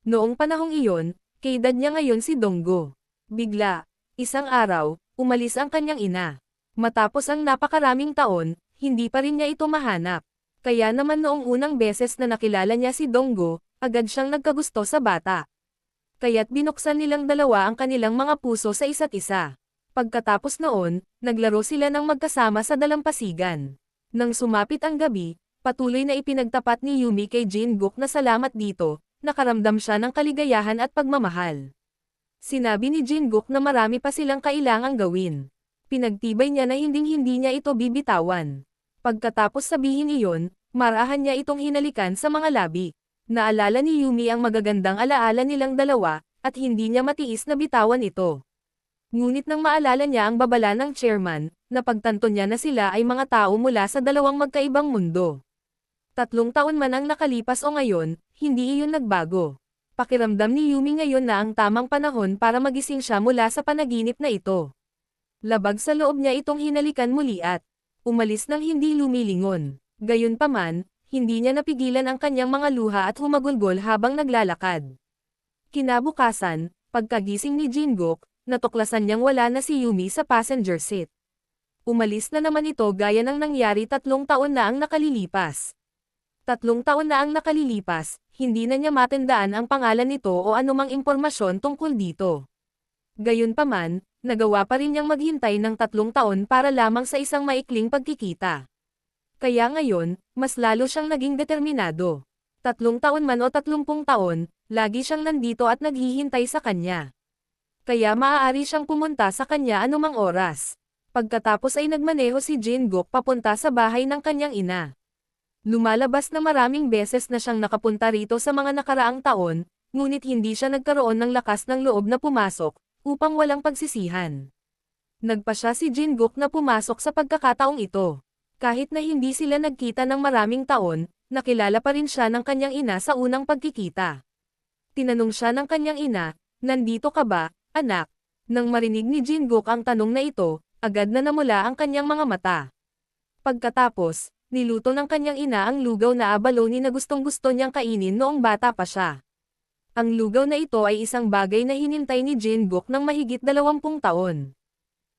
Noong panahong iyon, kaedad niya ngayon si Donggo. Bigla, isang araw, umalis ang kanyang ina. Matapos ang napakaraming taon, hindi pa rin niya ito mahanap. Kaya naman noong unang beses na nakilala niya si Donggo, agad siyang nagkagusto sa bata. Kaya't binuksan nilang dalawa ang kanilang mga puso sa isa't isa. Pagkatapos noon, naglaro sila ng magkasama sa dalampasigan. Nang sumapit ang gabi, patuloy na ipinagtapat ni Yumi kay Jin-guk na salamat dito, nakaramdam siya ng kaligayahan at pagmamahal. Sinabi ni Jin-guk na marami pa silang kailangang gawin. Pinagtibay niya na hinding-hindi niya ito bibitawan. Pagkatapos sabihin iyon, marahan niya itong hinalikan sa mga labi. Naalala ni Yumi ang magagandang alaala nilang dalawa, at hindi niya matiis na bitawan ito. Ngunit nang maalala niya ang babala ng chairman, napagtanto niya na sila ay mga tao mula sa dalawang magkaibang mundo. 3 taon man ang nakalipas o ngayon, hindi iyon nagbago. Pakiramdam ni Yumi ngayon na ang tamang panahon para magising siya mula sa panaginip na ito. Labag sa loob niya itong hinalikan muli at umalis nang hindi lumilingon. Gayunpaman, hindi niya napigilan ang kanyang mga luha at humagulgol habang naglalakad. Kinabukasan, pagkagising ni Jin-guk, natuklasan niyang wala na si Yumi sa passenger seat. Umalis na naman ito gaya ng nangyari 3 taon na ang nakalilipas. 3 taon na ang nakalilipas, hindi na niya matandaan ang pangalan nito o anumang impormasyon tungkol dito. Gayunpaman, nagawa pa rin niyang maghintay ng 3 taon para lamang sa isang maikling pagkikita. Kaya ngayon, mas lalo siyang naging determinado. 3 taon man o 30 taon, lagi siyang nandito at naghihintay sa kanya. Kaya maaari siyang pumunta sa kanya anumang oras. Pagkatapos ay nagmaneho si Jin-guk papunta sa bahay ng kanyang ina. Lumalabas na maraming beses na siyang nakapunta rito sa mga nakaraang taon, ngunit hindi siya nagkaroon ng lakas ng loob na pumasok, upang walang pagsisihan. Nagpa siya si Jin-guk na pumasok sa pagkakataong ito. Kahit na hindi sila nagkita ng maraming taon, nakilala pa rin siya ng kanyang ina sa unang pagkikita. Tinanong siya ng kanyang ina, "Nandito ka ba, anak?" Nang marinig ni Jin-guk ang tanong na ito, agad na namula ang kanyang mga mata. Pagkatapos, niluto ng kanyang ina ang lugaw na abalone na gustong-gusto niyang kainin noong bata pa siya. Ang lugaw na ito ay isang bagay na hinintay ni Jin-guk ng mahigit 20 taon.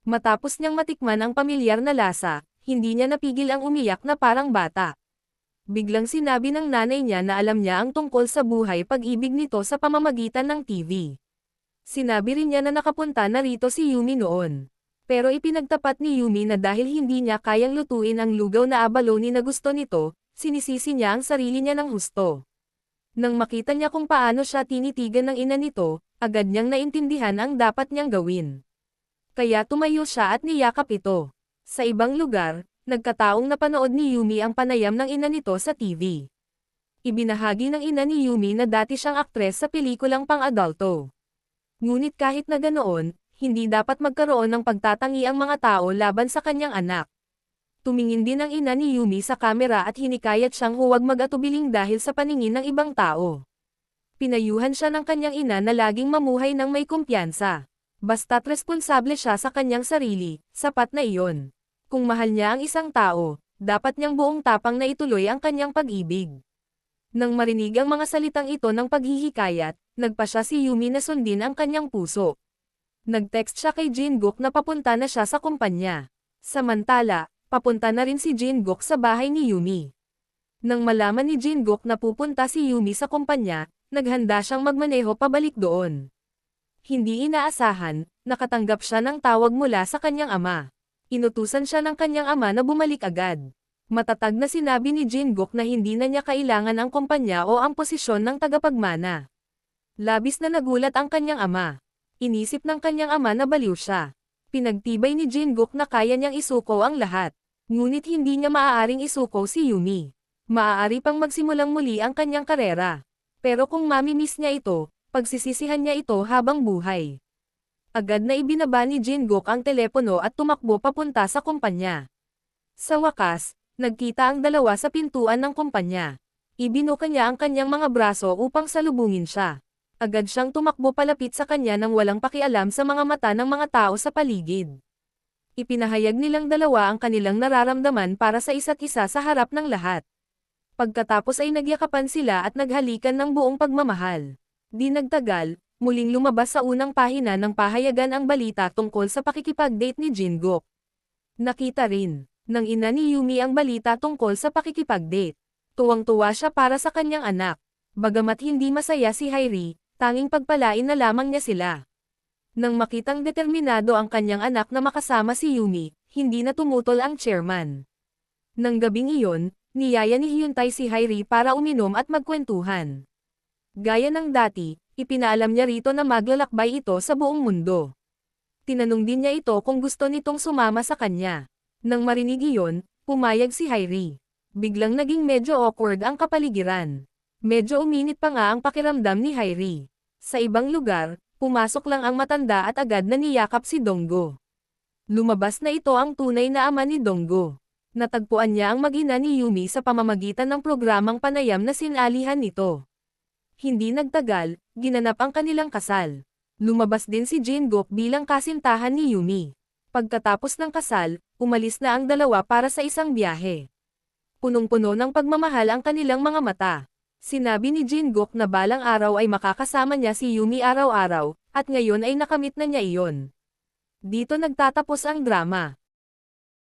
Matapos niyang matikman ang pamilyar na lasa, hindi niya napigil ang umiyak na parang bata. Biglang sinabi ng nanay niya na alam niya ang tungkol sa buhay pag-ibig nito sa pamamagitan ng TV. Sinabi rin niya na nakapunta na rito si Yumi noon. Pero ipinagtapat ni Yumi na dahil hindi niya kayang lutuin ang lugaw na abalone na gusto nito, sinisisi niya ang sarili niya ng husto. Nang makita niya kung paano siya tinitigan ng ina nito, agad niyang naintindihan ang dapat niyang gawin. Kaya tumayo siya at niyakap ito. Sa ibang lugar, nagkataong napanood ni Yumi ang panayam ng ina nito sa TV. Ibinahagi ng ina ni Yumi na dati siyang aktres sa pelikulang pang-adulto. Ngunit kahit na ganoon, hindi dapat magkaroon ng pagtatangi ang mga tao laban sa kanyang anak. Tumingin din ang ina ni Yumi sa kamera at hinikayat siyang huwag mag-atubiling dahil sa paningin ng ibang tao. Pinayuhan siya ng kanyang ina na laging mamuhay ng may kumpiyansa. Basta't responsable siya sa kanyang sarili, sapat na iyon. Kung mahal niya ang isang tao, dapat niyang buong tapang na ituloy ang kanyang pag-ibig. Nang marinig ang mga salitang ito ng paghihikayat, nagpa siya si Yumi na sundin ang kanyang puso. Nag-text siya kay Jin-guk na papunta na siya sa kumpanya. Samantala, papunta na rin si Jin-guk sa bahay ni Yumi. Nang malaman ni Jin-guk na pupunta si Yumi sa kumpanya, naghanda siyang magmaneho pabalik doon. Hindi inaasahan, nakatanggap siya ng tawag mula sa kanyang ama. Inutusan siya ng kanyang ama na bumalik agad. Matatag na sinabi ni Jin-guk na hindi na niya kailangan ang kumpanya o ang posisyon ng tagapagmana. Labis na nagulat ang kanyang ama. Inisip ng kanyang ama na baliw siya. Pinagtibay ni Jin-guk na kaya niyang isuko ang lahat. Ngunit hindi niya maaaring isuko si Yumi. Maaari pang magsimulang muli ang kanyang karera. Pero kung mamimiss niya ito, pagsisisihan niya ito habang buhay. Agad na ibinaba ni Jin-guk ang telepono at tumakbo papunta sa kumpanya. Sa wakas, nagkita ang dalawa sa pintuan ng kumpanya. Ibinuka niya ang kanyang mga braso upang salubungin siya. Agad siyang tumakbo palapit sa kanya nang walang pakialam sa mga mata ng mga tao sa paligid. Ipinahayag nilang dalawa ang kanilang nararamdaman para sa isa't isa sa harap ng lahat. Pagkatapos ay nagyakapan sila at naghalikan ng buong pagmamahal. Di nagtagal, muling lumabas sa unang pahina ng pahayagan ang balita tungkol sa pakikipag-date ni Jin-guk. Nakita rin ng ina ni Yumi ang balita tungkol sa pakikipag-date. Tuwang-tuwa siya para sa kanyang anak. Bagamat hindi masaya si Hairi, tanging pagpalain na lamang niya sila. Nang makitang determinado ang kanyang anak na makasama si Yumi, hindi na tumutol ang chairman. Nang gabing iyon, niyaya ni Hyuntay si Hairi para uminom at magkwentuhan. Gaya ng dati, ipinaalam niya rito na maglalakbay ito sa buong mundo. Tinanong din niya ito kung gusto nitong sumama sa kanya. Nang marinig iyon, pumayag si Hairi. Biglang naging medyo awkward ang kapaligiran. Medyo uminit pa nga ang pakiramdam ni Hairi. Sa ibang lugar, pumasok lang ang matanda at agad na niyakap si Donggo. Lumabas na ito ang tunay na ama ni Donggo. Natagpuan niya ang mag-ina ni Yumi sa pamamagitan ng programang panayam na sinalihan nito. Hindi nagtagal, ginanap ang kanilang kasal. Lumabas din si Jin-guk bilang kasintahan ni Yumi. Pagkatapos ng kasal, umalis na ang dalawa para sa isang biyahe. Punong-puno ng pagmamahal ang kanilang mga mata. Sinabi ni Jin-guk na balang araw ay makakasama niya si Yumi araw-araw, at ngayon ay nakamit na niya iyon. Dito nagtatapos ang drama.